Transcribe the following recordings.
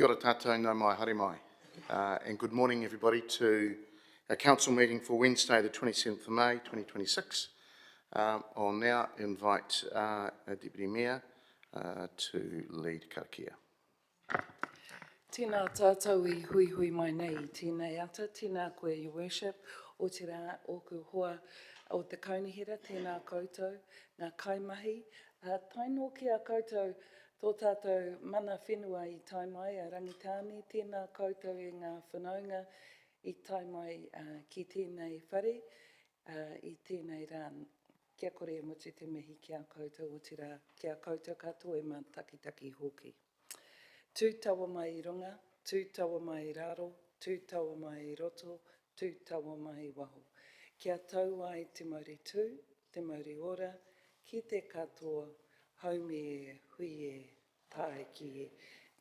Kia ora tātou, nau mai, haere mai. And good morning everybody to our council meeting for Wednesday the 27th of May 2026. I'll now invite our Deputy Mayor to lead karakia. Tēnā tātou I hui mai nei, tēnei ata, tēnā koe Your Worship, o te rā o ku hoa o te kaunihira, tēnā koutou, ngā kaimahi. Taino ki a koutou, tō tātou mana whenua I tai mai a rangitāne, tēnā koutou I ngā whanaunga I tai mai ki tēnei whare, I tēnei rā. Kia kore e mutu te mihi ki a koutou o te rā, ki a koutou katoa e mā taki hoki. Tū taua mai I runga, tū taua mai I raro, tū taua mai I roto, tū taua mai I waho. Kia tau ai te mauri tū, te mauri ora, ki te katoa, haumi e, hui e, tae ki e.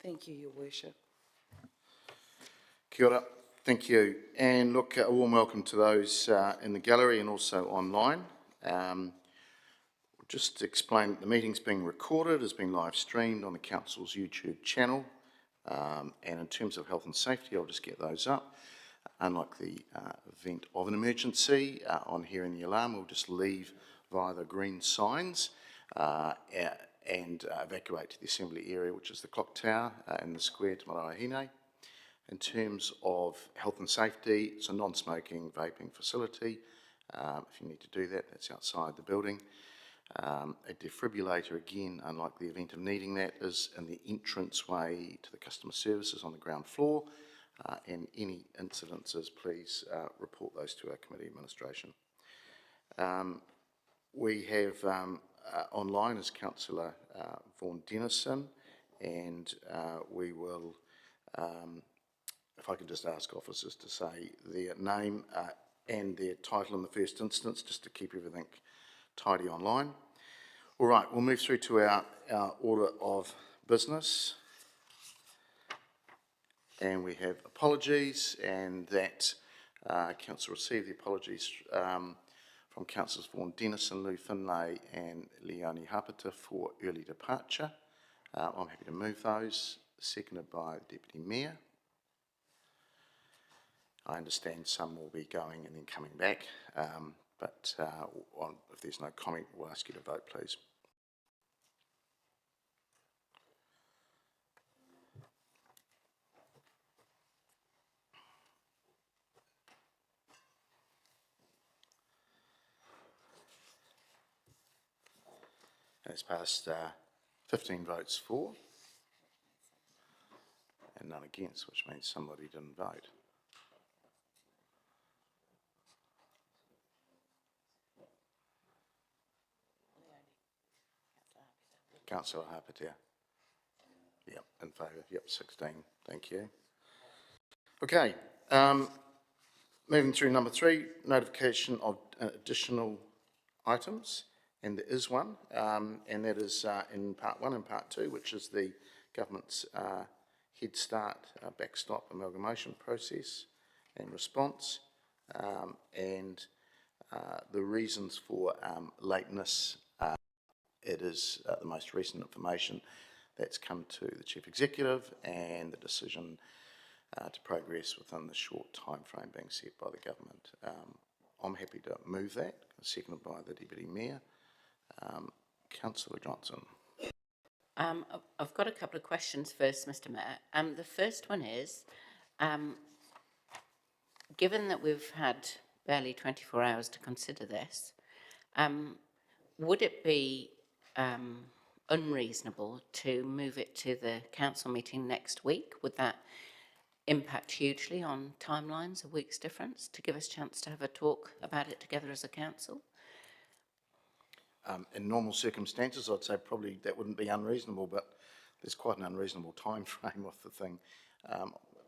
Thank you, Your Worship. Kia ora, thank you. And look, a warm welcome to those in the gallery and also online. Just to explain, the meeting's being recorded, it's been live streamed on the Council's YouTube channel. And in terms of health and safety, I'll just get those up. Unlike the event of in-emergency, on hearing the alarm, we'll just leave via the green signs and evacuate to the assembly area, which is the clock tower in the square to Maraehine. In terms of health and safety, it's a non-smoking vaping facility. If you need to do that, that's outside the building. A defibrillator, again, unlike the event of needing that, is in the entranceway to the customer services on the ground floor. And any incidences, please report those to our committee administration. We have online is Councillor Vaughan Dennison, and we will, if I could just ask officers to say their name and their title in the first instance, just to keep everything tidy online. All right, we'll move through to our order of business. And we have apologies, and that Council received the apologies from Councillors Vaughan Dennison, Lou Finlay and Leonie Hapata for early departure. I'm happy to move those, seconded by the Deputy Mayor. I understand some will be going and then coming back, but if there's no comment, we'll ask you to vote, please. It's passed 15 votes for and none against, which means somebody didn't vote. Councillor Harper, yep, in favour, yep, 16, thank you. Okay, moving through number 3, notification of additional items. And there is one, and that is in part 1 and part 2, which is the government's Head Start backstop amalgamation process and response, and the reasons for lateness. It is the most recent information that's come to the Chief Executive and the decision to progress within the short time frame being set by the government. I'm happy to move that, seconded by the Deputy Mayor. Councillor Johnson. I've got a couple of questions first, Mr. Mayor. The first one is, given that we've had barely 24 hours to consider this, would it be unreasonable to move it to the council meeting next week? Would that impact hugely on timelines, a week's difference, to give us a chance to have a talk about it together as a council? In normal circumstances, I'd say probably that wouldn't be unreasonable, but there's quite an unreasonable time frame of the thing.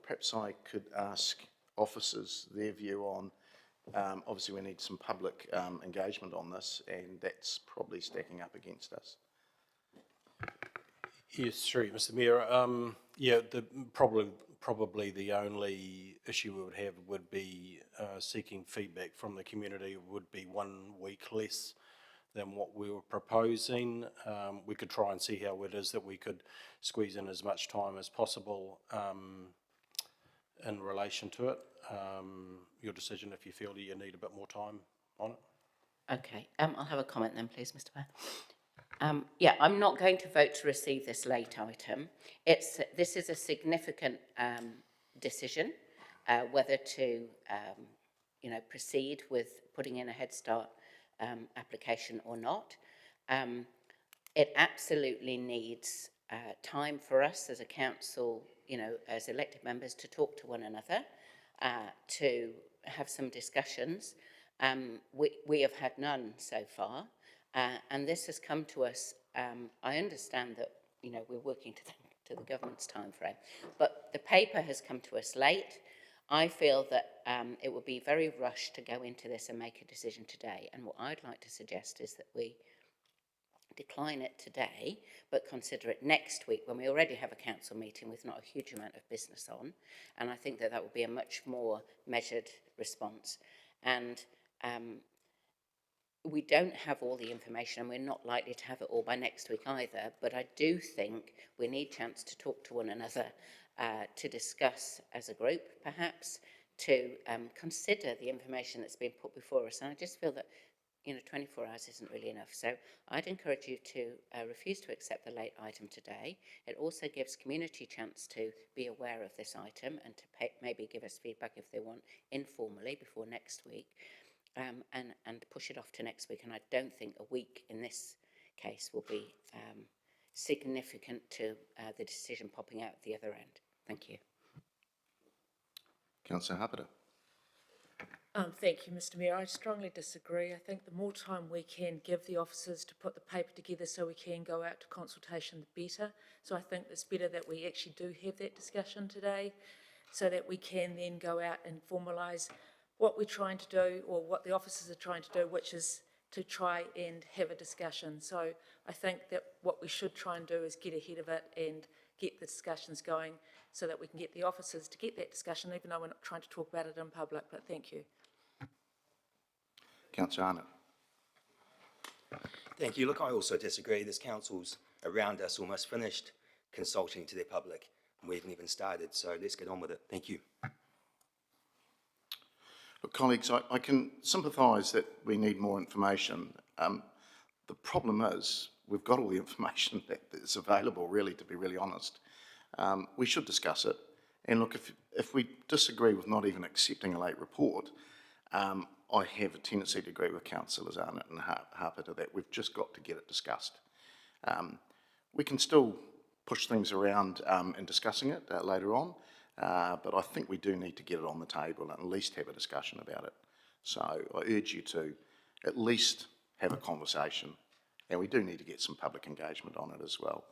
Perhaps I could ask officers their view on, obviously we need some public engagement on this, and that's probably stacking up against us. Yes, sorry, Mr. Mayor. Yeah, probably the only issue we would have would be seeking feedback from the community. It would be 1 week less than what we were proposing. We could try and see how it is that we could squeeze in as much time as possible in relation to it. Your decision if you feel that you need a bit more time on it. Okay, I'll have a comment then, please, Mr. Mayor. Yeah, I'm not going to vote to receive this late item. This is a significant decision, whether to, proceed with putting in a Head Start application or not. It absolutely needs time for us as a council, as elected members, to talk to one another, to have some discussions. We have had none so far, and this has come to us. I understand that we're working to the government's time frame, but the paper has come to us late. I feel that it would be very rushed to go into this and make a decision today. And what I'd like to suggest is that we decline it today, but consider it next week when we already have a council meeting with not a huge amount of business on. And I think that would be a much more measured response. And we don't have all the information, and we're not likely to have it all by next week either, but I do think we need a chance to talk to one another, to discuss as a group, perhaps, to consider the information that's been put before us. And I just feel that 24 hours isn't really enough. So I'd encourage you to refuse to accept the late item today. It also gives community a chance to be aware of this item and to maybe give us feedback if they want informally before next week, and push it off to next week. And I don't think a week in this case will be significant to the decision popping out at the other end. Thank you. Councillor Harper. Thank you, Mr. Mayor. I strongly disagree. I think the more time we can give the officers to put the paper together so we can go out to consultation, the better. So I think it's better that we actually do have that discussion today so that we can then go out and formalise what we're trying to do, or what the officers are trying to do, which is to try and have a discussion. So I think that what we should try and do is get ahead of it and get the discussions going so that we can get the officers to get that discussion, even though we're not trying to talk about it in public. But thank you. Councillor Arnott. Thank you. Look, I also disagree. This council's around us almost finished consulting to their public, and we haven't even started, so let's get on with it. Thank you. Look, colleagues, I can sympathise that we need more information. The problem is we've got all the information that's available, really, to be really honest. We should discuss it. And look, if we disagree with not even accepting a late report, I have a tendency to agree with Councillors Arnott and Harper to that. We've just got to get it discussed. We can still push things around in discussing it later on, but I think we do need to get it on the table and at least have a discussion about it. So I urge you to at least have a conversation, and we do need to get some public engagement on it as well.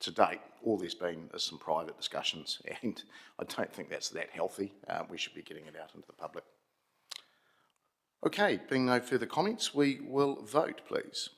To date, all there's been is some private discussions, and I don't think that's that healthy. We should be getting it out into the public. Okay, being no further comments, we will vote, please.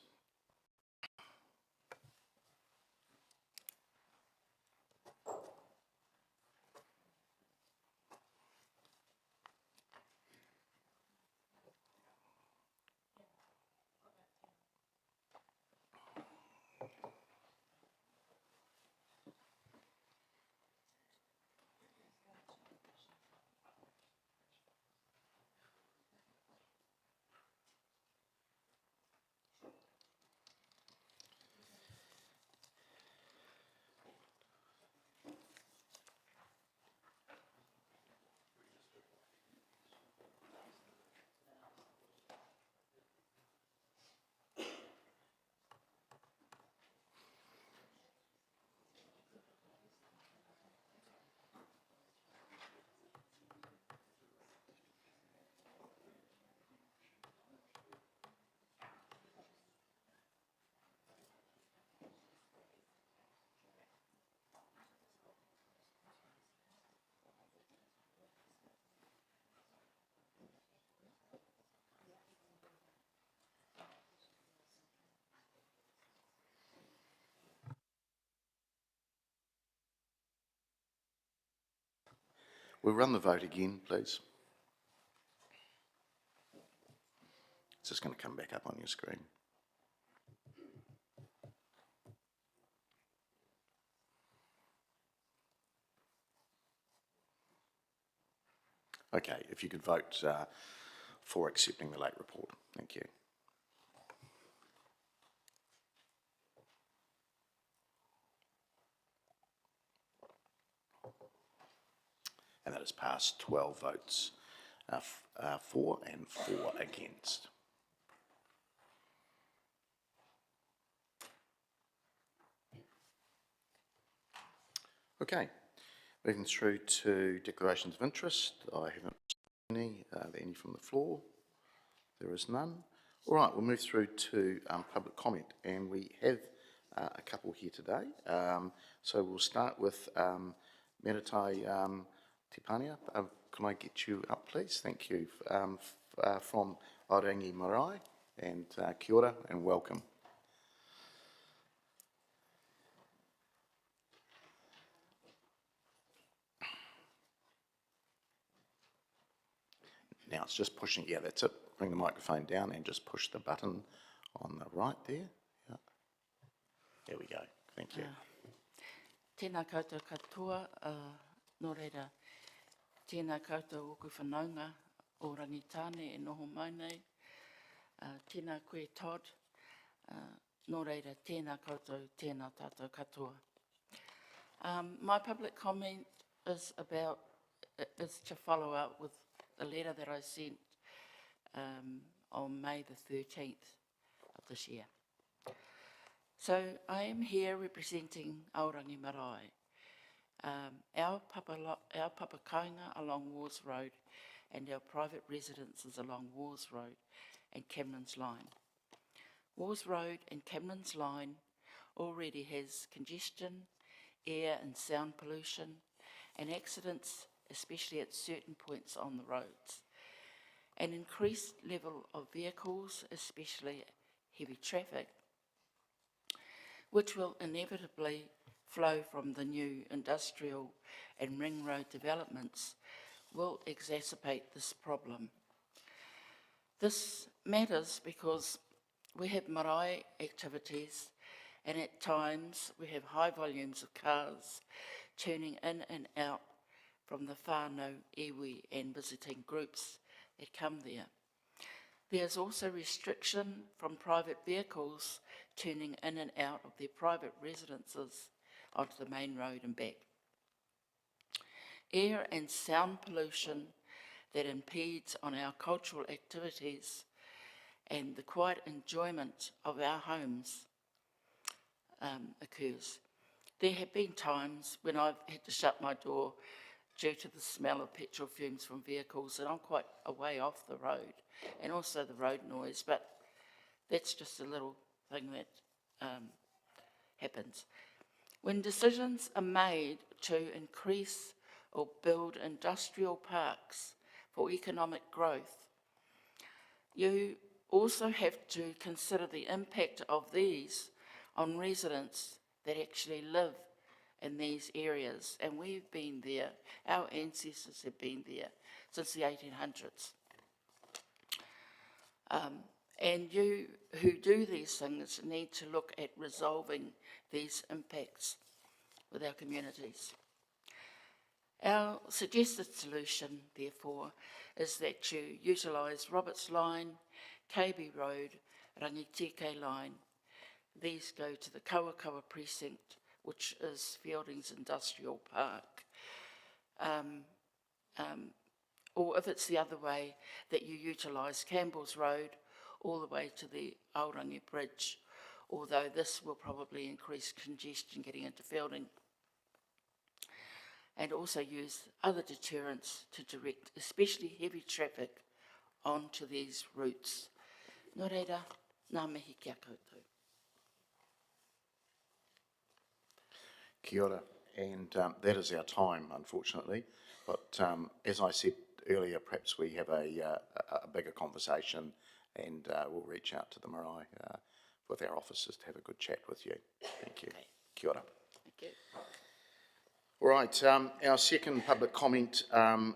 We'll run the vote again, please. It's just going to come back up on your screen. Okay, if you could vote for accepting the late report. Thank you. And that has passed 12 votes for and 4 against. Okay, moving through to declarations of interest. I haven't seen any. Are there any from the floor? There is none. All right, we'll move through to public comment, and we have a couple here today. So we'll start with Meritai Tipania. Can I get you up, please? Thank you. From Aorangi Marae, and kia ora and welcome. Now it's just pushing, yeah, that's it. Bring the microphone down and just push the button on the right there. Yeah. There we go. Thank you. Tēnā koutou katoa, nō reira, tēnā koutou oku whanaunga o Rangitāne e noho mai nei. Tēnā koe Todd, nō reira, tēnā koutou, tēnā tātou katoa. My public comment is to follow up with the letter that I sent on May the 13th of this year. So I am here representing Aorangi Marae. Our papa kainga along Wars Road and our private residences along Wars Road and Cameron's Line. Wars Road and Cameron's Line already has congestion, air and sound pollution, and accidents, especially at certain points on the roads. An increased level of vehicles, especially heavy traffic, which will inevitably flow from the new industrial and ring road developments, will exacerbate this problem. This matters because we have marae activities, and at times we have high volumes of cars turning in and out from the whānau, iwi and visiting groups that come there. There's also restriction from private vehicles turning in and out of their private residences onto the main road and back. Air and sound pollution that impedes on our cultural activities and the quiet enjoyment of our homes occurs. There have been times when I've had to shut my door due to the smell of petrol fumes from vehicles, and I'm quite a way off the road, and also the road noise, but that's just a little thing that happens. When decisions are made to increase or build industrial parks for economic growth, you also have to consider the impact of these on residents that actually live in these areas, and we've been there, our ancestors have been there since the 1800s. And you who do these things need to look at resolving these impacts with our communities. Our suggested solution, therefore, is that you utilise Roberts Line, KB Road, Rangitike Line. These go to the Kawakawa precinct, which is Fielding's Industrial Park. Or if it's the other way, that you utilise Campbell's Road all the way to the Aorangi Bridge, although this will probably increase congestion getting into Fielding. And also use other deterrents to direct, especially heavy traffic, onto these routes. Nō reira, ngā mihi kia koutou. Kia ora, and that is our time, unfortunately. But as I said earlier, perhaps we have a bigger conversation, and we'll reach out to the marae with our officers to have a good chat with you. Thank you. Okay. Kia ora. Thank you. All right, our second public comment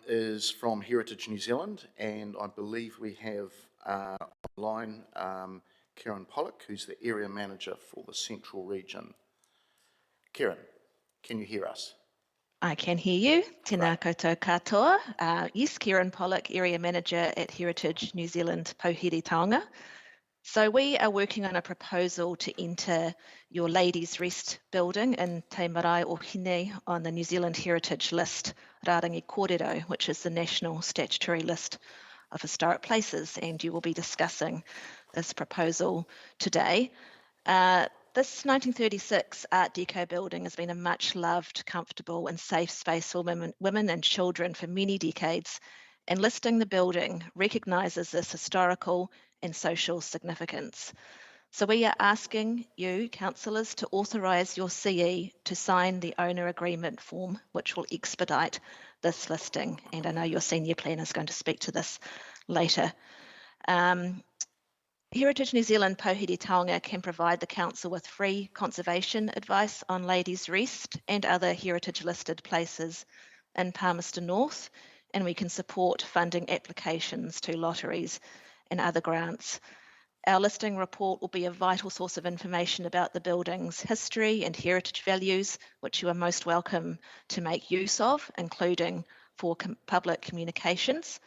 is from Heritage New Zealand, and I believe we have online Kieran Pollock, who's the area manager for the Central Region. Kieran, can you hear us? I can hear you. Tēnā koutou katoa. Yes, Kieran Pollock, Area Manager at Heritage New Zealand Pauhiri Taonga. So we are working on a proposal to enter your Ladies' Rest building in Te Marae o Hine on the New Zealand Heritage List, Rārangi Kōrero, which is the national statutory list of historic places, and you will be discussing this proposal today. This 1936 Art Deco building has been a much loved, comfortable and safe space for women and children for many decades, and listing the building recognises this historical and social significance. So we are asking you, councillors, to authorise your CE to sign the owner agreement form, which will expedite this listing. And I know your senior planner is going to speak to this later. Heritage New Zealand Pauhiri Taonga can provide the council with free conservation advice on Ladies' Rest and other heritage listed places in Palmerston North, and we can support funding applications to lotteries and other grants. Our listing report will be a vital source of information about the building's history and heritage values, which you are most welcome to make use of, including for public communications.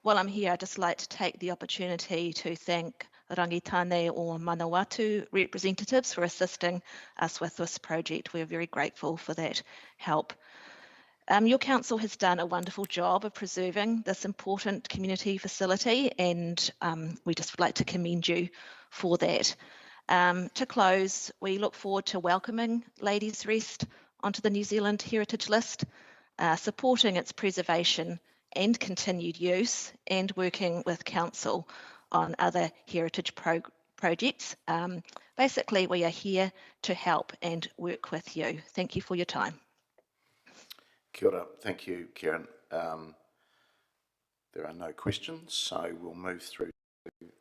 While I'm here, I'd just like to take the opportunity to thank Rangitane or Manawatu representatives for assisting us with this project. We're very grateful for that help. Your council has done a wonderful job of preserving this important community facility, and we just would like to commend you for that. To close, we look forward to welcoming Ladies' Rest onto the New Zealand Heritage List, supporting its preservation and continued use, and working with council on other heritage projects. Basically, we are here to help and work with you. Thank you for your time. Kia ora. Thank you, Kieran. There are no questions, so we'll move through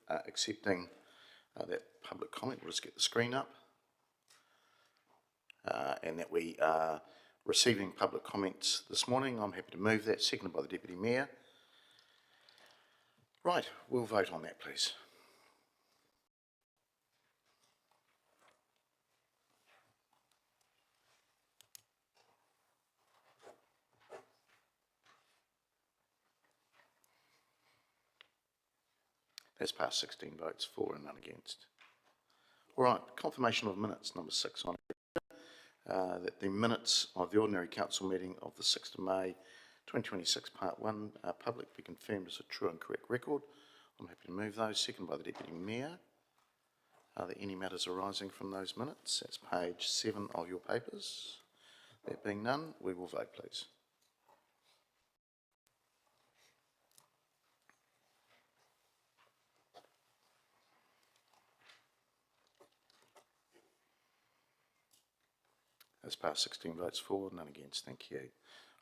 accepting that public comment. We'll just get the screen up. And that we are receiving public comments this morning. I'm happy to move that, seconded by the Deputy Mayor. Right, we'll vote on that, please. That's passed 16 votes for and none against. All right, confirmation of minutes, number 6 on that the minutes of the ordinary council meeting of the 6th of May 2026 part 1 public be confirmed as a true and correct record. I'm happy to move those, seconded by the Deputy Mayor. Are there any matters arising from those minutes? That's page 7 of your papers. There being none, we will vote, please. That's passed 16 votes for, none against. Thank you.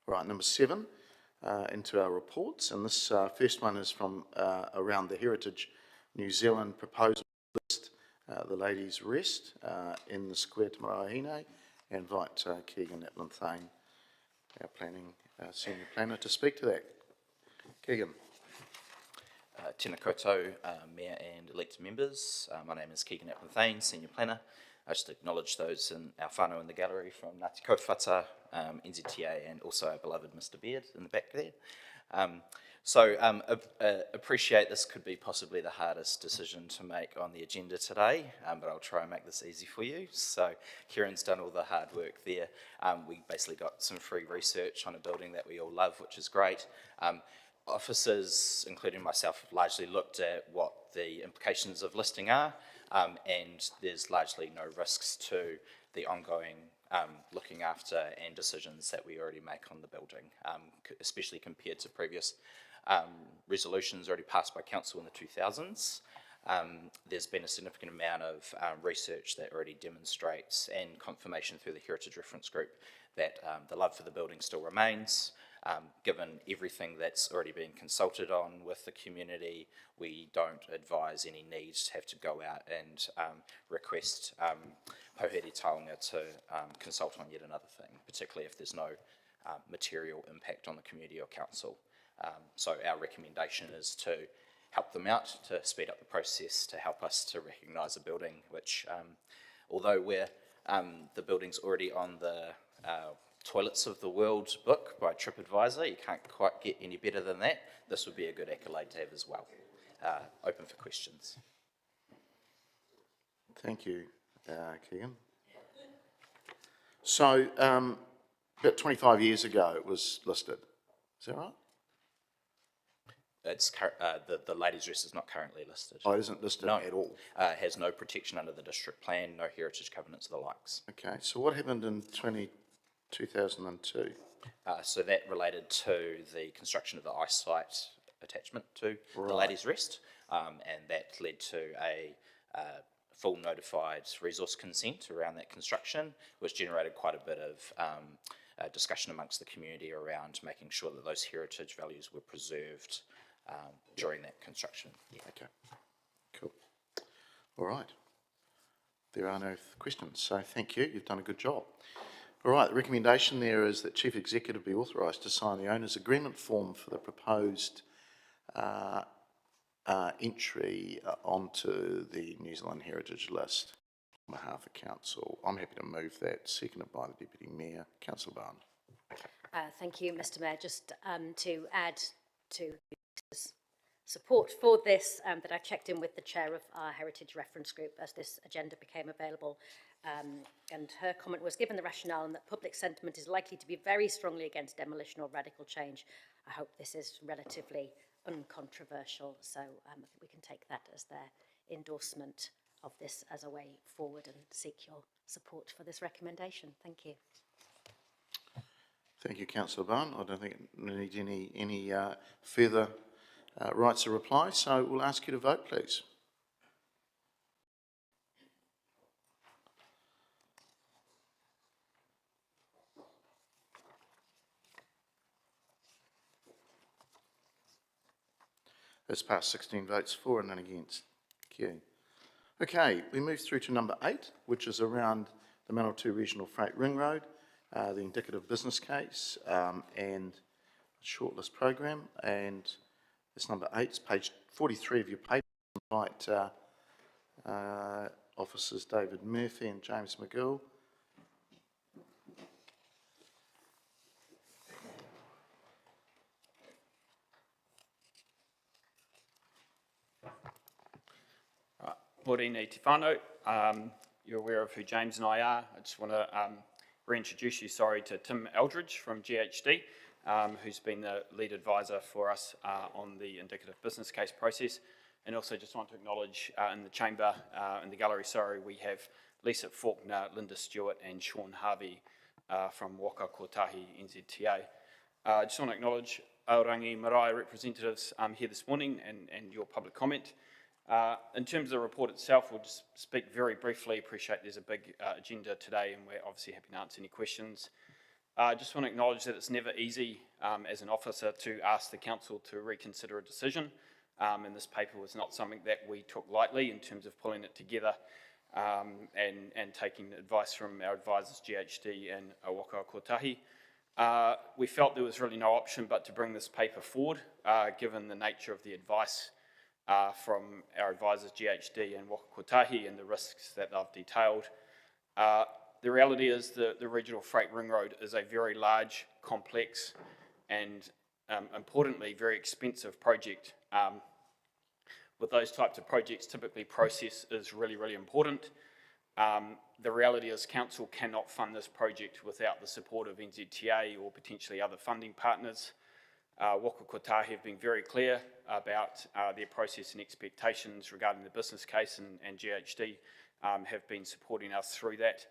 All right, number 7, into our reports. And this first one is from around the Heritage New Zealand proposal list, the Ladies' Rest in the Square Te Marae o Hine. I invite Keegan Atlinthane, our planning senior planner, to speak to that. Keegan. Tēnā koutou, Mayor and elected members. My name is Keegan Atlinthane, Senior Planner. I just acknowledge those in our whānau in the gallery from Ngāti Kauwhata, NZTA, and also our beloved Mr. Beard in the back there. Appreciate this could be possibly the hardest decision to make on the agenda today, but I'll try and make this easy for you. So Kieran's done all the hard work there. We basically got some free research on a building that we all love, which is great. Officers, including myself, have largely looked at what the implications of listing are, and there's largely no risks to the ongoing looking after and decisions that we already make on the building, especially compared to previous resolutions already passed by council in the 2000s. There's been a significant amount of research that already demonstrates and confirmation through the Heritage Reference Group that the love for the building still remains. Given everything that's already been consulted on with the community, we don't advise any need to have to go out and request Pauhiri Taonga to consult on yet another thing, particularly if there's no material impact on the community or council. So our recommendation is to help them out to speed up the process to help us to recognise a building which, although the building's already on the Toilets of the World book by TripAdvisor, you can't quite get any better than that. This would be a good accolade to have as well. Open for questions. Thank you, Keegan. So, about 25 years ago it was listed, is that right? It's the ladies' rest is not currently listed. Oh, it isn't listed at all? It has no protection under the district plan, no heritage covenants or the likes. Okay, so what happened in 2002? So that related to the construction of the ice site attachment to the ladies' rest, and that led to a full notified resource consent around that construction, which generated quite a bit of discussion amongst the community around making sure that those heritage values were preserved during that construction. Yeah. Okay, cool. All right. There are no questions, so thank you. You've done a good job. All right, the recommendation there is that Chief Executive be authorised to sign the owner's agreement form for the proposed entry onto the New Zealand Heritage List on behalf of Council. I'm happy to move that, seconded by the Deputy Mayor. Councillor Barnes. Thank you, Mr Mayor. Just to add to support for this, that I checked in with the chair of our Heritage Reference Group as this agenda became available, and her comment was, given the rationale and that public sentiment is likely to be very strongly against demolition or radical change, I hope this is relatively uncontroversial. So I think we can take that as their endorsement of this as a way forward and seek your support for this recommendation. Thank you. Thank you, Councillor Barnes. I don't think it needs any further rights of reply, so we'll ask you to vote, please. That's passed, 16 votes for and none against. Thank you. Okay, we move through to number 8, which is around the Manawatu Regional Freight Ring Road, the indicative business case and shortlist program. And it's number 8, it's page 43 of your paper. I invite officers David Murphy and James McGill. Morena te whānau. You're aware of who James and I are. I just want to reintroduce you, to Tim Eldridge from GHD, who's been the lead advisor for us on the indicative business case process. And also just want to acknowledge in the chamber, in the gallery, we have Lisa Faulkner, Linda Stewart and Sean Harvey from Waka Kotahi NZTA. I just want to acknowledge Aorangi Marae representatives here this morning and your public comment. In terms of the report itself, we'll just speak very briefly. Appreciate there's a big agenda today and we're obviously happy to answer any questions. I just want to acknowledge that it's never easy as an officer to ask the council to reconsider a decision, and this paper was not something that we took lightly in terms of pulling it together and taking advice from our advisors GHD and Waka Kotahi. We felt there was really no option but to bring this paper forward given the nature of the advice from our advisors GHD and Waka Kotahi and the risks that they've detailed. The reality is that the Regional Freight Ring Road is a very large, complex and importantly very expensive project. With those types of projects, typically process is really important. The reality is council cannot fund this project without the support of NZTA or potentially other funding partners. Waka Kotahi have been very clear about their process and expectations regarding the business case, and GHD have been supporting us through that.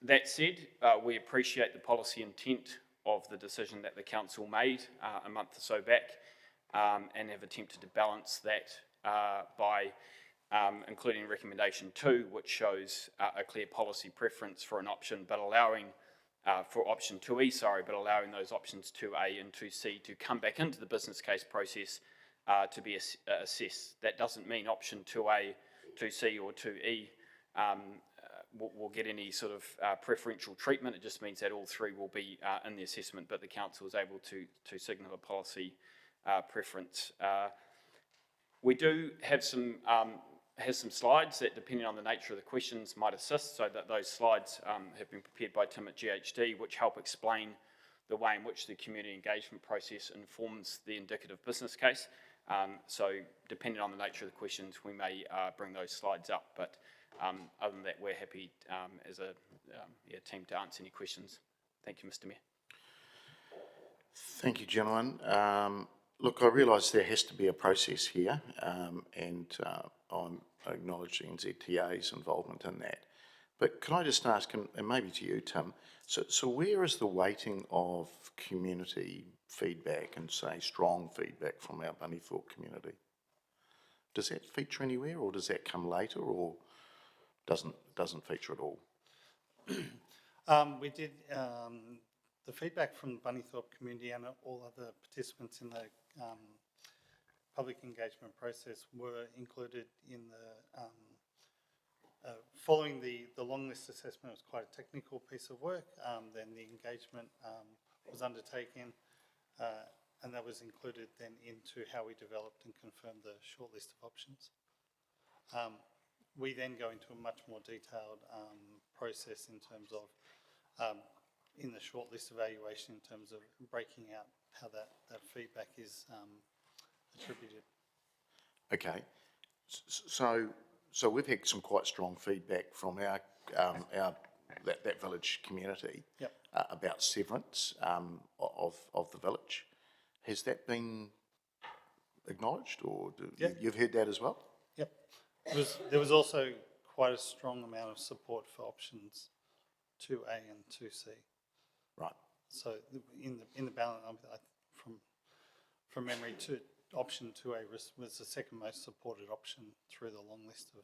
That said, we appreciate the policy intent of the decision that the council made a month or so back and have attempted to balance that by including recommendation 2, which shows a clear policy preference for an option, but allowing for option 2E, but allowing those options 2A and 2C to come back into the business case process to be assessed. That doesn't mean option 2A, 2C or 2E will get any sort of preferential treatment. It just means that all three will be in the assessment, but the council is able to signal a policy preference. We do have some slides that, depending on the nature of the questions, might assist, so that those slides have been prepared by Tim at GHD, which help explain the way in which the community engagement process informs the indicative business case. So depending on the nature of the questions, we may bring those slides up, but other than that, we're happy as a team to answer any questions. Thank you, Mr. Mayor. Thank you, gentlemen. Look, I realise there has to be a process here, and I'm acknowledging NZTA's involvement in that. But can I just ask, and maybe to you, Tim, so where is the weighting of community feedback and, say, strong feedback from our Bunnythorpe community? Does that feature anywhere, or does that come later, or doesn't feature at all? We did the feedback from the Bunnythorpe community and all other participants in the public engagement process were included in the following the long list assessment. Was quite a technical piece of work. Then the engagement was undertaken, and that was included then into how we developed and confirmed the short list of options. We then go into a much more detailed process in terms of in the shortlist evaluation, in terms of breaking out how that feedback is attributed. Okay, so we've had some quite strong feedback from our that village community. Yep. About severance of the village. Has that been acknowledged, or you've heard that as well? Yep. There was also quite a strong amount of support for options 2A and 2C. Right. So in the balance, from memory, option 2A was the second most supported option through the long list of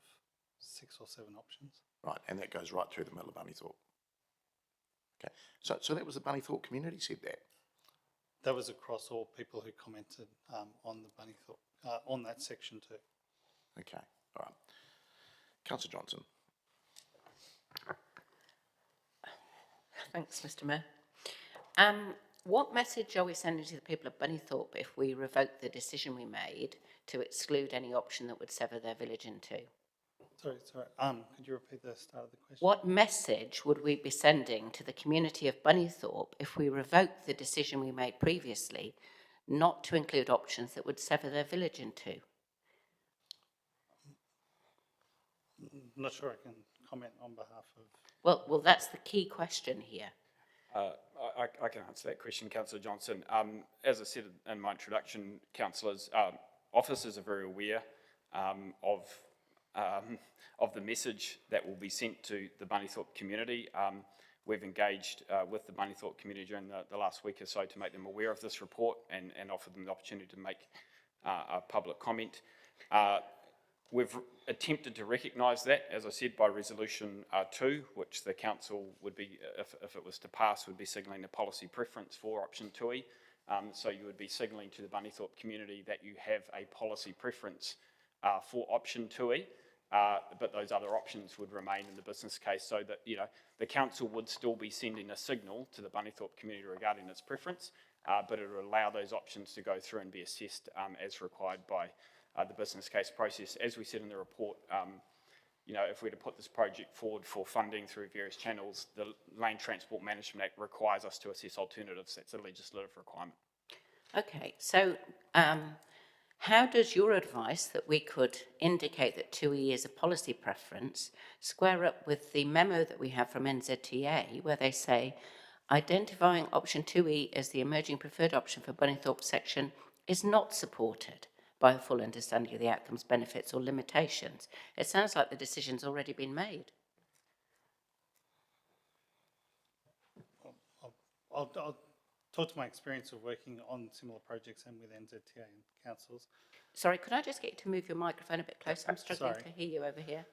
6 or 7 options. Right, and that goes right through the middle of Bunnythorpe. Okay, so that was the Bunnythorpe community said that? That was across all people who commented on the Bunnythorpe, on that section too. Okay, all right. Councillor Johnson. Thanks, Mr. Mayor. What message are we sending to the people of Bunnythorpe if we revoke the decision we made to exclude any option that would sever their village in two? Sorry. Could you repeat the start of the question? What message would we be sending to the community of Bunnythorpe if we revoked the decision we made previously not to include options that would sever their village in two? I'm not sure I can comment on behalf of... Well, that's the key question here. I can answer that question, Councillor Johnson. As I said in my introduction, councillors, officers are very aware of the message that will be sent to the Bunnythorpe community. We've engaged with the Bunnythorpe community during the last week or so to make them aware of this report and offer them the opportunity to make a public comment. We've attempted to recognise that, as I said, by Resolution 2, which the council would be, if it was to pass, would be signalling a policy preference for option 2E. So you would be signalling to the Bunnythorpe community that you have a policy preference for option 2E, but those other options would remain in the business case, so that the council would still be sending a signal to the Bunnythorpe community regarding its preference, but it would allow those options to go through and be assessed as required by the business case process. As we said in the report, if we were to put this project forward for funding through various channels, the Lane Transport Management Act requires us to assess alternatives. That's a legislative requirement. Okay, so how does your advice that we could indicate that 2E is a policy preference square up with the memo that we have from NZTA, where they say identifying option 2E as the emerging preferred option for Bunnythorpe section is not supported by a full understanding of the outcomes, benefits or limitations? It sounds like the decision's already been made. I'll talk to my experience of working on similar projects and with NZTA and councils. Sorry, could I just get you to move your microphone a bit closer? I'm struggling to hear you over here.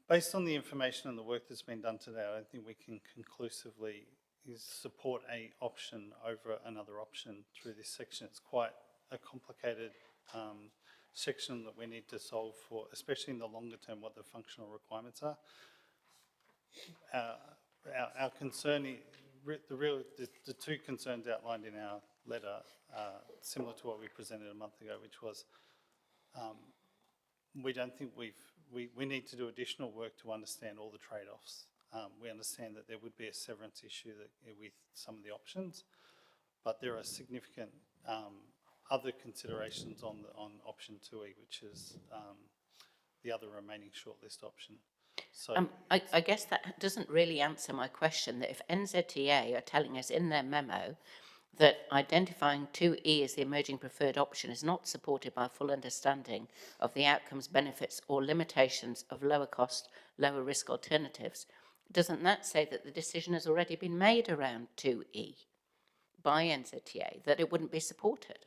Based on the information and the work that's been done today, I don't think we can conclusively support a option over another option through this section. It's quite a complicated section that we need to solve for, especially in the longer term, what the functional requirements are. Our concern the two concerns outlined in our letter are similar to what we presented a month ago, which was we don't think we need to do additional work to understand all the trade-offs. We understand that there would be a severance issue with some of the options, but there are significant other considerations on option 2E, which is the other remaining shortlist option. So I guess that doesn't really answer my question, that if NZTA are telling us in their memo that identifying 2E as the emerging preferred option is not supported by a full understanding of the outcomes, benefits or limitations of lower cost, lower risk alternatives, doesn't that say that the decision has already been made around 2E by NZTA, that it wouldn't be supported?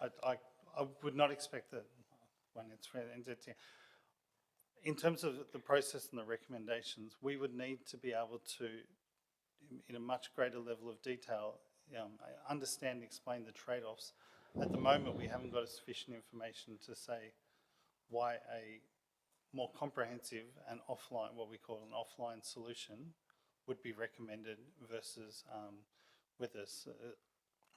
I would not expect that when it's for NZTA. In terms of the process and the recommendations, we would need to be able to, in a much greater level of detail, understand and explain the trade-offs. At the moment, we haven't got sufficient information to say why a more comprehensive and offline, what we call an offline solution, would be recommended versus with us.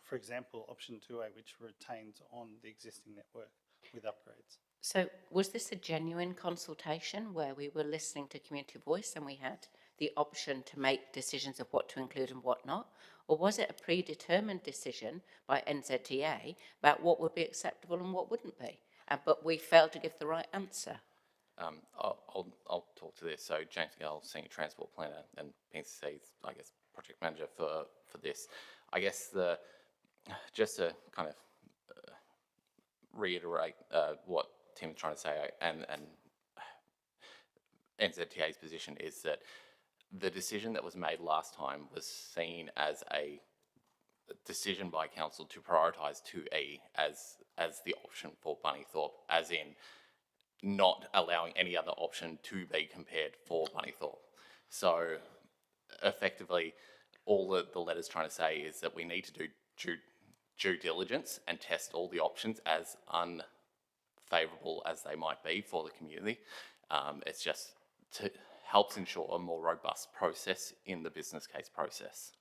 For example, option 2A, which retains on the existing network with upgrades. So was this a genuine consultation where we were listening to community voice and we had the option to make decisions of what to include and what not? Or was it a predetermined decision by NZTA about what would be acceptable and what wouldn't be? But we failed to give the right answer. I'll talk to this. So James Gale, Senior Transport Planner, and PNCC's, I guess, Project Manager for this. I guess just to kind of reiterate what Tim's trying to say, and NZTA's position is that the decision that was made last time was seen as a decision by council to prioritise 2E as the option for Bunnythorpe, as in not allowing any other option to be compared for Bunnythorpe. So effectively, all the letter's trying to say is that we need to do due diligence and test all the options, as unfavourable as they might be for the community. It's just helps ensure a more robust process in the business case process.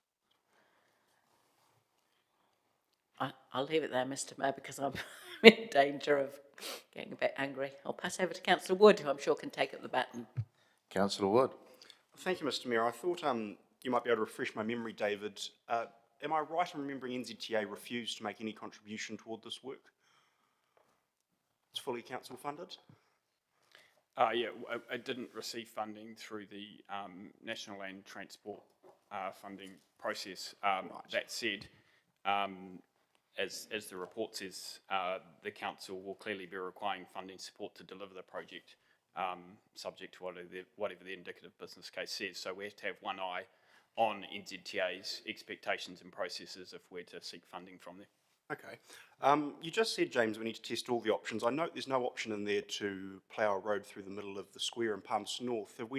I'll leave it there, Mr. Mayor, because I'm in danger of getting a bit angry. I'll pass over to Councillor Wood, who I'm sure can take up the baton. Councillor Wood. Thank you, Mr. Mayor. I thought you might be able to refresh my memory, David. Am I right in remembering NZTA refused to make any contribution toward this work? It's fully council funded? Yeah, it didn't receive funding through the National Land Transport funding process. Right. That said, as the report says, the council will clearly be requiring funding support to deliver the project, subject to whatever the indicative business case says. So we have to have one eye on NZTA's expectations and processes if we're to seek funding from them. Okay. You just said, James, we need to test all the options. I note there's no option in there to plough a road through the middle of the square in Palmerston North. Have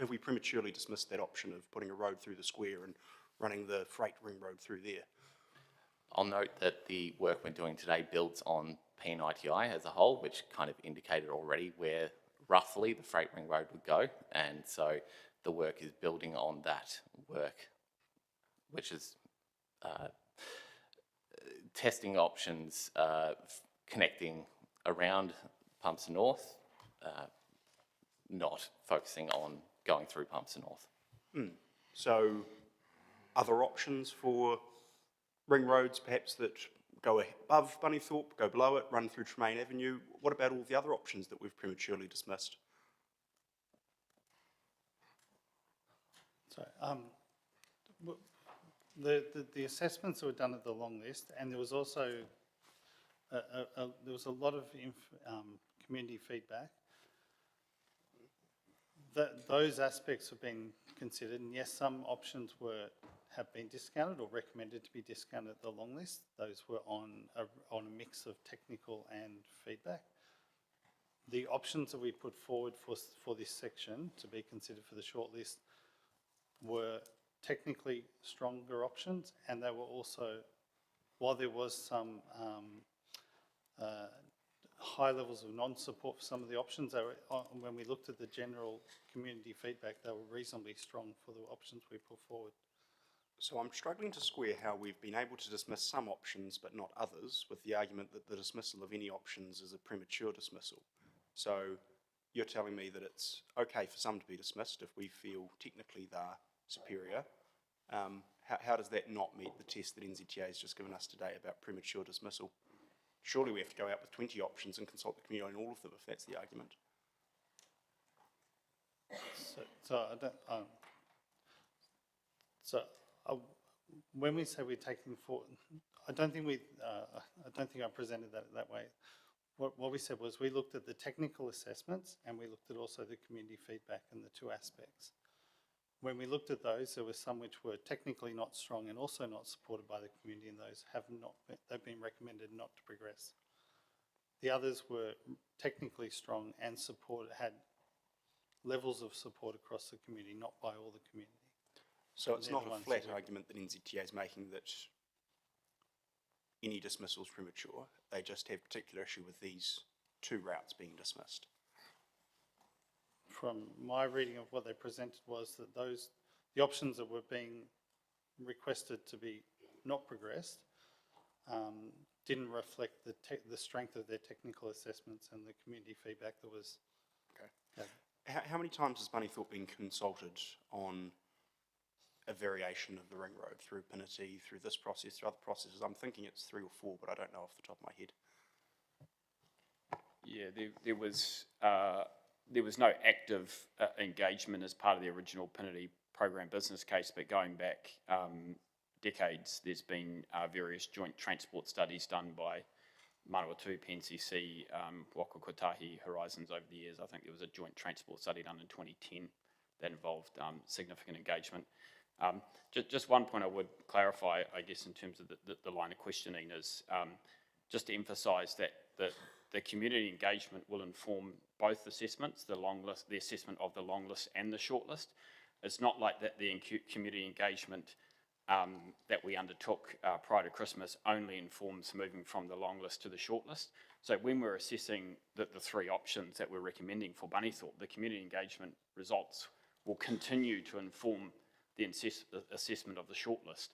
we prematurely dismissed that option of putting a road through the square and running the freight ring road through there? I'll note that the work we're doing today builds on PNITI as a whole, which kind of indicated already where roughly the freight ring road would go, and so the work is building on that work, which is testing options, connecting around Palmerston North, not focusing on going through Palmerston North. So other options for ring roads perhaps that go above Bunnythorpe, go below it, run through Tremaine Avenue? What about all the other options that we've prematurely dismissed? So the assessments that were done at the long list, and there was also there was a lot of community feedback. Those aspects have been considered, and yes, some options have been discounted or recommended to be discounted at the long list. Those were on a mix of technical and feedback. The options that we put forward for this section to be considered for the shortlist were technically stronger options, and they were also, while there was some high levels of non-support for some of the options. They were, when we looked at the general community feedback, they were reasonably strong for the options we put forward. So I'm struggling to square how we've been able to dismiss some options but not others with the argument that the dismissal of any options is a premature dismissal. So you're telling me that it's okay for some to be dismissed if we feel technically they're superior. How does that not meet the test that NZTA has just given us today about premature dismissal? Surely we have to go out with 20 options and consult the community on all of them if that's the argument. When we say we're taking forward, I don't think I presented that way. What we said was we looked at the technical assessments and we looked at also the community feedback and the two aspects. When we looked at those, there were some which were technically not strong and also not supported by the community, and those they've been recommended not to progress. The others were technically strong and had levels of support across the community, not by all the community. So it's not a flat argument that NZTA is making that any dismissal is premature. They just have particular issue with these two routes being dismissed. From my reading of what they presented was that the options that were being requested to be not progressed didn't reflect the strength of their technical assessments and the community feedback that was. Okay. How many times has Bunnythorpe been consulted on a variation of the ring road through Pinity, through this process, through other processes? I'm thinking it's 3 or 4, but I don't know off the top of my head. Yeah, there was no active engagement as part of the original Pinity program business case, but going back decades, there's been various joint transport studies done by Manawatu, PNCC, Waka Kotahi Horizons over the years. I think there was a joint transport study done in 2010 that involved significant engagement. Just one point I would clarify, I guess, in terms of the line of questioning is just to emphasise that the community engagement will inform both assessments, the long list, the assessment of the long list and the short list. It's not like that the community engagement that we undertook prior to Christmas only informs moving from the long list to the short list. So when we're assessing the 3 options that we're recommending for Bunnythorpe, the community engagement results will continue to inform the assessment of the short list.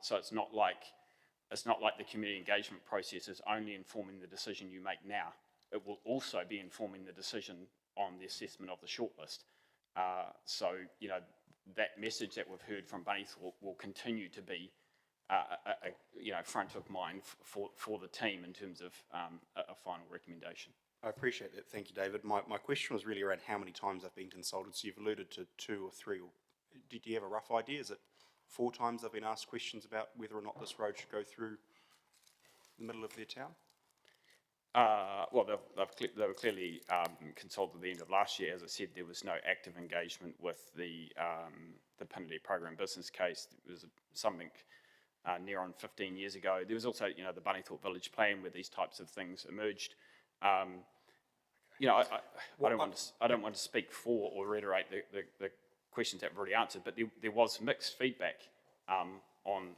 So it's not like the community engagement process is only informing the decision you make now. It will also be informing the decision on the assessment of the shortlist. So, you know, that message that we've heard from Bunnythorpe will continue to be, you know, front of mind for the team in terms of a final recommendation. I appreciate that. Thank you, David. My question was really around how many times I've been consulted. So you've alluded to 2 or 3. Do you have a rough idea? Is it 4 times I've been asked questions about whether or not this road should go through the middle of their town? Well, they were clearly consulted at the end of last year. As I said, there was no active engagement with the Pinity program business case. It was something near on 15 years ago. There was also, you know, the Bunnythorpe Village Plan where these types of things emerged. You know, I don't want to speak for or reiterate the questions that were already answered, but there was mixed feedback on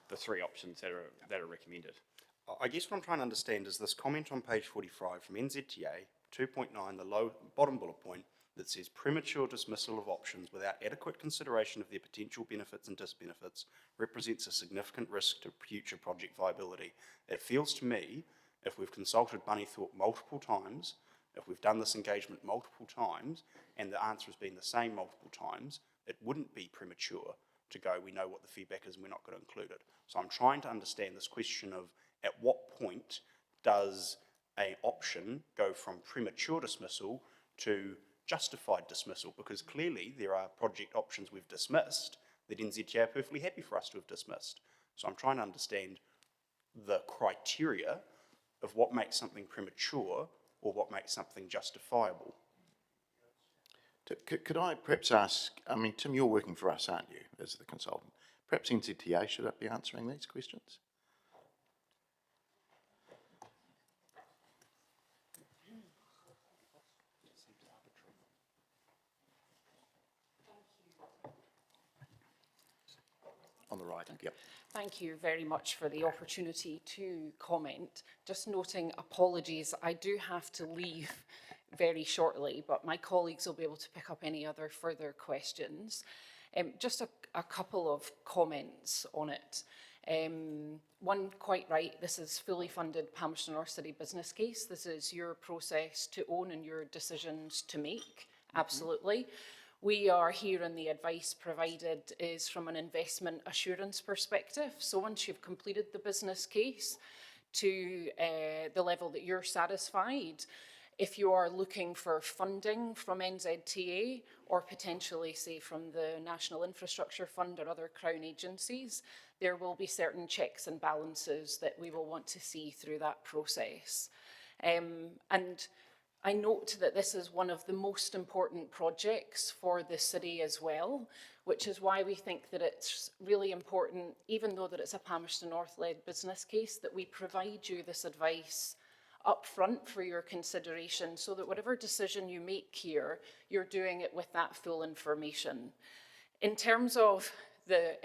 the 3 options that are recommended. I guess what I'm trying to understand is this comment on page 45 from NZTA 2.9, the bottom bullet point, that says premature dismissal of options without adequate consideration of their potential benefits and disbenefits represents a significant risk to future project viability. It feels to me, if we've consulted Bunnythorpe multiple times, if we've done this engagement multiple times, and the answer has been the same multiple times, it wouldn't be premature to go, we know what the feedback is and we're not going to include it. So I'm trying to understand this question of at what point does an option go from premature dismissal to justified dismissal? Because clearly there are project options we've dismissed that NZTA are perfectly happy for us to have dismissed. So I'm trying to understand the criteria of what makes something premature or what makes something justifiable. Could I perhaps ask, I mean, Tim, you're working for us, aren't you, as the consultant? Perhaps NZTA should be answering these questions? On the right. right, yep. Thank you very much for the opportunity to comment. Just noting apologies, I do have to leave very shortly, but my colleagues will be able to pick up any other further questions. Just a couple of comments on it. One, quite right, this is fully funded Palmerston North City business case. This is your process to own and your decisions to make, absolutely. We are here and the advice provided is from an investment assurance perspective. So once you've completed the business case to the level that you're satisfied, if you are looking for funding from NZTA or potentially, say, from the National Infrastructure Fund or other Crown agencies, there will be certain checks and balances that we will want to see through that process. And I note that this is one of the most important projects for the city as well, which is why we think that it's really important, even though that it's a Palmerston North-led business case, that we provide you this advice up front for your consideration so that whatever decision you make here, you're doing it with that full information. In terms of the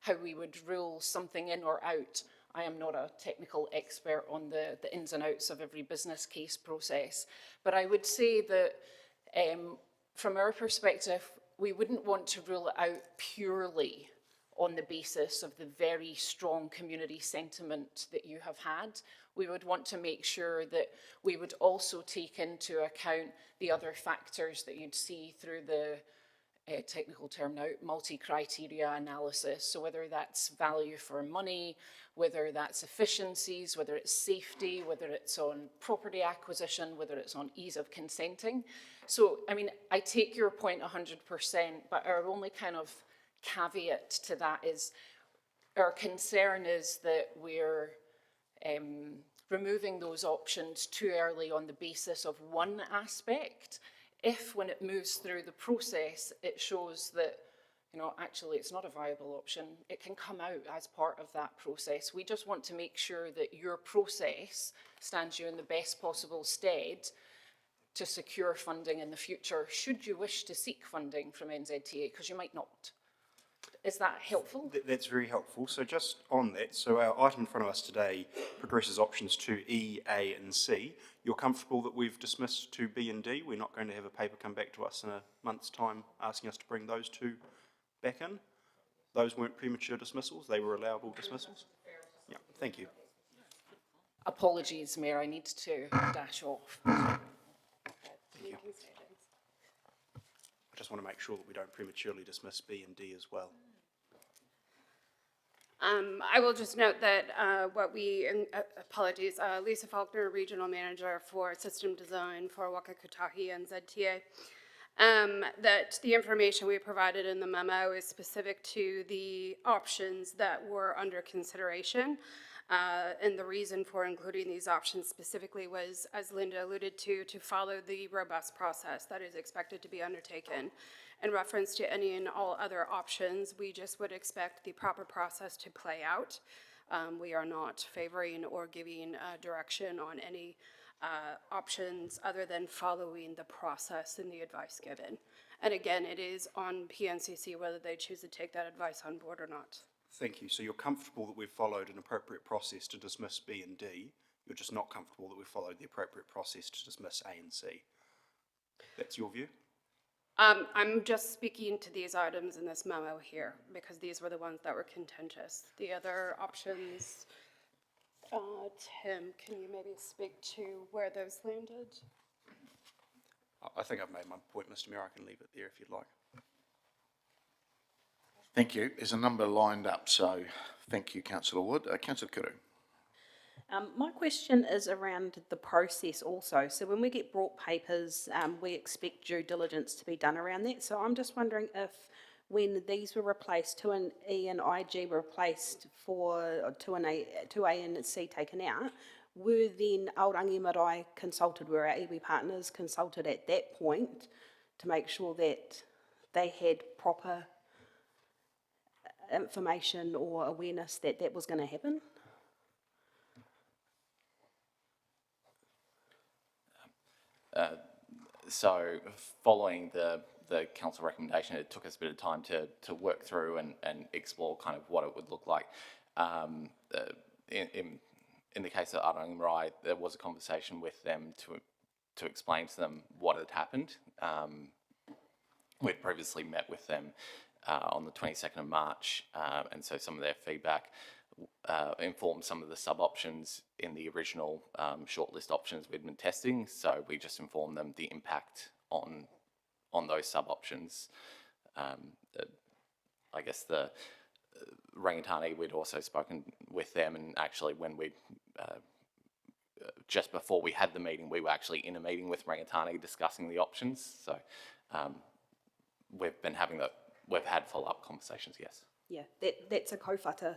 how we would rule something in or out, I am not a technical expert on the ins and outs of every business case process, but I would say that from our perspective, we wouldn't want to rule it out purely on the basis of the very strong community sentiment that you have had. We would want to make sure that we would also take into account the other factors that you'd see through the technical term now, multi-criteria analysis. So whether that's value for money, whether that's efficiencies, whether it's safety, whether it's on property acquisition, whether it's on ease of consenting. So, I mean, I take your point 100%, but our only kind of caveat to that is our concern is that we're removing those options too early on the basis of one aspect. If, when it moves through the process, it shows that, you know, actually it's not a viable option, it can come out as part of that process. We just want to make sure that your process stands you in the best possible stead to secure funding in the future, should you wish to seek funding from NZTA, because you might not. Is that helpful? That's very helpful. So just on that, so our item in front of us today progresses options 2E, A and C. You're comfortable that we've dismissed 2B and D? We're not going to have a paper come back to us in a month's time asking us to bring those two back in? Those weren't premature dismissals, they were allowable dismissals? Yeah, thank you. Apologies, Mayor, I need to dash off. Thank you. I just want to make sure that we don't prematurely dismiss B and D as well. I will just note that Lisa Faulkner, Regional Manager for System Design for Wakakutahi and ZTA, that the information we provided in the memo is specific to the options that were under consideration. And the reason for including these options specifically was, as Linda alluded to follow the robust process that is expected to be undertaken. In reference to any and all other options, we just would expect the proper process to play out. We are not favoring or giving direction on any options other than following the process and the advice given. And again, it is on PNCC whether they choose to take that advice on board or not. Thank you. So you're comfortable that we've followed an appropriate process to dismiss B and D. You're just not comfortable that we've followed the appropriate process to dismiss A and C. That's your view? I'm just speaking to these items in this memo here because these were the ones that were contentious. The other options, Tim, can you maybe speak to where those landed? I think I've made my point, Mr. Mayor. I can leave it there if you'd like. Thank you. There's a number lined up, so thank you, Councillor Wood. Councillor Kuru. My question is around the process also. So when we get brought papers, we expect due diligence to be done around that. So I'm just wondering if when these were replaced, 2 and E and IG were replaced for 2A and C taken out, were then Aorangi Marae consulted, were our iwi partners consulted at that point to make sure that they had proper information or awareness that that was going to happen? So following the council recommendation, it took us a bit of time to work through and explore kind of what it would look like. In the case of Arangi Marae, there was a conversation with them to explain to them what had happened. We'd previously met with them on the 22nd of March, and so some of their feedback informed some of the sub-options in the original shortlist options we'd been testing. So we just informed them the impact on those sub-options. I guess the Rangitane, we'd also spoken with them, and actually when we just before we had the meeting, we were actually in a meeting with Rangitane discussing the options. So we've had follow-up conversations, yes. Yeah, that's a kōwhata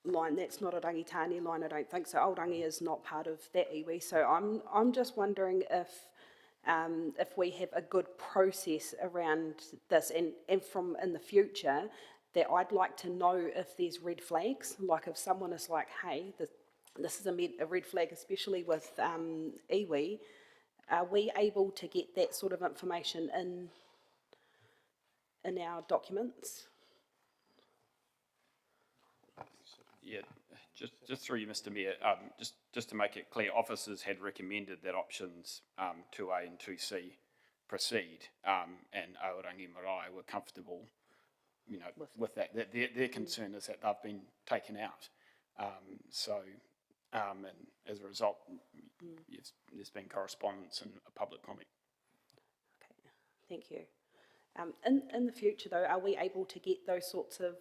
line, that's not a rangitane line, I don't think. So Aorangi is not part of that iwi. So I'm just wondering if we have a good process around this, and from in the future, that I'd like to know if there's red flags, like if someone is like, hey, this is a red flag, especially with iwi, are we able to get that sort of information in our documents? Yeah, just through you, Mr. Mayor, just to make it clear, officers had recommended that options 2A and 2C proceed, and Aorangi Marae were comfortable, with that. Their concern is that they've been taken out. And as a result, yes, there's been correspondence and a public comment. Okay, thank you. In the future, though, are we able to get those sorts of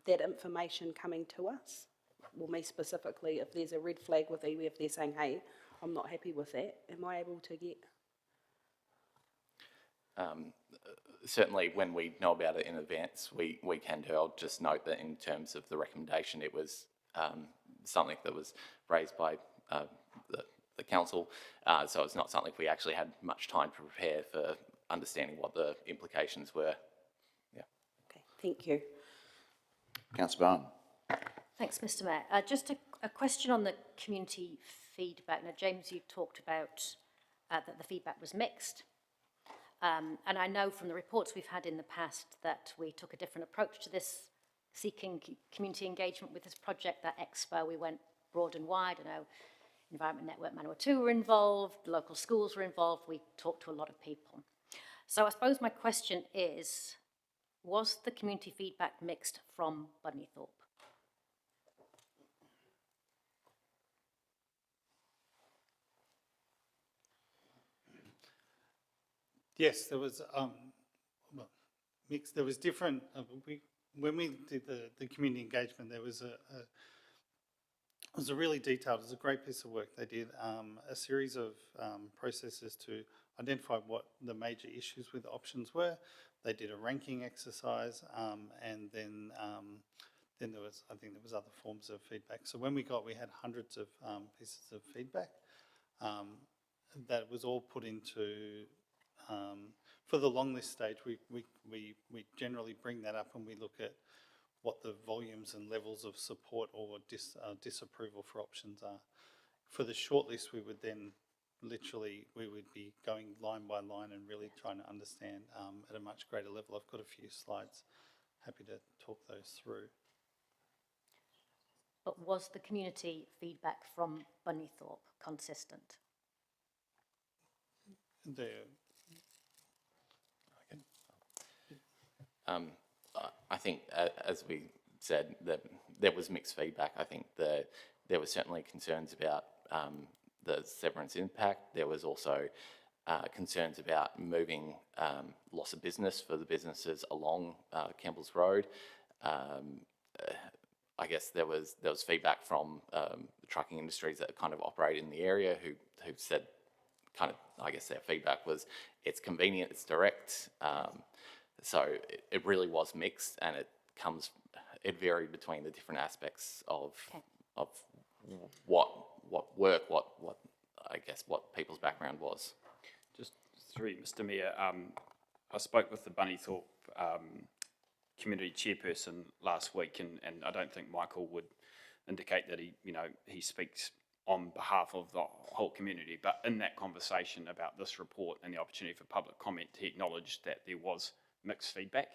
that information coming to us? Well, me specifically, if there's a red flag with iwi, if they're saying, hey, I'm not happy with that, am I able to get? Certainly when we know about it in advance, we can do. I'll just note that in terms of the recommendation, it was something that was raised by the council, so it's not something we actually had much time to prepare for understanding what the implications were. Yeah. Okay, thank you. Councillor Barn. Thanks, Mr. Mayor. Just a question on the community feedback. Now, James, you talked about that the feedback was mixed. And I know from the reports we've had in the past that we took a different approach to this, seeking community engagement with this project. That Expo, we went broad and wide. I know Environment Network Manawatu were involved, local schools were involved. We talked to a lot of people. So I suppose my question is, was the community feedback mixed from Bunnythorpe? Yes, there was mixed. There was different. When we did the community engagement, there was it was a really detailed. It was a great piece of work. They did a series of processes to identify what the major issues with options were. They did a ranking exercise, and then there was, I think there was other forms of feedback. So when we had hundreds of pieces of feedback that was all put into. For the long list stage, we generally bring that up and we look at what the volumes and levels of support or disapproval for options are. For the shortlist, we would then we would be going line by line and really trying to understand at a much greater level. I've got a few slides, happy to talk those through. But was the community feedback from Bunnythorpe consistent? I think, as we said, that there was mixed feedback. I think there were certainly concerns about the severance impact. There was also concerns about moving loss of business for the businesses along Campbell's Road. I guess there was feedback from the trucking industries that kind of operate in the area who said kind of, I guess their feedback was it's convenient, it's direct. So it really was mixed, and it varied between the different aspects of what I guess what people's background was. Just through Mr. Mayor, I spoke with the Bunnythorpe community chairperson last week, and I don't think Michael would indicate that he speaks on behalf of the whole community. But in that conversation about this report and the opportunity for public comment, he acknowledged that there was mixed feedback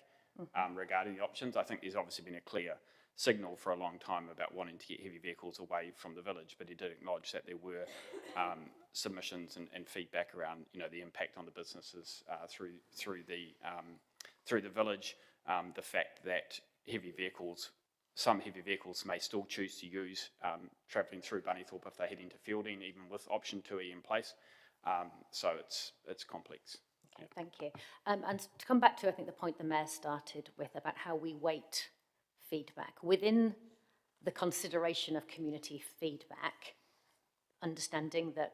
regarding the options. I think there's obviously been a clear signal for a long time about wanting to get heavy vehicles away from the village, but he did acknowledge that there were submissions and feedback around, you know, the impact on the businesses through the village, the fact that some heavy vehicles may still choose to use travelling through Bunnythorpe if they're heading to Fielding, even with option 2E in place. So it's complex. Okay, thank you. And to come back to, I think, the point the Mayor started with about how we weight feedback. Within the consideration of community feedback, understanding that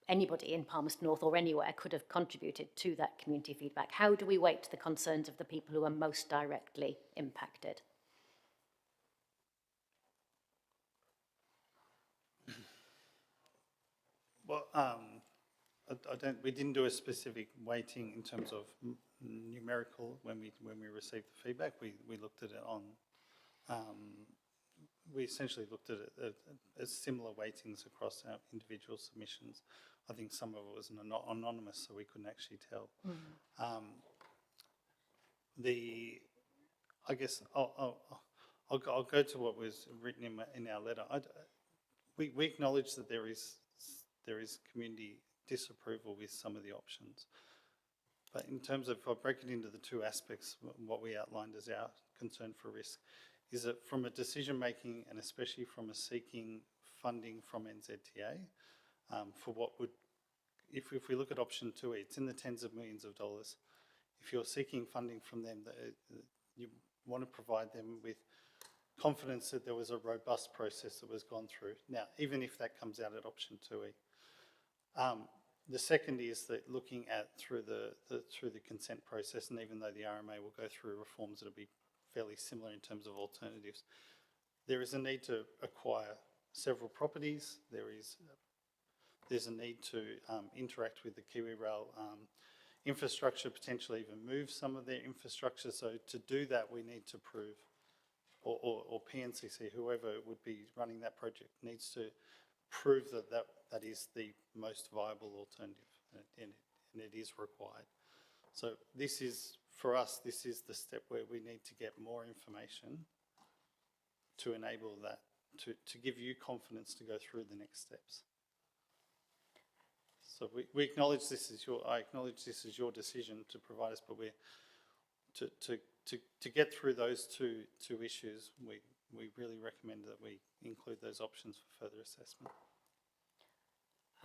anybody in Palmerston North or anywhere could have contributed to that community feedback, how do we weight the concerns of the people who are most directly impacted? Well, we didn't do a specific weighting in terms of numerical when we received the feedback. We looked at it on. We essentially looked at it as similar weightings across our individual submissions. I think some of it was anonymous, so we couldn't actually tell. I guess I'll go to what was written in our letter. We acknowledge that there is community disapproval with some of the options. But in terms of, if I break it into the two aspects, what we outlined as our concern for risk is that from a decision making and especially from a seeking funding from NZTA for what would, if we look at option 2E, it's in the tens of millions of dollars. If you're seeking funding from them, you want to provide them with confidence that there was a robust process that was gone through. Now, even if that comes out at option 2E. The second is that looking at through the consent process, and even though the RMA will go through reforms that'll be fairly similar in terms of alternatives, there is a need to acquire several properties. There's a need to interact with the KiwiRail infrastructure, potentially even move some of their infrastructure. So to do that, we need to prove, or PNCC, whoever would be running that project, needs to prove that is the most viable alternative, and it is required. So this is, for us, this is the step where we need to get more information to enable that, to give you confidence to go through the next steps. So we acknowledge I acknowledge this is your decision to provide us, but we're to get through those two issues, we really recommend that we include those options for further assessment.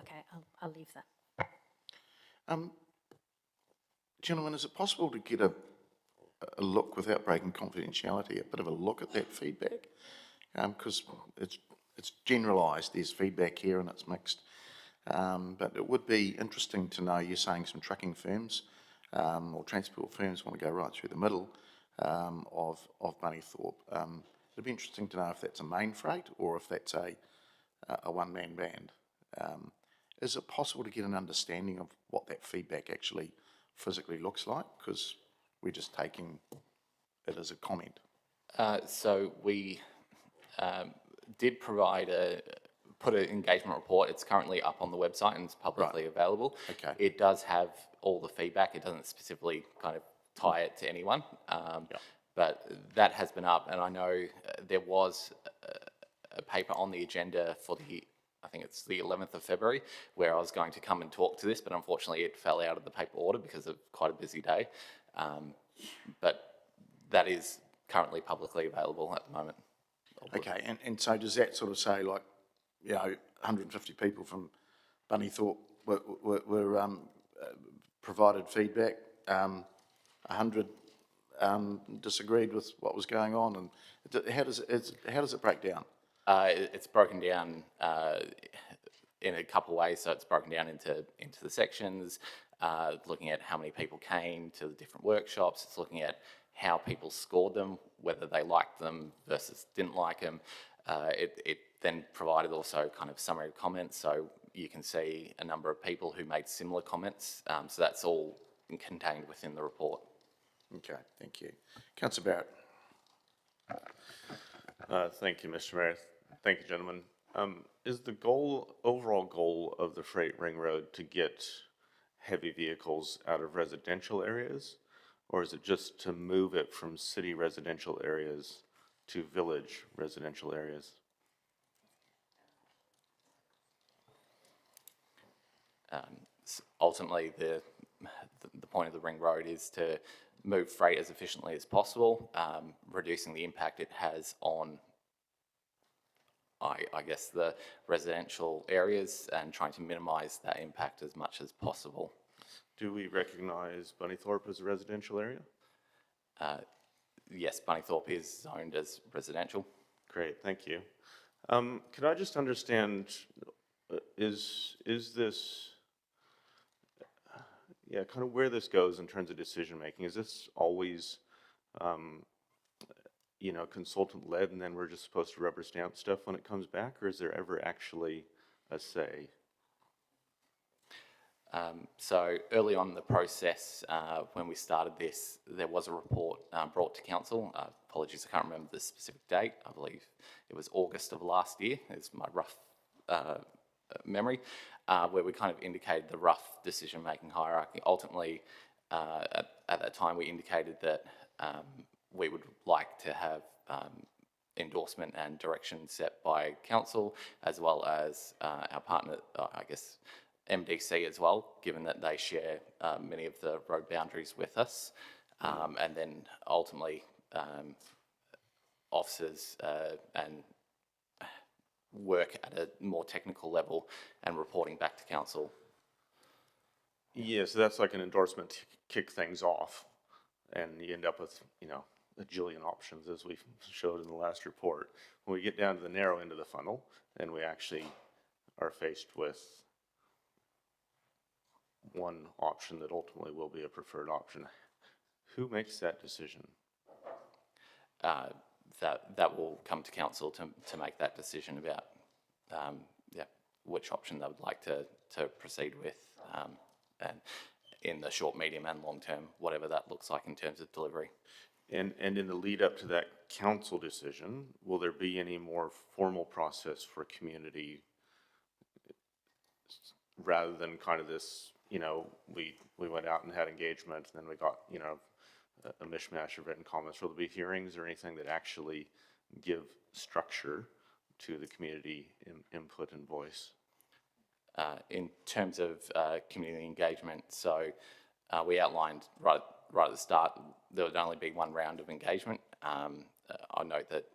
Okay, I'll leave that. Gentlemen, is it possible to get a look, without breaking confidentiality, a bit of a look at that feedback? Because it's generalised, there's feedback here and it's mixed. But it would be interesting to know, you're saying some trucking firms or transport firms want to go right through the middle of Bunnythorpe. It'd be interesting to know if that's a main freight or if that's a one-man band. Is it possible to get an understanding of what that feedback actually physically looks like? Because we're just taking it as a comment. So we did put an engagement report. It's currently up on the website and it's publicly available. Okay. It does have all the feedback. It doesn't specifically kind of tie it to anyone. But that has been up, and I know there was a paper on the agenda for I think it's the 11th of February, where I was going to come and talk to this, but unfortunately it fell out of the paper order because of quite a busy day. But that is currently publicly available at the moment. Okay, and so does that sort of say, like, 150 people from Bunnythorpe were provided feedback, 100 disagreed with what was going on, and how does it break down? It's broken down in a couple of ways. So it's broken down into the sections, looking at how many people came to the different workshops. It's looking at how people scored them, whether they liked them versus didn't like them. It then provided also kind of summary comments, so you can see a number of people who made similar comments. So that's all contained within the report. Okay, thank you. Councillor Barrett. Thank you, Mr. Mayor. Thank you, gentlemen. is the goal, overall goal of the Freight Ring Road to get heavy vehicles out of residential areas? Or is it just to move it from city residential areas to village residential areas? Ultimately, the point of the ring road is to move freight as efficiently as possible, reducing the impact it has on, I guess, the residential areas and trying to minimise that impact as much as possible. Do we recognize Bunnythorpe as a residential area? Yes, Bunnythorpe is zoned as residential. Great, thank you. Could I just understand, is this, yeah, kind of where this goes in terms of decision making? Is this always, you know, consultant led, and then we're just supposed to rubber stamp stuff when it comes back, or is there ever actually a say? So early on in the process, when we started this, there was a report brought to council. Apologies, I can't remember the specific date. I believe it was August of last year, is my rough memory, where we kind of indicated the rough decision-making hierarchy. Ultimately, at that time, we indicated that we would like to have endorsement and direction set by council, as well as our partner, I guess, MDC as well, given that they share many of the road boundaries with us, and then ultimately officers and work at a more technical level and reporting back to council. Yeah, so that's like an endorsement to kick things off, and you end up with, you know, a jillion options, as we showed in the last report. When we get down to the narrow end of the funnel, then we actually are faced with one option that ultimately will be a preferred option. Who makes that decision? That will come to council to make that decision about which option they would like to proceed with, and in the short, medium and long term, whatever that looks like in terms of delivery. And in the lead up to that council decision, will there be any more formal process for community, rather than kind of this, you know, we went out and had engagement, and then we got, you know, a mishmash of written comments? Will there be hearings or anything that actually give structure to the community input and voice? In terms of community engagement, so we outlined right at the start there would only be one round of engagement. I note that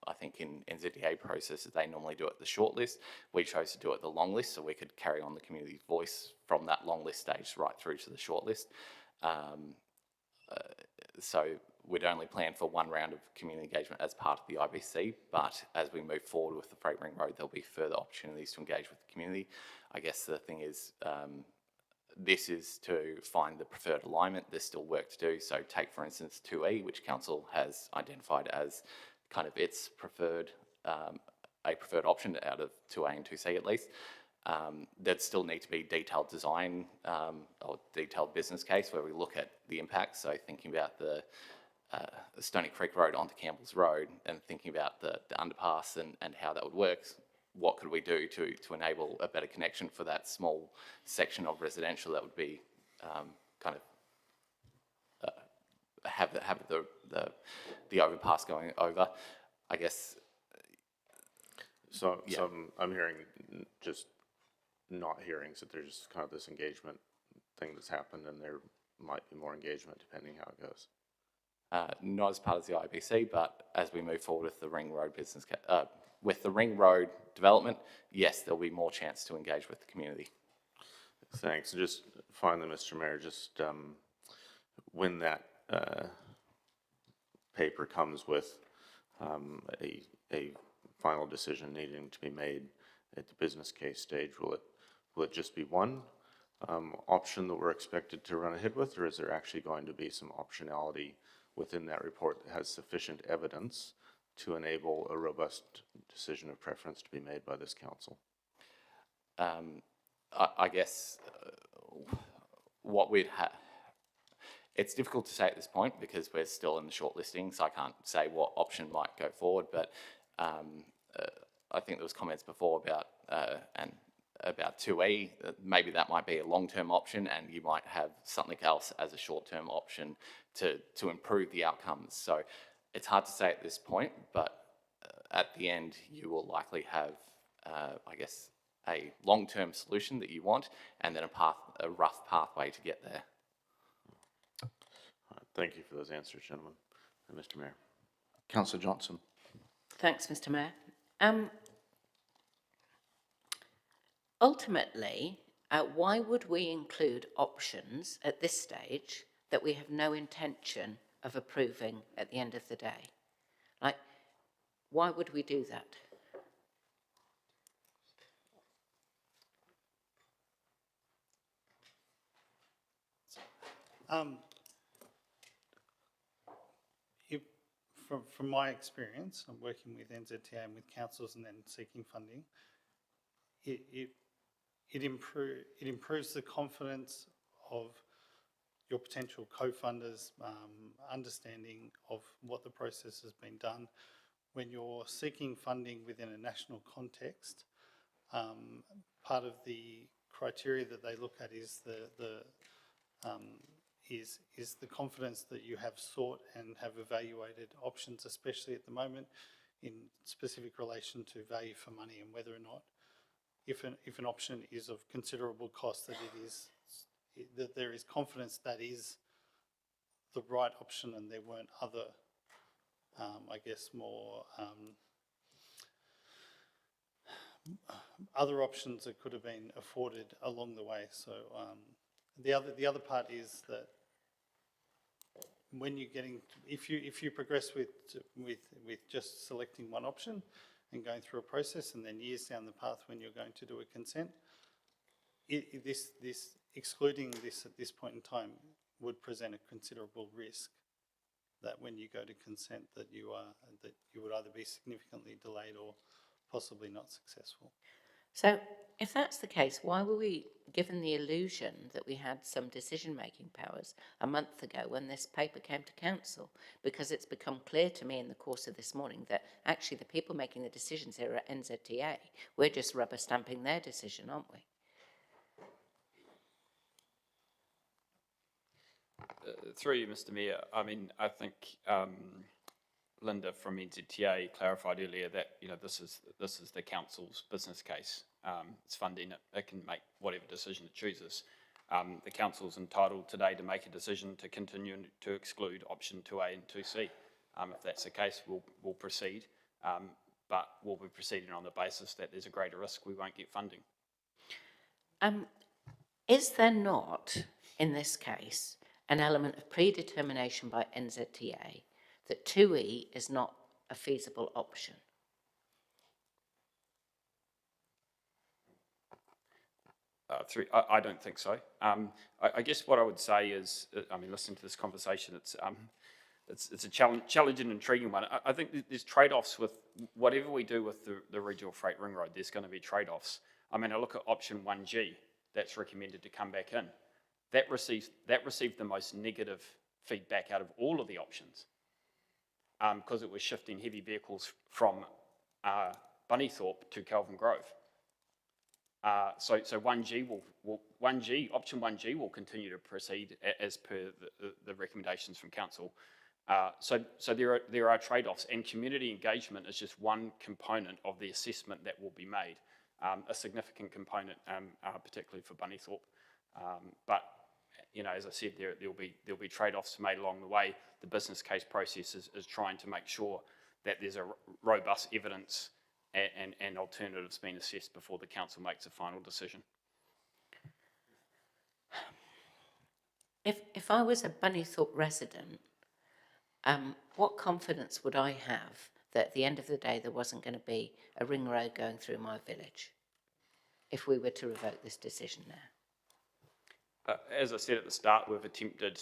I think in NZTA processes they normally do it the short list. We chose to do it the long list so we could carry on the community voice from that long list stage right through to the short list. So we'd only plan for one round of community engagement as part of the IBC, but as we move forward with the Freight Ring Road, there'll be further opportunities to engage with the community. I guess the thing is, this is to find the preferred alignment. There's still work to do. So take, for instance, 2E, which council has identified as kind of its preferred, a preferred option out of 2A and 2C at least. There'd still need to be detailed design or detailed business case where we look at the impacts. So thinking about the Stony Creek Road onto Campbell's Road and thinking about the underpass and how that would work. What could we do to enable a better connection for that small section of residential that would be kind of have the overpass going over, I guess. So, yeah. so I'm hearing just not hearings, that there's just kind of this engagement thing that's happened, and there might be more engagement depending how it goes. Not as part of the IBC, but as we move forward with the Ring Road business, with the Ring Road development, yes, there'll be more chance to engage with the community. Thanks. And just finally, Mr. Mayor, just when that paper comes with a final decision needing to be made at the business case stage, will it just be one option that we're expected to run ahead with, or is there actually going to be some optionality within that report that has sufficient evidence to enable a robust decision of preference to be made by this council? I guess what we'd have, it's difficult to say at this point because we're still in the shortlisting, so I can't say what option might go forward, but I think there was comments before about, and about 2E, maybe that might be a long-term option and you might have something else as a short-term option to improve the outcomes. So it's hard to say at this point, but at the end you will likely have, I guess, a long-term solution that you want and then a rough pathway to get there. Thank you for those answers, gentlemen. And Mr. Mayor. Councillor Johnson. Thanks, Mr. Mayor. Ultimately, why would we include options at this stage that we have no intention of approving at the end of the day? Like, why would we do that? From my experience, I'm working with NZTA and with councils and then seeking funding, it improves the confidence of your potential co-funders, understanding of what the process has been done. When you're seeking funding within a national context, part of the criteria that they look at is the confidence that you have sought and have evaluated options, especially at the moment in specific relation to value for money and whether or not, if an option is of considerable cost, that there is confidence that is the right option and there weren't other, I guess, more other options that could have been afforded along the way. So the other part is that when you're getting, if you progress with just selecting one option and going through a process, and then years down the path when you're going to do a consent, excluding this at this point in time would present a considerable risk that when you go to consent that you would either be significantly delayed or possibly not successful. So if that's the case, why were we given the illusion that we had some decision-making powers a month ago when this paper came to council? Because it's become clear to me in the course of this morning that actually the people making the decisions here are NZTA. We're just rubber stamping their decision, aren't we? Through you, Mr. Mayor, I mean, I think Linda from NZTA clarified earlier that this is the council's business case. It's funding it; it can make whatever decision it chooses. The council's entitled today to make a decision to continue to exclude option 2A and 2C. If that's the case, we'll proceed, but we'll be proceeding on the basis that there's a greater risk we won't get funding. Is there not, in this case, an element of predetermination by NZTA that 2E is not a feasible option? I don't think so. I guess what I would say is, I mean, listening to this conversation, it's a challenging and intriguing one. I think there's trade-offs with whatever we do with the regional freight ring road. There's going to be trade-offs. I mean, I look at option 1G that's recommended to come back in. That received the most negative feedback out of all of the options because it was shifting heavy vehicles from Bunnythorpe to Kelvin Grove. So 1G option 1G will continue to proceed as per the recommendations from council. So there are trade-offs, and community engagement is just one component of the assessment that will be made, a significant component, particularly for Bunnythorpe. But as I said, there'll be trade-offs made along the way. The business case process is trying to make sure that there's a robust evidence and alternatives being assessed before the council makes a final decision. If I was a Bunnythorpe resident, what confidence would I have that at the end of the day there wasn't going to be a ring road going through my village if we were to revoke this decision now? As I said at the start, we've attempted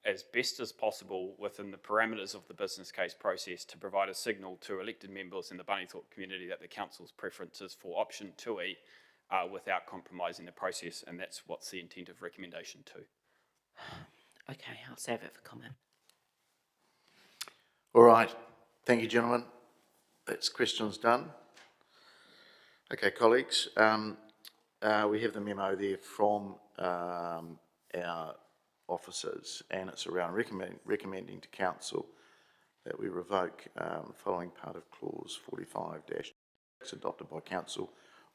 as best as possible within the parameters of the business case process to provide a signal to elected members in the Bunnythorpe community that the council's preference is for option 2E without compromising the process, and that's what's the intent of recommendation 2. Okay, I'll save it for comment. All right. Thank you, gentlemen. That's questions done. Okay, colleagues, we have the memo there from our officers, and it's around recommending to council that we revoke following part of clause 45-6 adopted by council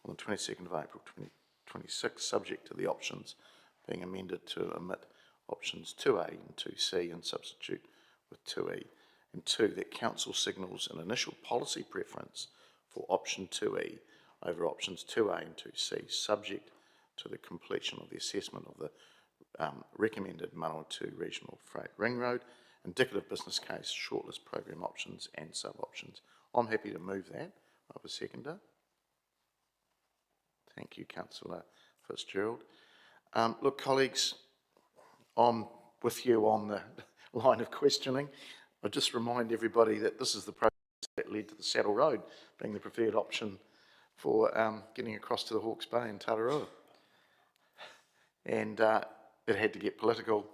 on the 22nd of April 2026, subject to the options being amended to omit options 2A and 2C and substitute with 2E. And 2, that council signals an initial policy preference for option 2E over options 2A and 2C, subject to the completion of the assessment of the recommended Manawatu Regional Freight Ring Road, indicative business case, shortlist program options and sub-options. I'm happy to move that. I have a seconder. Thank you, Councillor Fitzgerald. Look, colleagues, I'm with you on the line of questioning. I just remind everybody that this is the process that led to the Saddle Road being the preferred option for getting across to the Hawke's Bay and Tararua. And it had to get political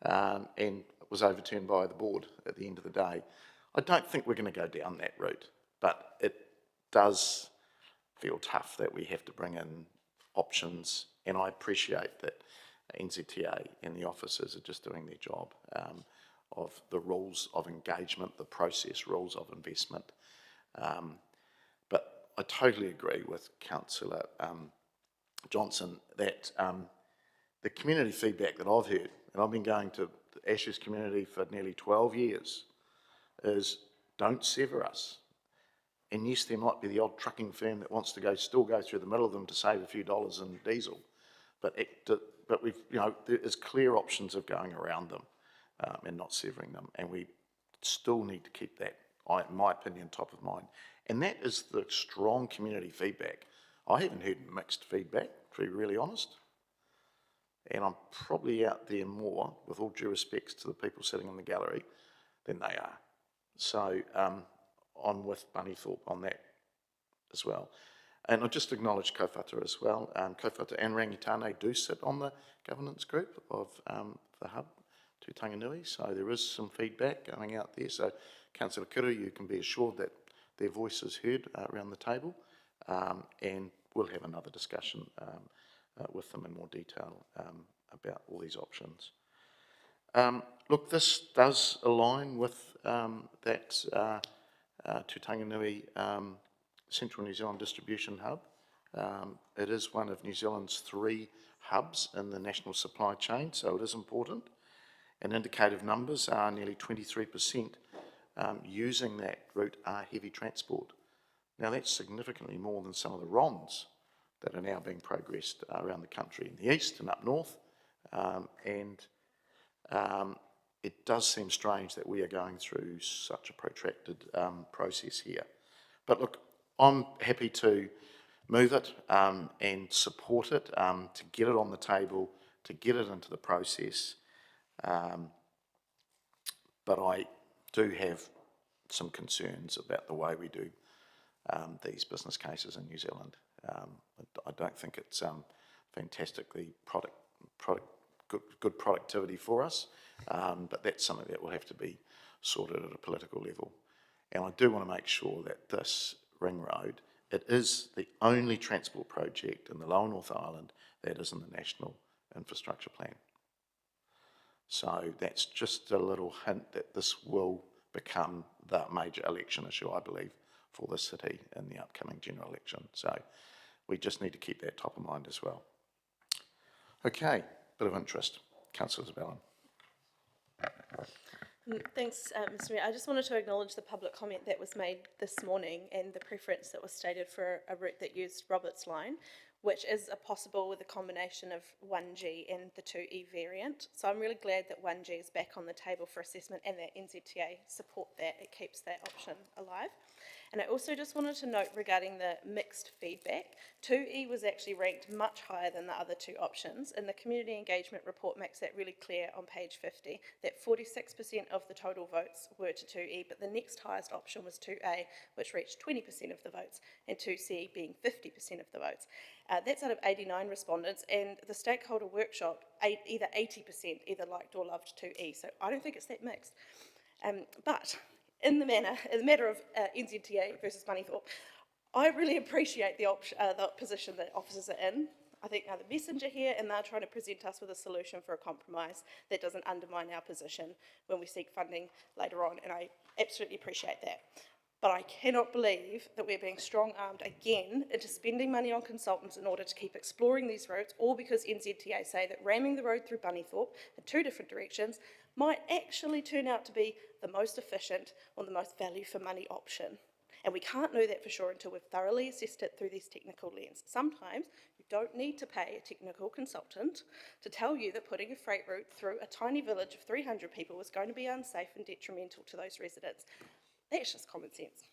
and was overturned by the board at the end of the day. I don't think we're going to go down that route, but it does feel tough that we have to bring in options, and I appreciate that NZTA and the officers are just doing their job of the rules of engagement, the process rules of investment. But I totally agree with Councillor Johnson that the community feedback that I've heard, and I've been going to the Ashes community for nearly 12 years, is don't sever us. And yes, there might be the odd trucking firm that wants to still go through the middle of them to save a few dollars in diesel, but we've, there is clear options of going around them and not severing them, and we still need to keep that, in my opinion, top of mind. And that is the strong community feedback. I haven't heard mixed feedback, to be really honest. And I'm probably out there more, with all due respects to the people sitting in the gallery, than they are. So I'm with Bunnythorpe on that as well. And I just acknowledge Kowhata as well. Kowhata and Rangitane do sit on the governance group of the hub to Tanganui, so there is some feedback going out there. So Councillor Kuru, you can be assured that their voice is heard around the table, and we'll have another discussion with them in more detail about all these options. Look, this does align with that Tutanganui Central New Zealand Distribution Hub. It is one of New Zealand's 3 hubs in the national supply chain, so it is important. And indicative numbers are nearly 23% using that route are heavy transport. Now that's significantly more than some of the RONs that are now being progressed around the country in the east and up north. It does seem strange that we are going through such a protracted process here. But look, I'm happy to move it and support it, to get it on the table, to get it into the process. But I do have some concerns about the way we do these business cases in New Zealand. I don't think it's fantastically good productivity for us, but that's something that will have to be sorted at a political level. And I do want to make sure that this ring road, it is the only transport project in the Lower North Island that is in the National Infrastructure Plan. So that's just a little hint that this will become the major election issue, I believe, for the city in the upcoming general election. So we just need to keep that top of mind as well. Okay, bit of interest. Councillor Zabellin. Thanks, Mr Mayor. I just wanted to acknowledge the public comment that was made this morning and the preference that was stated for a route that used Roberts Line, which is possible with a combination of 1G and the 2E variant. So I'm really glad that 1G is back on the table for assessment and that NZTA support that. It keeps that option alive. And I also just wanted to note regarding the mixed feedback, 2E was actually ranked much higher than the other 2 options, and the community engagement report makes that really clear on page 50, that 46% of the total votes were to 2E, but the next highest option was 2A, which reached 20% of the votes, and 2C being 50% of the votes. That's out of 89 respondents, and the stakeholder workshop, either 80% either liked or loved 2E, so I don't think it's that mixed. But in the matter of NZTA versus Bunnythorpe, I really appreciate the position that officers are in. I think they're the messenger here, and they're trying to present us with a solution for a compromise that doesn't undermine our position when we seek funding later on, and I absolutely appreciate that. But I cannot believe that we're being strong-armed again into spending money on consultants in order to keep exploring these routes, all because NZTA say that ramming the road through Bunnythorpe in 2 different directions might actually turn out to be the most efficient or the most value for money option. And we can't know that for sure until we've thoroughly assessed it through these technical lenses. Sometimes you don't need to pay a technical consultant to tell you that putting a freight route through a tiny village of 300 people is going to be unsafe and detrimental to those residents. That's just common sense.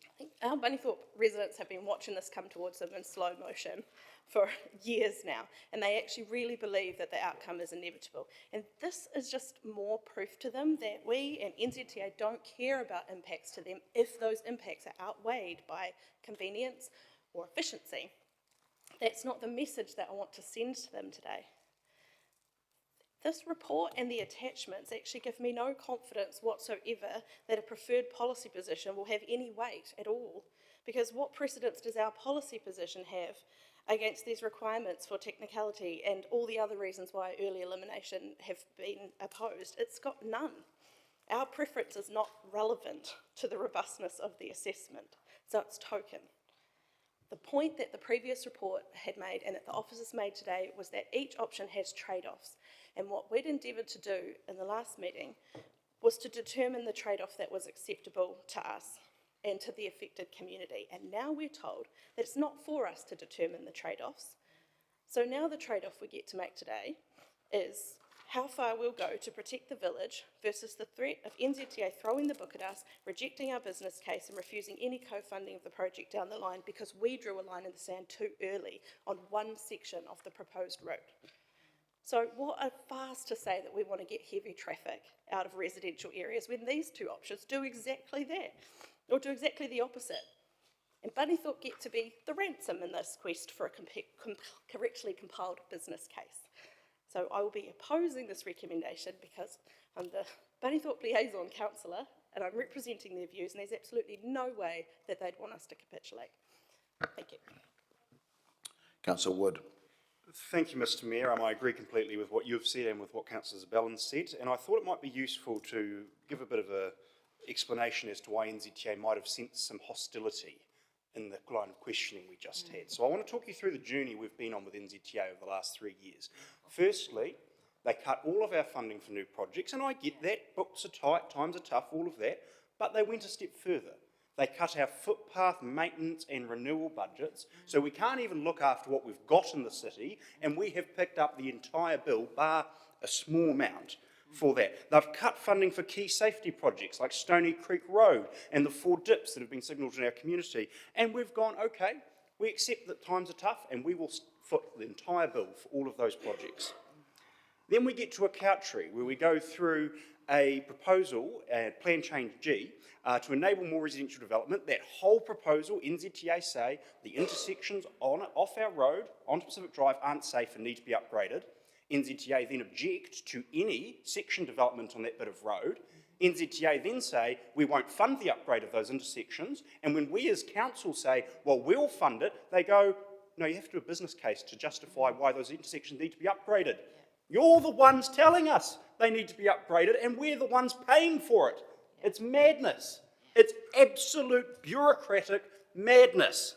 I think our Bunnythorpe residents have been watching this come towards them in slow motion for years now, and they actually really believe that the outcome is inevitable. And this is just more proof to them that we and NZTA don't care about impacts to them if those impacts are outweighed by convenience or efficiency. That's not the message that I want to send to them today. This report and the attachments actually give me no confidence whatsoever that a preferred policy position will have any weight at all, because what precedence does our policy position have against these requirements for technicality and all the other reasons why early elimination have been opposed? It's got none. Our preference is not relevant to the robustness of the assessment, so it's token. The point that the previous report had made and that the officers made today was that each option has trade-offs. And what we'd endeavoured to do in the last meeting was to determine the trade-off that was acceptable to us and to the affected community. And now we're told that it's not for us to determine the trade-offs. So now the trade-off we get to make today is how far we'll go to protect the village versus the threat of NZTA throwing the book at us, rejecting our business case and refusing any co-funding of the project down the line because we drew a line in the sand too early on one section of the proposed route. So what a farce to say that we want to get heavy traffic out of residential areas when these 2 options do exactly that, or do exactly the opposite. And Bunnythorpe get to be the ransom in this quest for a correctly compiled business case. So I will be opposing this recommendation because I'm the Bunnythorpe Liaison Councillor and I'm representing their views, and there's absolutely no way that they'd want us to capitulate. Thank you. Councillor Wood. Thank you, Mr Mayor. I agree completely with what you've said and with what Councillor Zabellin said, and I thought it might be useful to give a bit of an explanation as to why NZTA might have sensed some hostility in the line of questioning we just had. So I want to talk you through the journey we've been on with NZTA over the last 3 years. Firstly, they cut all of our funding for new projects, and I get that, books are tight, times are tough, all of that, but they went a step further. They cut our footpath maintenance and renewal budgets, so we can't even look after what we've got in the city, and we have picked up the entire bill, bar a small amount for that. They've cut funding for key safety projects like Stony Creek Road and the 4 dips that have been signalled in our community, and we've gone, okay, we accept that times are tough, and we will foot the entire bill for all of those projects. Then we get to a country where we go through a proposal, Plan Change G, to enable more residential development. That whole proposal, NZTA say, the intersections off our road, onto Pacific Drive, aren't safe and need to be upgraded. NZTA then object to any section development on that bit of road. NZTA then say, we won't fund the upgrade of those intersections, and when we as council say, well, we'll fund it, they go, no, you have to do a business case to justify why those intersections need to be upgraded. You're the ones telling us they need to be upgraded, and we're the ones paying for it. It's madness. It's absolute bureaucratic madness.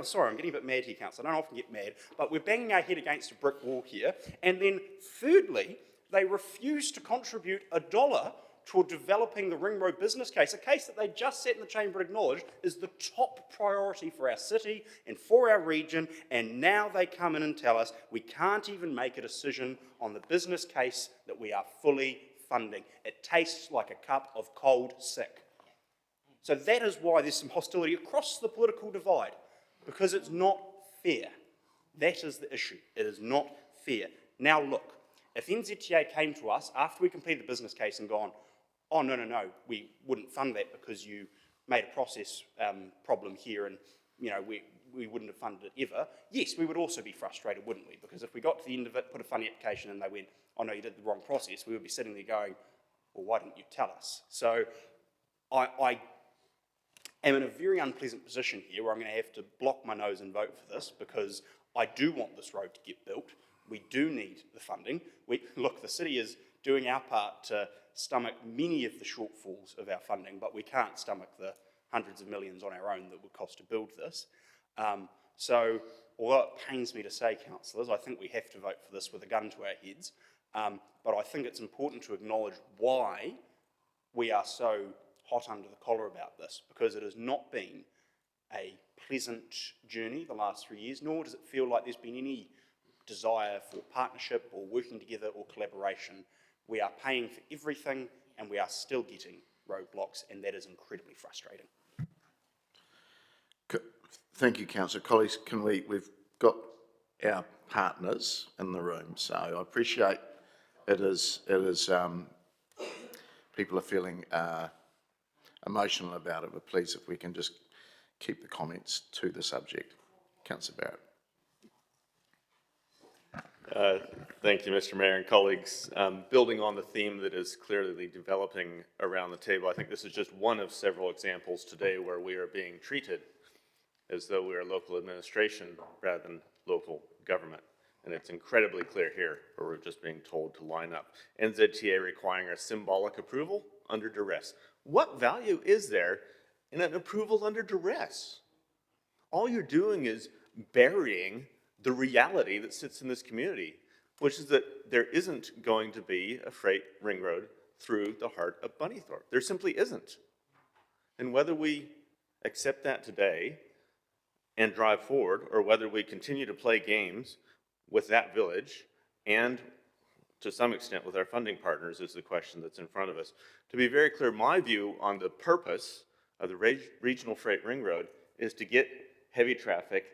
Sorry, I'm getting a bit mad here, Councillor. I don't often get mad, but we're banging our head against a brick wall here. And then thirdly, they refuse to contribute $1 toward developing the Ring Road business case, a case that they just sat in the Chamber and acknowledged is the top priority for our city and for our region, and now they come in and tell us we can't even make a decision on the business case that we are fully funding. It tastes like a cup of cold sick. So that is why there's some hostility across the political divide, because it's not fair. That is the issue. It is not fair. Now look, if NZTA came to us after we completed the business case and gone, oh, no, we wouldn't fund that because you made a process problem here and, we wouldn't have funded it ever. Yes, we would also be frustrated, wouldn't we? Because if we got to the end of it, put a funding application and they went, oh, no, you did the wrong process, we would be sitting there going, well, why didn't you tell us? So am in a very unpleasant position here where I'm going to have to block my nose and vote for this because I do want this road to get built. We do need the funding. Look, the city is doing our part to stomach many of the shortfalls of our funding, but we can't stomach the hundreds of millions on our own that would cost to build this. So although it pains me to say, councillors, I think we have to vote for this with a gun to our heads, but I think it's important to acknowledge why we are so hot under the collar about this, because it has not been a pleasant journey the last 3 years, nor does it feel like there's been any desire for partnership or working together or collaboration. We are paying for everything and we are still getting roadblocks, and that is incredibly frustrating. Thank you, Councillor. Colleagues, we've got our partners in the room, so I appreciate it is people are feeling emotional about it, but please, if we can just keep the comments to the subject. Councillor Barrett. Thank you, Mr. Mayor and colleagues. Building on the theme that is clearly developing around the table, I think this is just one of several examples today where we are being treated as though we are local administration rather than local government. And it's incredibly clear here where we're just being told to line up. NZTA requiring a symbolic approval under duress. What value is there in an approval under duress? All you're doing is burying the reality that sits in this community, which is that there isn't going to be a freight ring road through the heart of Bunnythorpe. There simply isn't. And whether we accept that today and drive forward, or whether we continue to play games with that village and to some extent with our funding partners is the question that's in front of us. To be very clear, my view on the purpose of the regional freight ring road is to get heavy traffic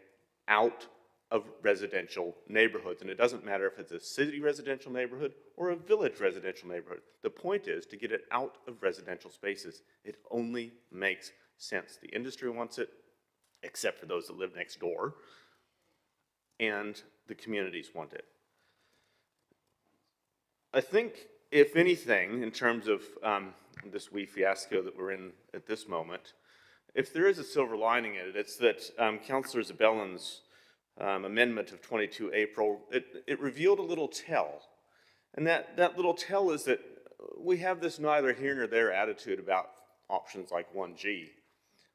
out of residential neighborhoods. And it doesn't matter if it's a city residential neighborhood or a village residential neighborhood. The point is to get it out of residential spaces. It only makes sense. The industry wants it, except for those that live next door, and the communities want it. I think, if anything, in terms of this wee fiasco that we're in at this moment, if there is a silver lining in it, it's that Councillor Zabellan's amendment of 22 April, it revealed a little tell. And that little tell is that we have this neither here nor there attitude about options like 1G.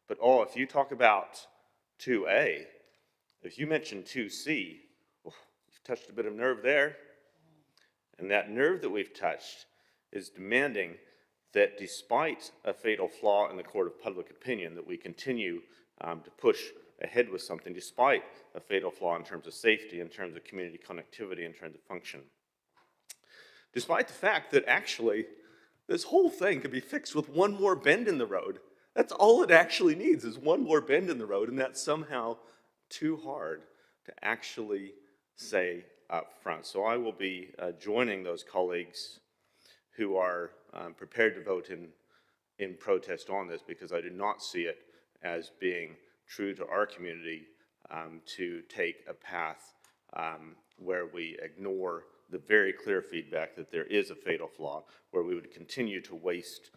But if you talk about 2A, if you mention 2C, you've touched a bit of nerve there. And that nerve that we've touched is demanding that despite a fatal flaw in the court of public opinion, that we continue to push ahead with something, despite a fatal flaw in terms of safety, in terms of community connectivity, in terms of function. Despite the fact that actually this whole thing could be fixed with one more bend in the road. That's all it actually needs, is one more bend in the road, and that's somehow too hard to actually say up front. So I will be joining those colleagues who are prepared to vote in protest on this, because I do not see it as being true to our community to take a path where we ignore the very clear feedback that there is a fatal flaw, where we would continue to waste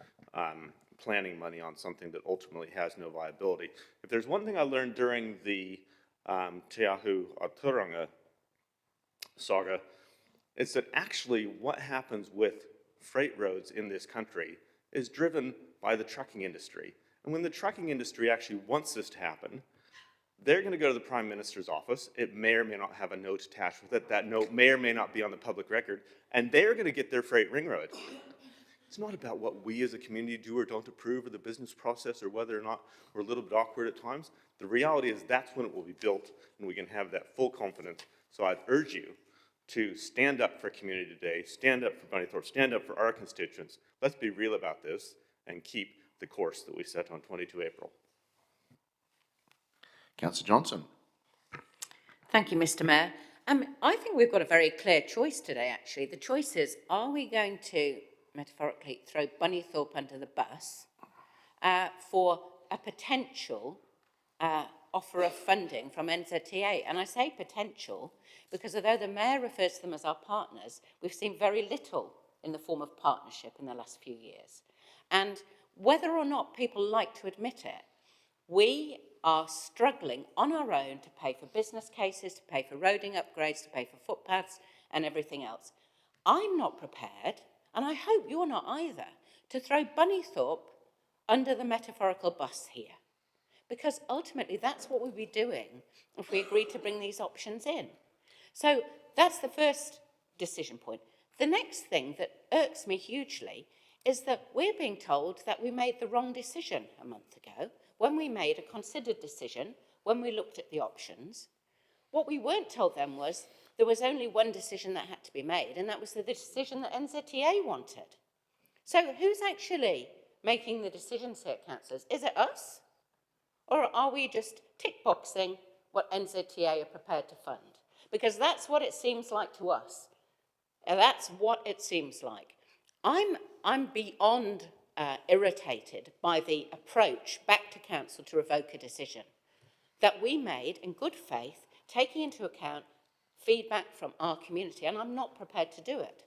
planning money on something that ultimately has no viability. If there's one thing I learned during the Te Ahu Aturanga saga, it's that actually what happens with freight roads in this country is driven by the trucking industry. And when the trucking industry actually wants this to happen, they're going to go to the Prime Minister's office. It may or may not have a note attached with it. That note may or may not be on the public record. And they're going to get their freight ring road. It's not about what we as a community do or don't approve of the business process, or whether or not we're a little bit awkward at times. The reality is that's when it will be built, and we can have that full confidence. So I'd urge you to stand up for community today, stand up for Bunnythorpe, stand up for our constituents. Let's be real about this and keep the course that we set on 22 April. Councillor Johnson. Thank you, Mr. Mayor. I think we've got a very clear choice today, actually. The choice is, are we going to, metaphorically, throw Bunnythorpe under the bus for a potential offer of funding from NZTA? And I say potential because although the Mayor refers to them as our partners, we've seen very little in the form of partnership in the last few years. And whether or not people like to admit it, We are struggling on our own to pay for business cases, to pay for roading upgrades, to pay for footpaths and everything else. I'm not prepared, and I hope you're not either, to throw Bunnythorpe under the metaphorical bus here. Because ultimately that's what we'd be doing if we agreed to bring these options in. So that's the first decision point. The next thing that irks me hugely is that we're being told that we made the wrong decision a month ago, when we made a considered decision, when we looked at the options. What we weren't told then was there was only one decision that had to be made, and that was the decision that NZTA wanted. So who's actually making the decisions here, councillors? Is it us? Or are we just tick-boxing what NZTA are prepared to fund? Because that's what it seems like to us. And that's what it seems like. I'm beyond irritated by the approach back to council to revoke a decision that we made in good faith, taking into account feedback from our community, and I'm not prepared to do it.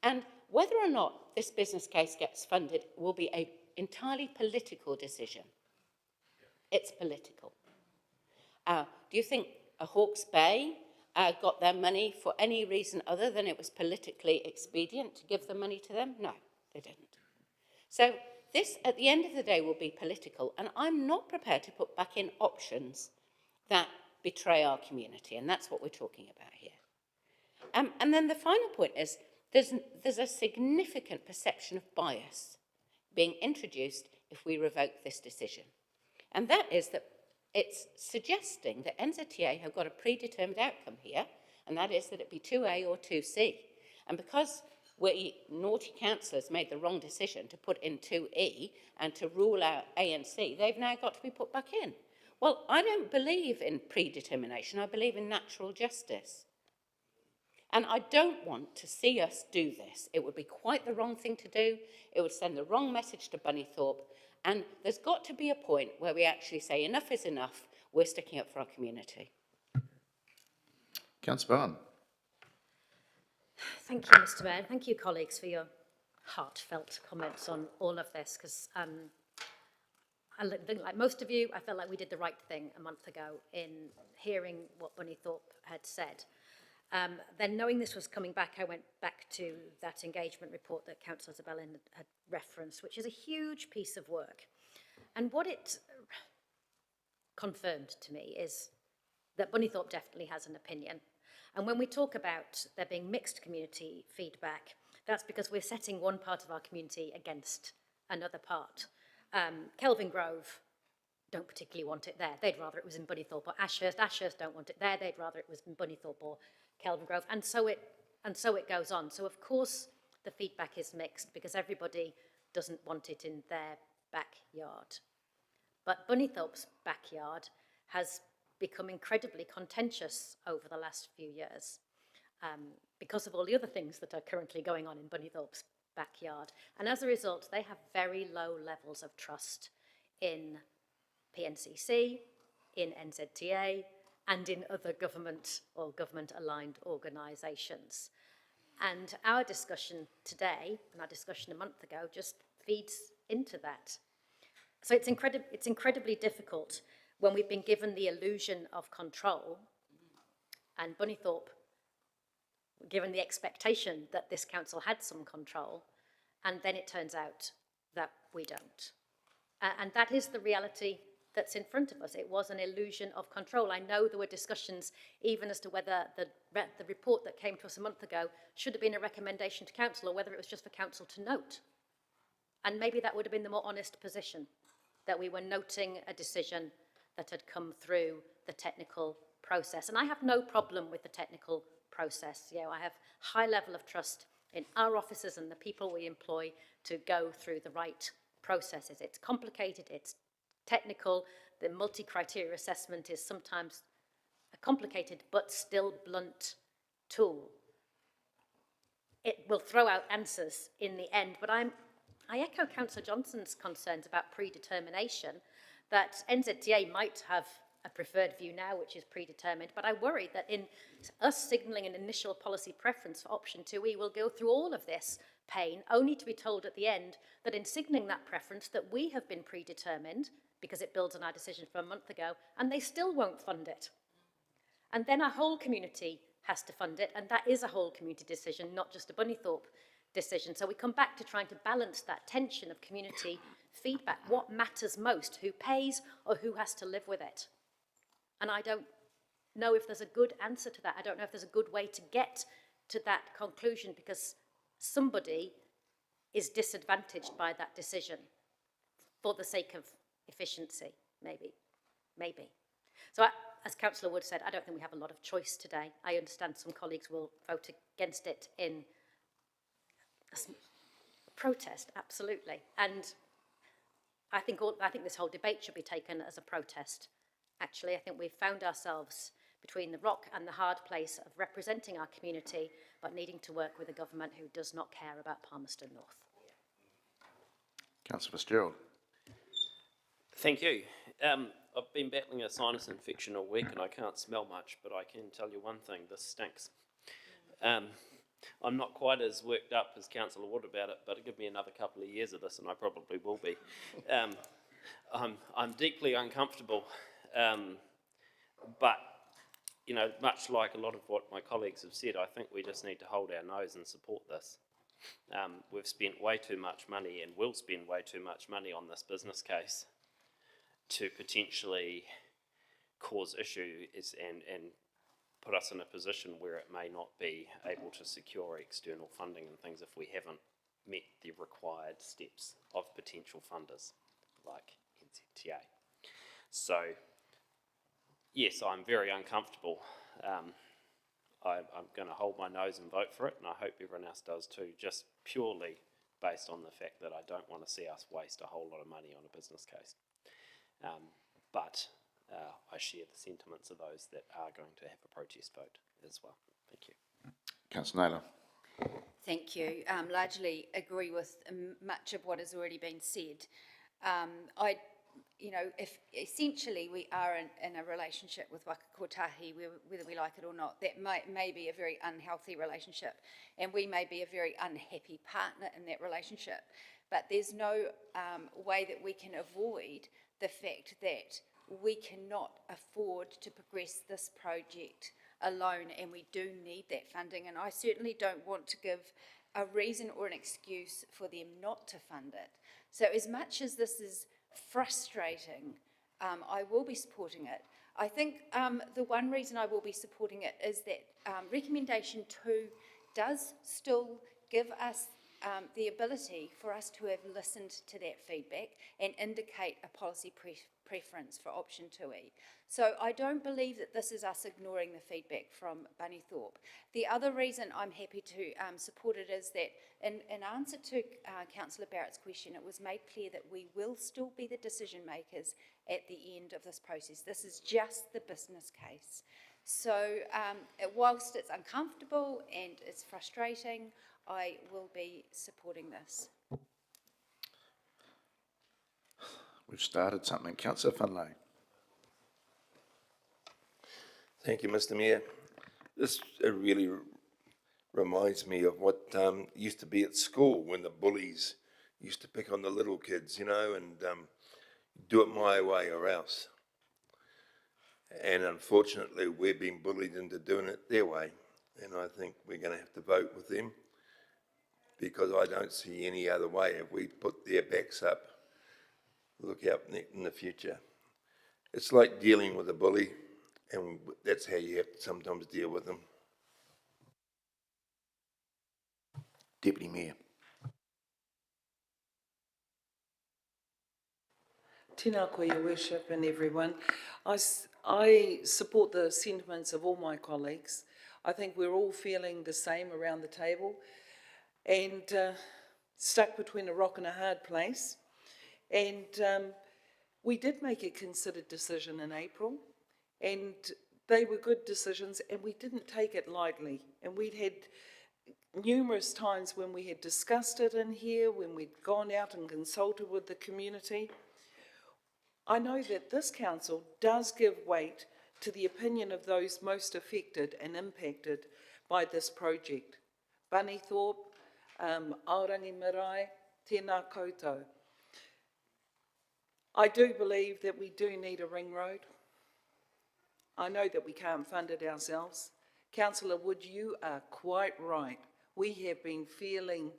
And whether or not this business case gets funded will be an entirely political decision. It's political. Do you think Hawke's Bay got their money for any reason other than it was politically expedient to give the money to them? No, they didn't. So this, at the end of the day, will be political, and I'm not prepared to put back in options that betray our community, and that's what we're talking about here. And then the final point is there's a significant perception of bias being introduced if we revoke this decision. And that is that it's suggesting that NZTA have got a predetermined outcome here, and that is that it be 2A or 2C. And because we naughty councillors made the wrong decision to put in 2E and to rule out A and C, they've now got to be put back in. Well, I don't believe in predetermination, I believe in natural justice. And I don't want to see us do this. It would be quite the wrong thing to do. It would send the wrong message to Bunnythorpe. And there's got to be a point where we actually say enough is enough, we're sticking up for our community. Councillor Bowen. Thank you, Mr. Mayor. Thank you, colleagues, for your heartfelt comments on all of this, because I think, like most of you, I felt like we did the right thing a month ago in hearing what Bunnythorpe had said. Then knowing this was coming back, I went back to that engagement report that Councillor Isabella had referenced, which is a huge piece of work. And what it confirmed to me is that Bunnythorpe definitely has an opinion. And when we talk about there being mixed community feedback, that's because we're setting one part of our community against another part. Kelvin Grove don't particularly want it there. They'd rather it was in Bunnythorpe or Ashurst. Ashurst don't want it there. They'd rather it was in Bunnythorpe or Kelvin Grove. And so it goes on. So of course the feedback is mixed because everybody doesn't want it in their backyard. But Bunnythorpe's backyard has become incredibly contentious over the last few years because of all the other things that are currently going on in Bunnythorpe's backyard. And as a result, they have very low levels of trust in PNCC, in NZTA, and in other government or government-aligned organisations. And our discussion today, and our discussion a month ago, just feeds into that. So it's incredibly difficult when we've been given the illusion of control, and Bunnythorpe given the expectation that this council had some control, and then it turns out that we don't. And that is the reality that's in front of us. It was an illusion of control. I know there were discussions even as to whether the report that came to us a month ago should have been a recommendation to council or whether it was just for council to note. And maybe that would have been the more honest position, that we were noting a decision that had come through the technical process. And I have no problem with the technical process. You know, I have high level of trust in our officers and the people we employ to go through the right processes. It's complicated, it's technical, the multi-criteria assessment is sometimes a complicated but still blunt tool. It will throw out answers in the end, but I echo Councillor Johnson's concerns about predetermination, that NZTA might have a preferred view now, which is predetermined, but I worry that in us signalling an initial policy preference for option 2E, we'll go through all of this pain, only to be told at the end that in signalling that preference that we have been predetermined because it builds on our decision from a month ago, and they still won't fund it. And then our whole community has to fund it, and that is a whole community decision, not just a Bunnythorpe decision. So we come back to trying to balance that tension of community feedback. What matters most? Who pays or who has to live with it? And I don't know if there's a good answer to that. I don't know if there's a good way to get to that conclusion, because somebody is disadvantaged by that decision for the sake of efficiency, maybe. So as Councillor Wood said, I don't think we have a lot of choice today. I understand some colleagues will vote against it in protest, absolutely. And I think this whole debate should be taken as a protest. Actually, I think we've found ourselves between the rock and the hard place of representing our community, but needing to work with a government who does not care about Palmerston North. Councillor Fitzgerald. Thank you. I've been battling a sinus infection all week and I can't smell much, but I can tell you one thing, this stinks. I'm not quite as worked up as Councillor Wood about it, but give me another couple of years of this and I probably will be. I'm deeply uncomfortable, but you know, much like a lot of what my colleagues have said, I think we just need to hold our nose and support this. We've spent way too much money and will spend way too much money on this business case to potentially cause issues and put us in a position where it may not be able to secure external funding and things if we haven't met the required steps of potential funders like NZTA. So, yes, I'm very uncomfortable. I'm going to hold my nose and vote for it, and I hope everyone else does too, just purely based on the fact that I don't want to see us waste a whole lot of money on a business case. But I share the sentiments of those that are going to have a protest vote as well. Thank you. Councillor Naylor. Thank you. Largely agree with much of what has already been said. If essentially we are in a relationship with Waka Kotahi, whether we like it or not, that may be a very unhealthy relationship, and we may be a very unhappy partner in that relationship. But there's no way that we can avoid the fact that we cannot afford to progress this project alone, and we do need that funding. And I certainly don't want to give a reason or an excuse for them not to fund it. So as much as this is frustrating, I will be supporting it. I think the one reason I will be supporting it is that recommendation 2 does still give us the ability for us to have listened to that feedback and indicate a policy preference for option 2E. So I don't believe that this is us ignoring the feedback from Bunnythorpe. The other reason I'm happy to support it is that in answer to Councillor Barrett's question, it was made clear that we will still be the decision makers at the end of this process. This is just the business case. So whilst it's uncomfortable and it's frustrating, I will be supporting this. We've started something. Councillor Finlay. Thank you, Mr. Mayor. This really reminds me of what used to be at school when the bullies used to pick on the little kids, you know, and do it my way or else. And unfortunately, we're being bullied into doing it their way. And I think we're going to have to vote with them, because I don't see any other way. If we put their backs up, look out in the future. It's like dealing with a bully, and that's how you have to sometimes deal with them. Deputy Mayor. Tēnā koe, Your Worship, and everyone. I support the sentiments of all my colleagues. I think we're all feeling the same around the table and stuck between a rock and a hard place. And we did make a considered decision in April, and they were good decisions, and we didn't take it lightly. And we'd had numerous times when we had discussed it in here, when we'd gone out and consulted with the community. I know that this council does give weight to the opinion of those most affected and impacted by this project. Bunnythorpe, Aorangi Marae, tēnā koutou. I do believe that we do need a ring road. I know that we can't fund it ourselves. Councillor Wood, you are quite right. We have been feeling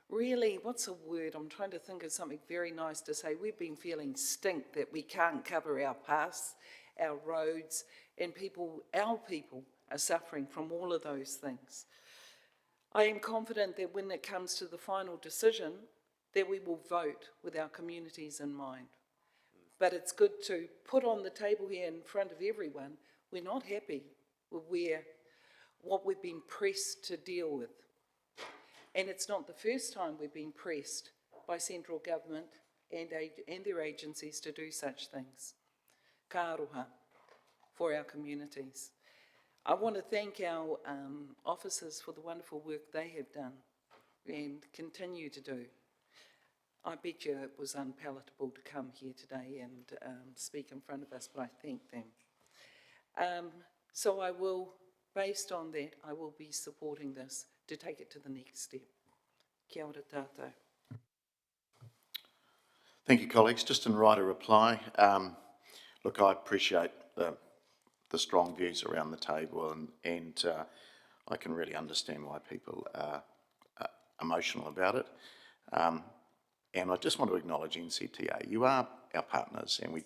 really, what's a word? I'm trying to think of something very nice to say. We've been feeling stink that we can't cover our paths, our roads, and our people are suffering from all of those things. I am confident that when it comes to the final decision, that we will vote with our communities in mind. But it's good to put on the table here in front of everyone, we're not happy with what we've been pressed to deal with. And it's not the first time we've been pressed by central government and their agencies to do such things. Ka aroha for our communities. I want to thank our officers for the wonderful work they have done and continue to do. I bet you it was unpalatable to come here today and speak in front of us, but I thank them. So I will, based on that, I will be supporting this to take it to the next step. Kia ora tātou. Thank you, colleagues. Just in write a reply. Look, I appreciate the strong views around the table, and I can really understand why people are emotional about it. And I just want to acknowledge NCTA. You are our partners, and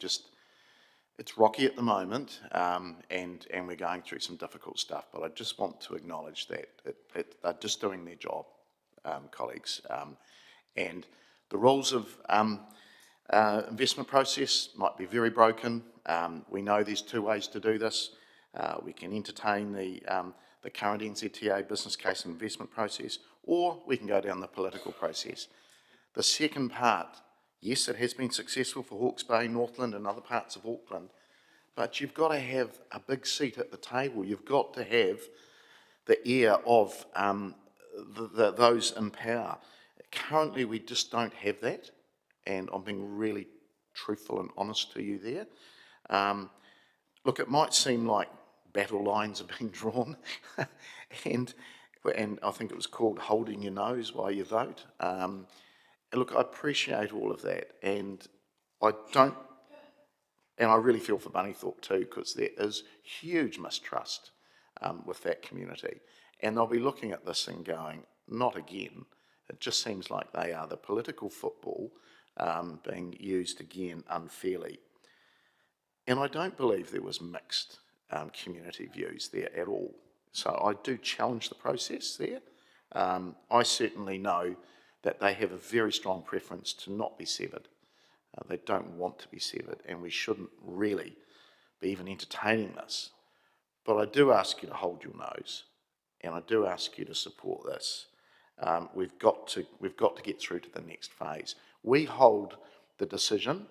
it's rocky at the moment, and we're going through some difficult stuff, but I just want to acknowledge that they're just doing their job, colleagues. And the rules of investment process might be very broken. We know there's two ways to do this. We can entertain the current NCTA business case and investment process, or we can go down the political process. The second part, yes, it has been successful for Hawke's Bay, Northland and other parts of Auckland, but you've got to have a big seat at the table. You've got to have the ear of those in power. Currently, we just don't have that, and I'm being really truthful and honest to you there. Look, it might seem like battle lines are being drawn, and I think it was called holding your nose while you vote. Look, I appreciate all of that, and I really feel for Bunnythorpe too, because there is huge mistrust with that community, and they'll be looking at this and going, not again. It just seems like they are the political football being used again unfairly. And I don't believe there was mixed community views there at all. So I do challenge the process there. I certainly know that they have a very strong preference to not be severed. They don't want to be severed, and we shouldn't really be even entertaining this. But I do ask you to hold your nose, and I do ask you to support this. We've got to get through to the next phase. We hold the decision,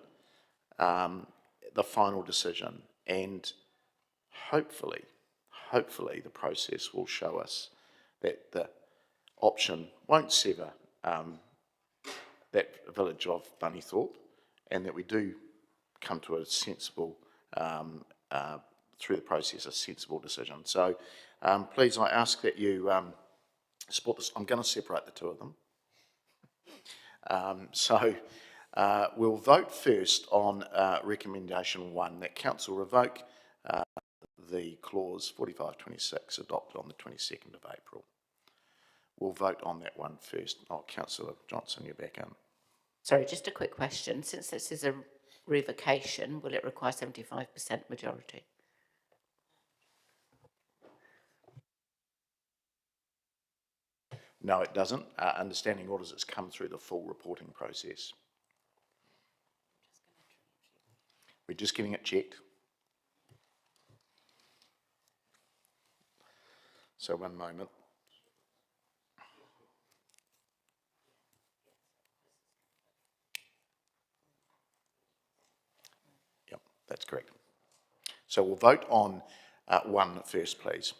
the final decision, and hopefully the process will show us that the option won't sever that village of Bunnythorpe, and that we do come to a sensible, through the process, a sensible decision. So please, I ask that you support this. I'm going to separate the two of them. We'll vote first on recommendation 1, that council revoke the clause 4526 adopted on the 22nd of April. We'll vote on that one first. Oh, Councillor Johnson, you're back in. Sorry, just a quick question. Since this is a revocation, will it require 75% majority? No, it doesn't. Understanding orders, it's come through the full reporting process. We're just getting it checked. So 1 moment. Yep, that's correct. So we'll vote on 1 first, please.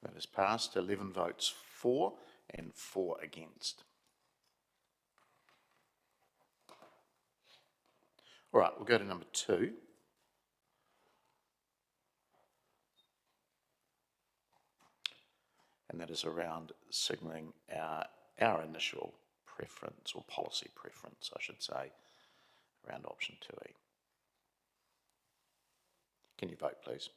That is passed. 11 votes for and 4 against. All right, we'll go to number 2. And that is around signalling our initial preference, or policy preference, I should say, around option 2E. Can you vote, please?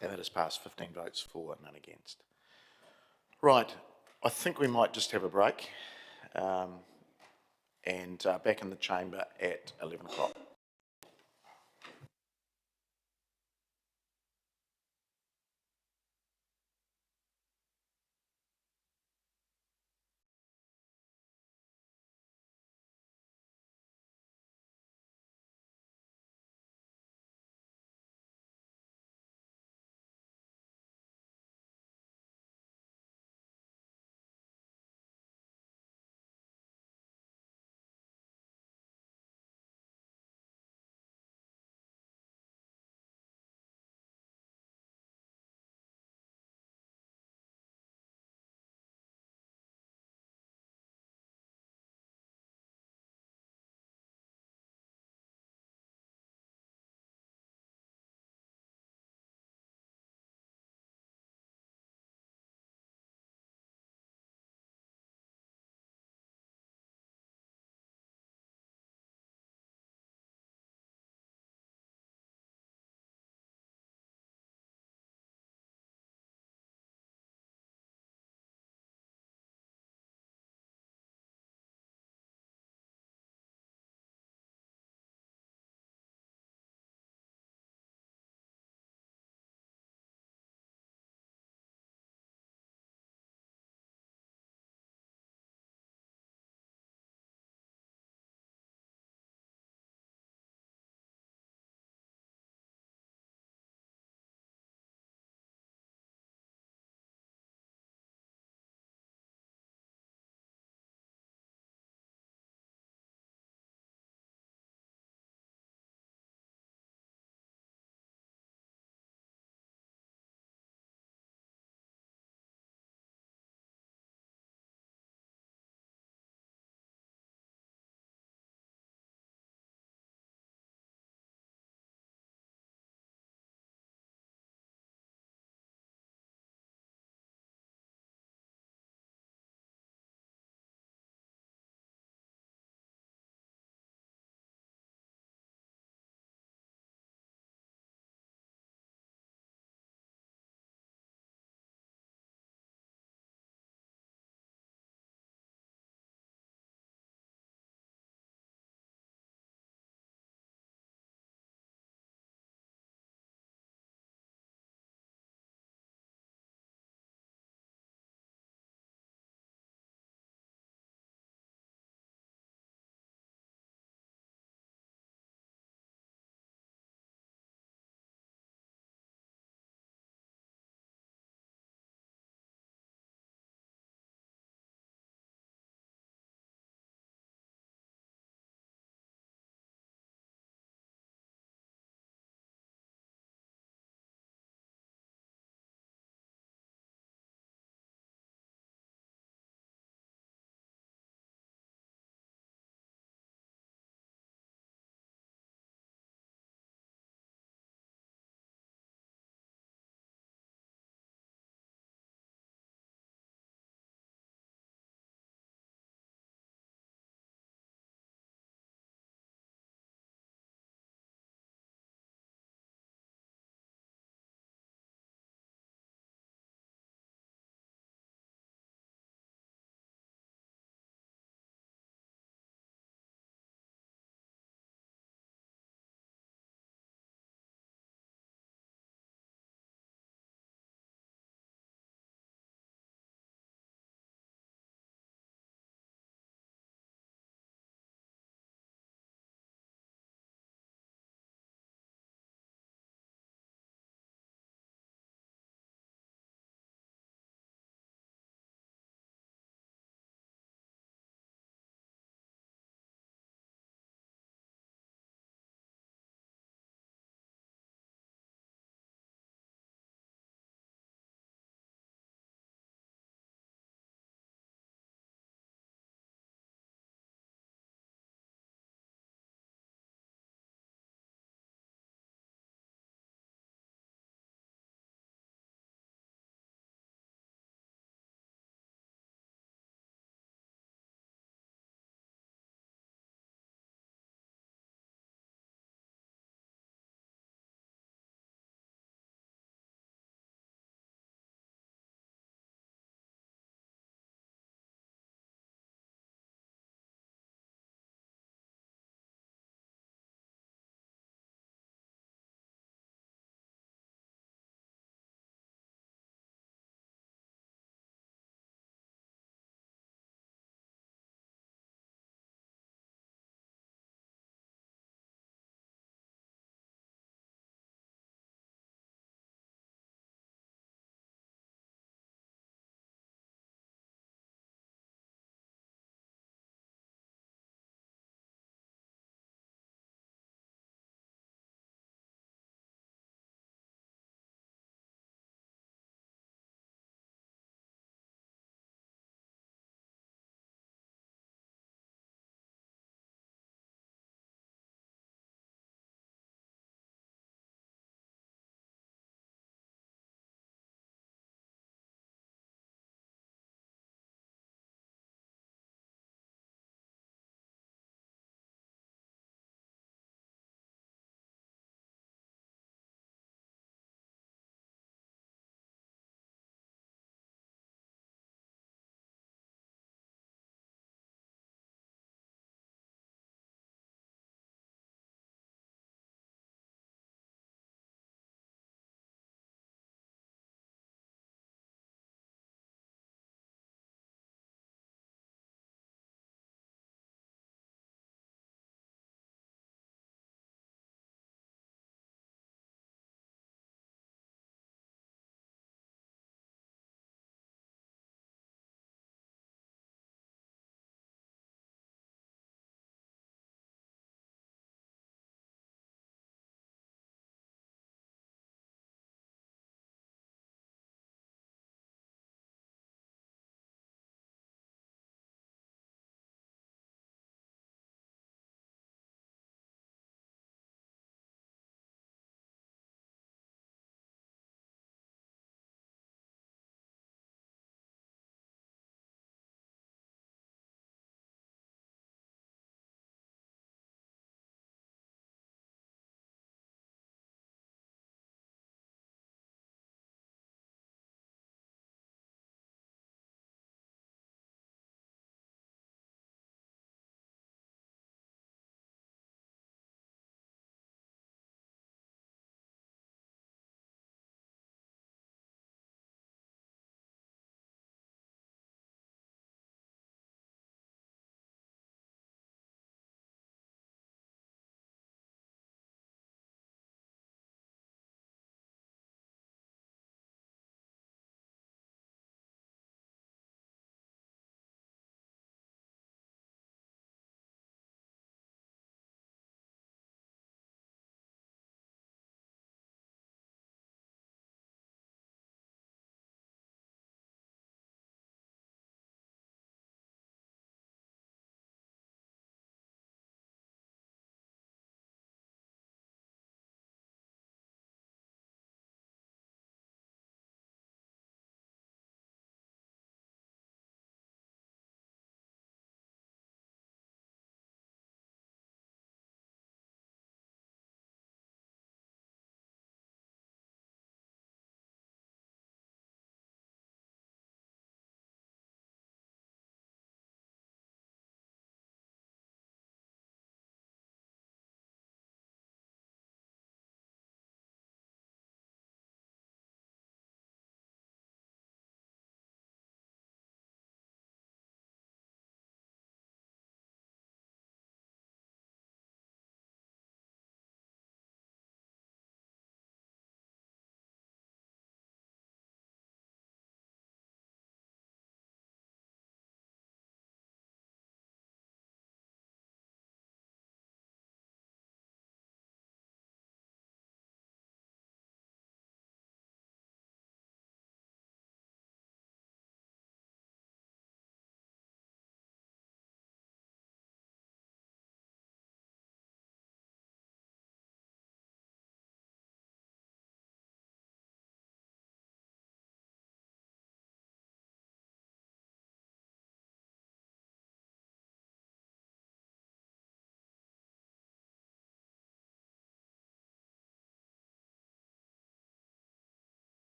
And that has passed. 15 votes for, none against. Right, I think we might just have a break and back in the chamber at 11 o'clock.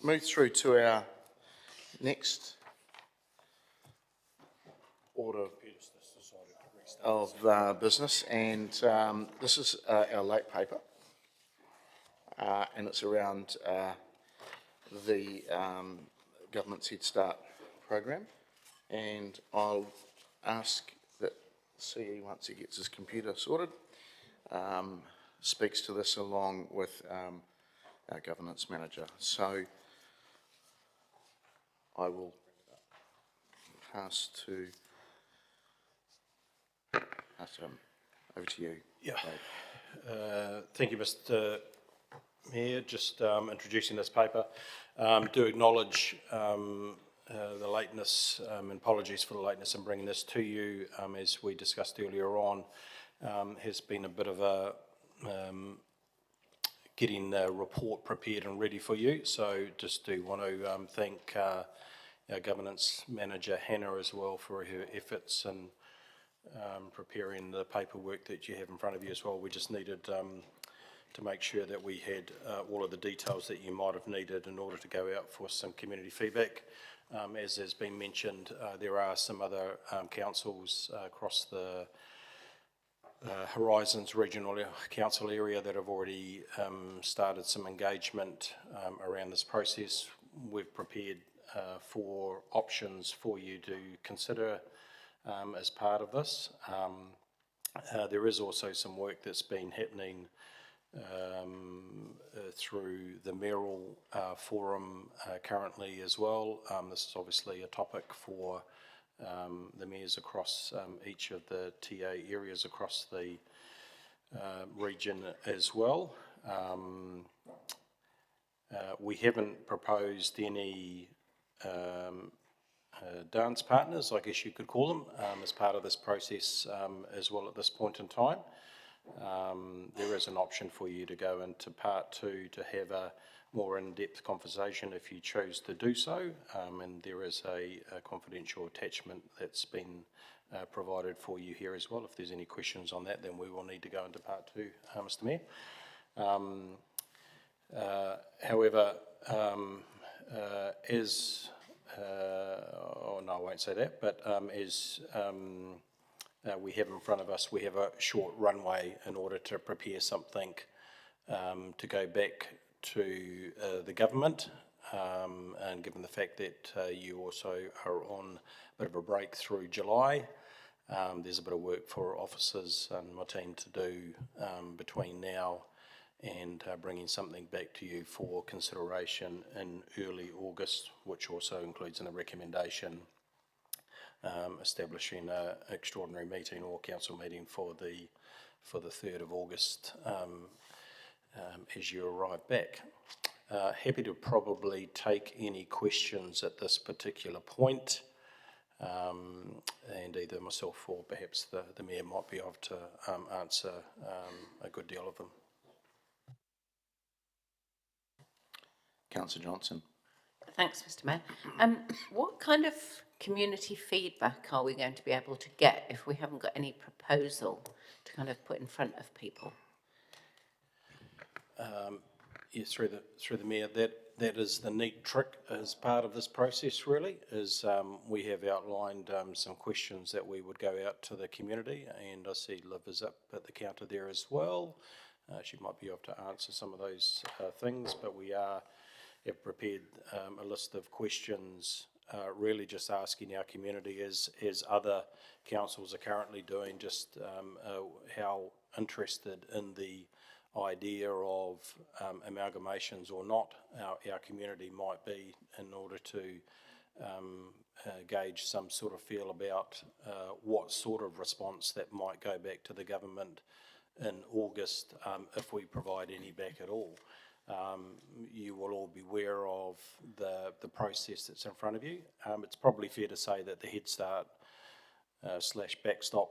move through to our next order of business, and this is our late paper, and it's around the government's Head Start program, and I'll ask that CE, once he gets his computer sorted, speaks to this along with our governance manager. So I will pass to him. Over to you. Yeah. Thank you, Mr. Mayor. Just introducing this paper. Do acknowledge the lateness, and apologies for the lateness in bringing this to you. As we discussed earlier on, has been a bit of a getting the report prepared and ready for you. So just do want to thank our governance manager, Hannah, as well, for her efforts in preparing the paperwork that you have in front of you as well. We just needed to make sure that we had all of the details that you might have needed in order to go out for some community feedback. As has been mentioned, there are some other councils across the Horizons Regional Council area that have already started some engagement around this process. We've prepared 4 options for you to consider as part of this. There is also some work that's been happening through the mayoral forum currently as well. This is obviously a topic for the mayors across each of the TA areas across the region as well. We haven't proposed any dance partners, I guess you could call them, as part of this process as well at this point in time. There is an option for you to go into part 2 to have a more in-depth conversation if you choose to do so, and there is a confidential attachment that's been provided for you here as well. If there's any questions on that, then we will need to go into part 2, Mr. Mayor. However, I won't say that, but as we have in front of us, we have a short runway in order to prepare something to go back to the government, and given the fact that you also are on a bit of a break through July, there's a bit of work for officers and my team to do between now and bringing something back to you for consideration in early August, which also includes in a recommendation establishing an extraordinary meeting or council meeting for the 3rd of August as you arrive back. Happy to probably take any questions at this particular point, and either myself or perhaps the Mayor might be able to answer a good deal of them. Councillor Johnson. Thanks, Mr. Mayor. What kind of community feedback are we going to be able to get if we haven't got any proposal to kind of put in front of people? Yes, through the Mayor, that is the neat trick as part of this process really, is we have outlined some questions that we would go out to the community, and I see Liv is up at the counter there as well. She might be able to answer some of those things, but we have prepared a list of questions really just asking our community, as other councils are currently doing, just how interested in the idea of amalgamations or not our community might be, in order to gauge some sort of feel about what sort of response that might go back to the government in August, if we provide any back at all. You will all be aware of the process that's in front of you. It's probably fair to say that the Head Start / backstop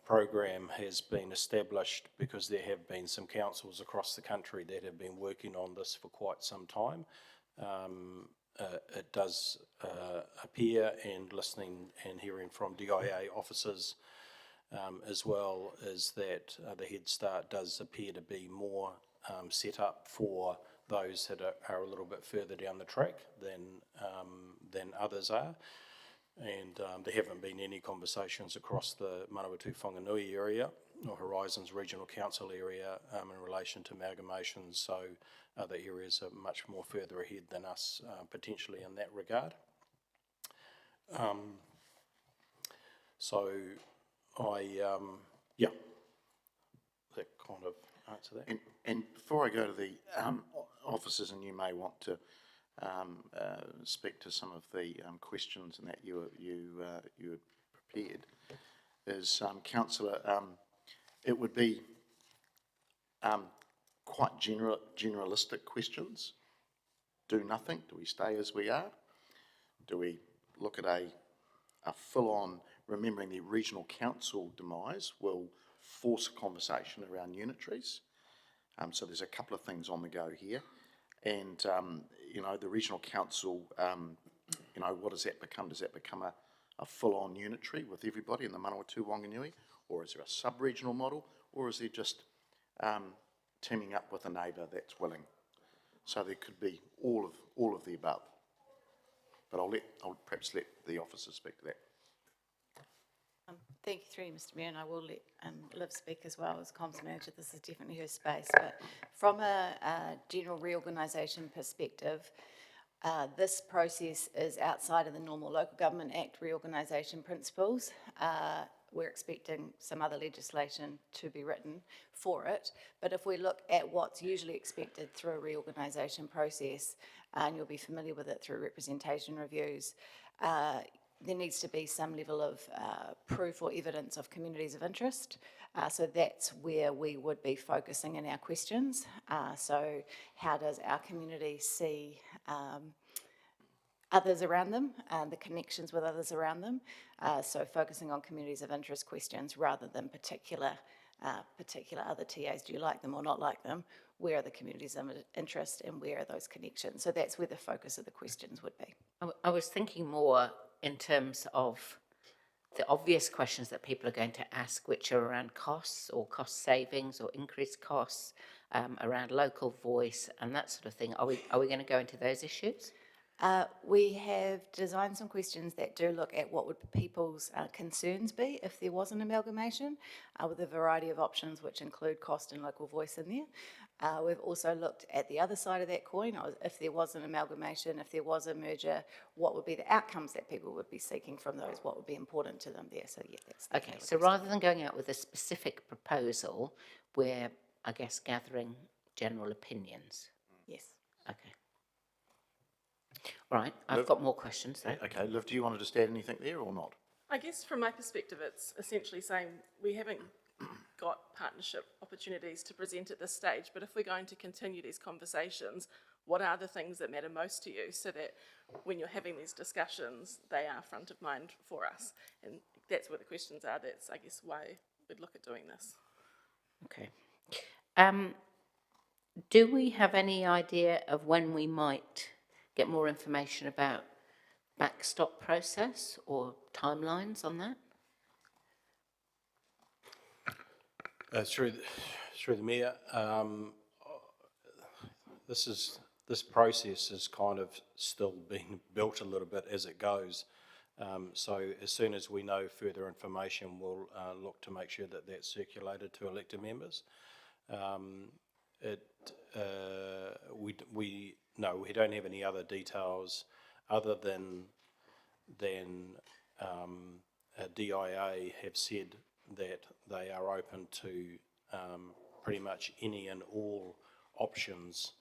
program has been established because there have been some councils across the country that have been working on this for quite some time. It does appear, and listening and hearing from DIA officers as well, is that the Head Start does appear to be more set up for those that are a little bit further down the track than others are. And there haven't been any conversations across the Manawatu-Whanganui area or Horizons Regional Council area in relation to amalgamations, so other areas are much more further ahead than us potentially in that regard. So yeah, that kind of answer that. And before I go to the officers, and you may want to speak to some of the questions and that you prepared, is Councillor, it would be quite generalistic questions. Do nothing? Do we stay as we are? Do we look at a full-on, remembering the regional council demise will force a conversation around unitaries? So there's a couple of things on the go here. And, you know, the regional council, you know, what does that become? Does that become a full-on unitary with everybody in the Manawatu-Whanganui? Or is there a sub-regional model? Or is there just teaming up with a neighbour that's willing? So there could be all of the above. But I'll perhaps let the officers speak to that. Thank you through you, Mr Mayor, and I will let Liv speak as well as comms manager. This is definitely her space. But from a general reorganisation perspective, this process is outside of the normal Local Government Act reorganisation principles. We're expecting some other legislation to be written for it. But if we look at what's usually expected through a reorganisation process, and you'll be familiar with it through representation reviews, there needs to be some level of proof or evidence of communities of interest. So that's where we would be focusing in our questions. So how does our community see others around them, the connections with others around them? So focusing on communities of interest questions rather than particular other TAs. Do you like them or not like them? Where are the communities of interest and where are those connections? So that's where the focus of the questions would be. I was thinking more in terms of the obvious questions that people are going to ask, which are around costs or cost savings or increased costs, around local voice and that sort of thing. Are we going to go into those issues? We have designed some questions that do look at what would people's concerns be if there was an amalgamation, with a variety of options which include cost and local voice in there. We've also looked at the other side of that coin. If there was an amalgamation, if there was a merger, what would be the outcomes that people would be seeking from those? What would be important to them there? So yeah, that's okay. So rather than going out with a specific proposal, we're, I guess, gathering general opinions. Yes. Okay. All right. I've got more questions though. Okay, Liv, do you want to just add anything there or not? I guess from my perspective, it's essentially saying we haven't got partnership opportunities to present at this stage, but if we're going to continue these conversations, what are the things that matter most to you so that when you're having these discussions, they are front of mind for us? And that's where the questions are. That's, I guess, why we'd look at doing this. Okay. Do we have any idea of when we might get more information about backstop process or timelines on that? Through the Mayor, this process is kind of still being built a little bit as it goes. So as soon as we know further information, we'll look to make sure that that's circulated to elected members. We don't have any other details other than DIA have said that they are open to pretty much any and all options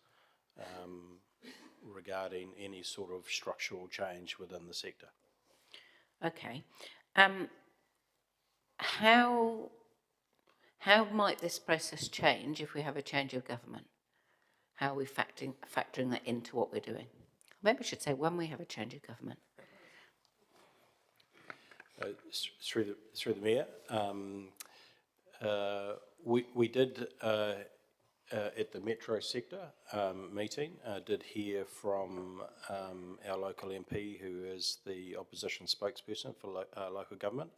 regarding any sort of structural change within the sector. Okay. How might this process change if we have a change of government? How are we factoring that into what we're doing? Maybe I should say when we have a change of government. Through the Mayor, we did at the Metro sector meeting did hear from our local MP, who is the opposition spokesperson for local government.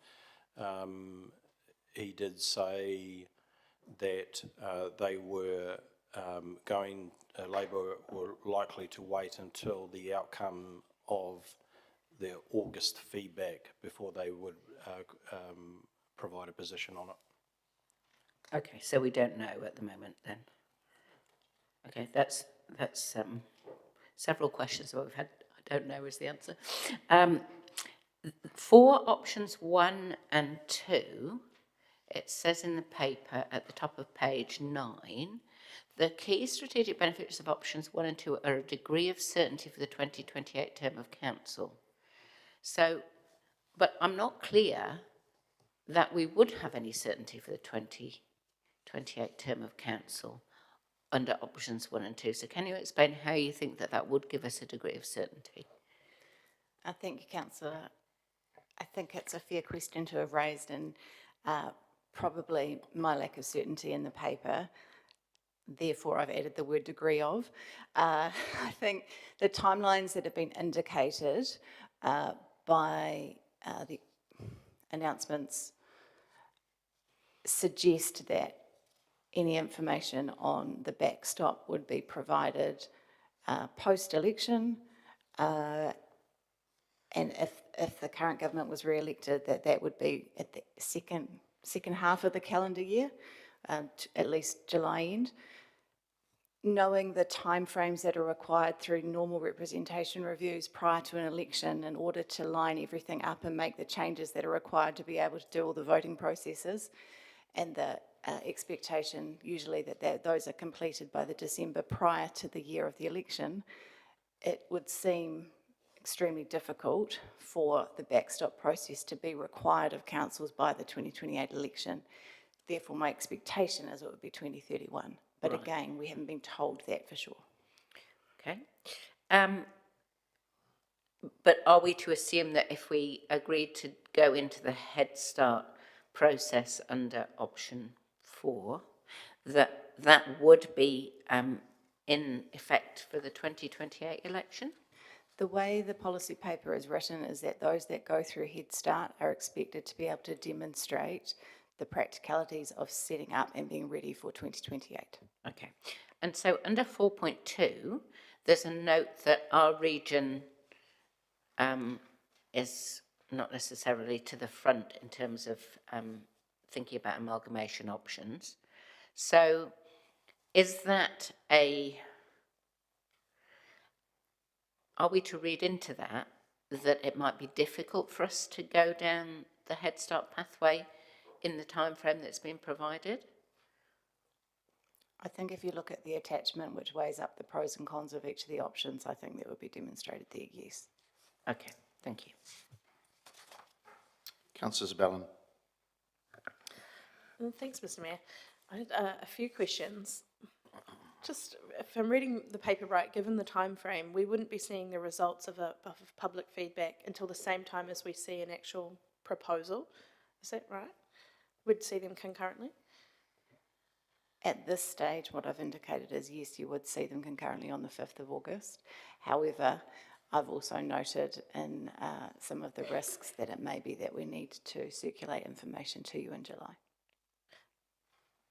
He did say that they were Labor were likely to wait until the outcome of their August feedback before they would provide a position on it. Okay, so we don't know at the moment then. Okay, that's several questions that we've had. I don't know is the answer. For options 1 and 2, it says in the paper at the top of page 9, the key strategic benefits of options 1 and 2 are a degree of certainty for the 2028 term of council. So, but I'm not clear that we would have any certainty for the 2028 term of council under options 1 and 2. So can you explain how you think that that would give us a degree of certainty? Thank you, Councillor. I think it's a fair question to have raised, and probably my lack of certainty in the paper. Therefore, I've added the word degree of. I think the timelines that have been indicated by the announcements suggest that any information on the backstop would be provided post-election, and if the current government was re-elected, that would be at the second half of the calendar year, at least July end. Knowing the timeframes that are required through normal representation reviews prior to an election in order to line everything up and make the changes that are required to be able to do all the voting processes, and the expectation usually that those are completed by the December prior to the year of the election, it would seem extremely difficult for the backstop process to be required of councils by the 2028 election. Therefore, my expectation is it would be 2031. But right. Again, we haven't been told that for sure. Okay. But are we to assume that if we agreed to go into the Head Start process under option 4, that that would be in effect for the 2028 election? The way the policy paper is written is that those that go through Head Start are expected to be able to demonstrate the practicalities of setting up and being ready for 2028. Okay. And so under 4.2, there's a note that our region is not necessarily to the front in terms of thinking about amalgamation options. So is that are we to read into that it might be difficult for us to go down the Head Start pathway in the time frame that's been provided? I think if you look at the attachment which weighs up the pros and cons of each of the options, I think that would be demonstrated there, yes. Okay, thank you. Councillor Zabellin. Thanks, Mr. Mayor. I had a few questions. Just, if I'm reading the paper right, given the time frame, we wouldn't be seeing the results of public feedback until the same time as we see an actual proposal. Is that right? We'd see them concurrently? At this stage, what I've indicated is yes, you would see them concurrently on the 5th of August. However, I've also noted in some of the risks that it may be that we need to circulate information to you in July.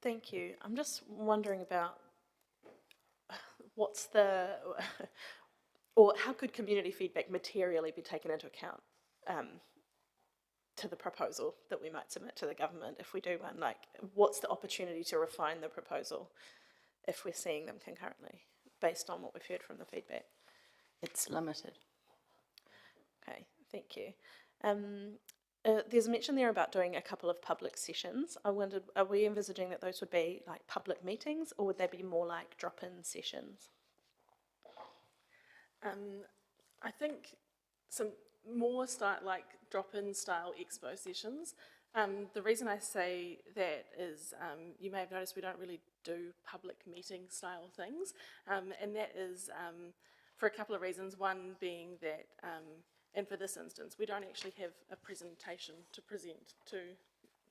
Thank you. I'm just wondering about or how could community feedback materially be taken into account to the proposal that we might submit to the government if we do one? Like, what's the opportunity to refine the proposal if we're seeing them concurrently based on what we've heard from the feedback? It's limited. Okay, thank you. There's a mention there about doing a couple of public sessions. I wondered, are we envisaging that those would be like public meetings, or would they be more like drop-in sessions? I think some more like drop-in style expo sessions. The reason I say that is you may have noticed we don't really do public meeting style things, and that is for a couple of reasons. One being that and for this instance, we don't actually have a presentation to present to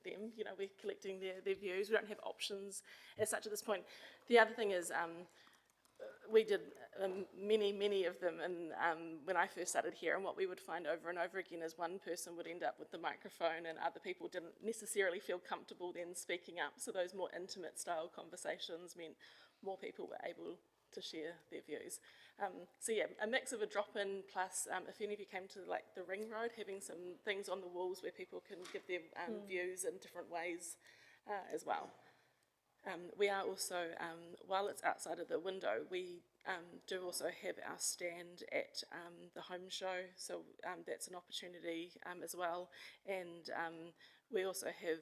them. You know, we're collecting their views. We don't have options as such at this point. The other thing is, we did many of them when I first started here, and what we would find over and over again is one person would end up with the microphone and other people didn't necessarily feel comfortable then speaking up, so those more intimate style conversations meant more people were able to share their views. So yeah, a mix of a drop-in plus if any of you came to like the ring road, having some things on the walls where people can give their views in different ways as well. We are also, while it's outside of the window, we do also have our stand at the home show, so that's an opportunity as well. And we also have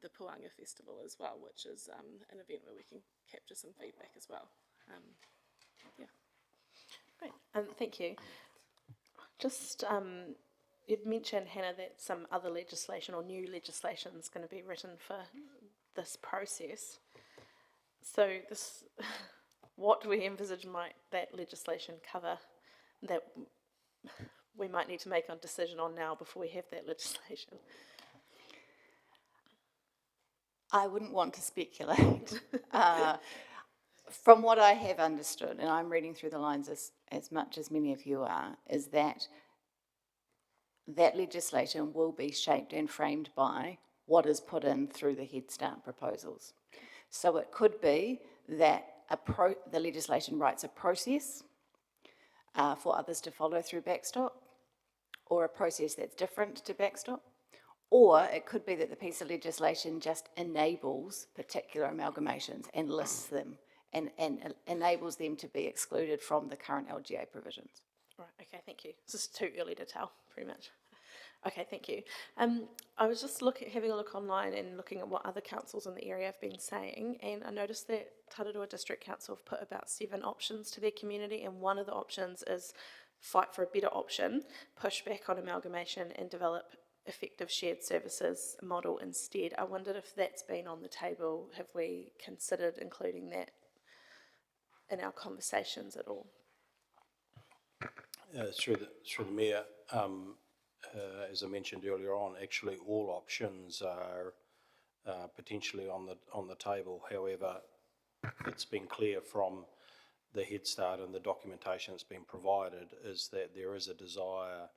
the Puanga Festival as well, which is an event where we can capture some feedback as well. Yeah. Great, thank you. Just, you'd mentioned, Hannah, that some other legislation or new legislation is going to be written for this process. So this, what do we envisage might that legislation cover that we might need to make a decision on now before we have that legislation? I wouldn't want to speculate. From what I have understood, and I'm reading through the lines as much as many of you are, is that legislation will be shaped and framed by what is put in through the Head Start proposals. So it could be that the legislation writes a process for others to follow through backstop, or a process that's different to backstop, or it could be that the piece of legislation just enables particular amalgamations and lists them and enables them to be excluded from the current LGA provisions. Right, okay, thank you. This is too early to tell, pretty much. Okay, thank you. I was just having a look online and looking at what other councils in the area have been saying, and I noticed that Tararua District Council have put about 7 options to their community, and one of the options is fight for a better option, push back on amalgamation and develop effective shared services model instead. I wondered if that's been on the table. Have we considered including that in our conversations at all? Through the Mayor, as I mentioned earlier on, actually all options are potentially on the table. However, it's been clear from the Head Start and the documentation that's been provided is that there is a desire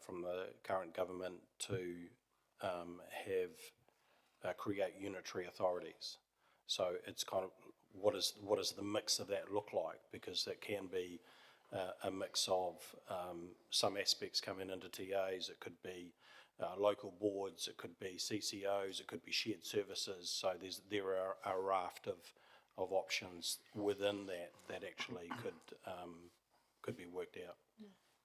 from the current government to create unitary authorities. So it's kind of what does the mix of that look like, because that can be a mix of some aspects coming into TAs. It could be local boards, it could be CCOs, it could be shared services. So there are a raft of options within that actually could be worked out.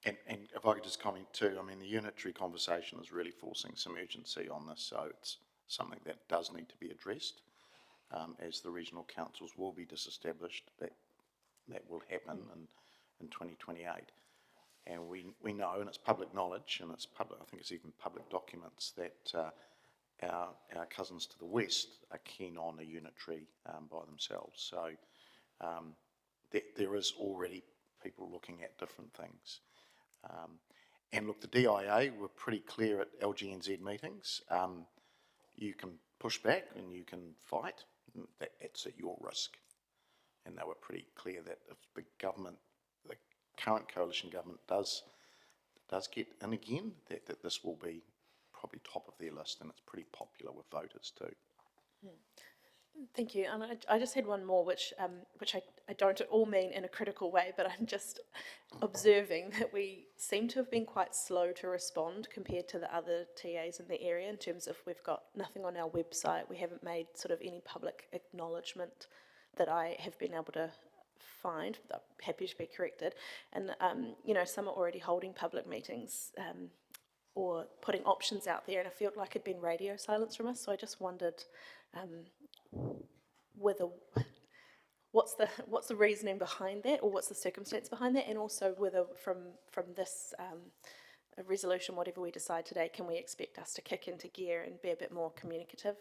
And if I could just comment too, I mean, the unitary conversation is really forcing some urgency on this, so it's something that does need to be addressed. As the regional councils will be disestablished, that will happen in 2028. And we know, and it's public knowledge, and it's public, I think it's even public documents, that our cousins to the west are keen on a unitary by themselves. So there is already people looking at different things. And look, the DIA were pretty clear at LGNZ meetings. You can push back and you can fight. That's at your risk. And they were pretty clear that if the government, the current coalition government does get in again, that this will be probably top of their list, and it's pretty popular with voters too. Thank you. And I just had one more, which I don't at all mean in a critical way, but I'm just observing that we seem to have been quite slow to respond compared to the other TAs in the area, in terms of we've got nothing on our website, we haven't made sort of any public acknowledgement that I have been able to find. I'm happy to be corrected. And, you know, some are already holding public meetings or putting options out there, and I felt like it'd been radio silence from us, so I just wondered whether what's the reasoning behind that, or what's the circumstance behind that, and also whether from this resolution, whatever we decide today, can we expect us to kick into gear and be a bit more communicative?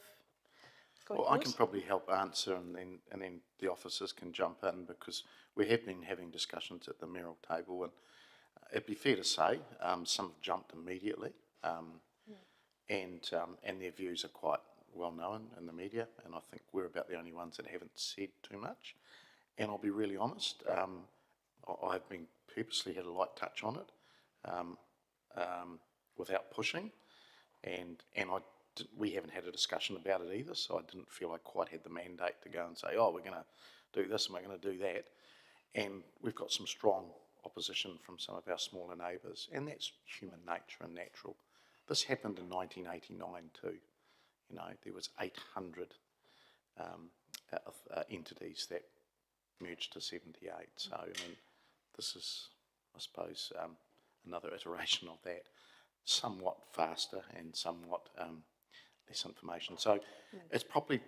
Well, I can probably help answer, and then the officers can jump in, because we have been having discussions at the mayoral table, and it'd be fair to say some have jumped immediately, and their views are quite well known in the media, and I think we're about the only ones that haven't said too much. And I'll be really honest, I've been purposely had a light touch on it without pushing, and we haven't had a discussion about it either, so I didn't feel I quite had the mandate to go and say, oh, we're going to do this and we're going to do that. And we've got some strong opposition from some of our smaller neighbours, and that's human nature and natural. This happened in 1989 too. You know, there was 800 entities that merged to 78. So, I mean, this is, I suppose, another iteration of that, somewhat faster and somewhat less information. So it's probably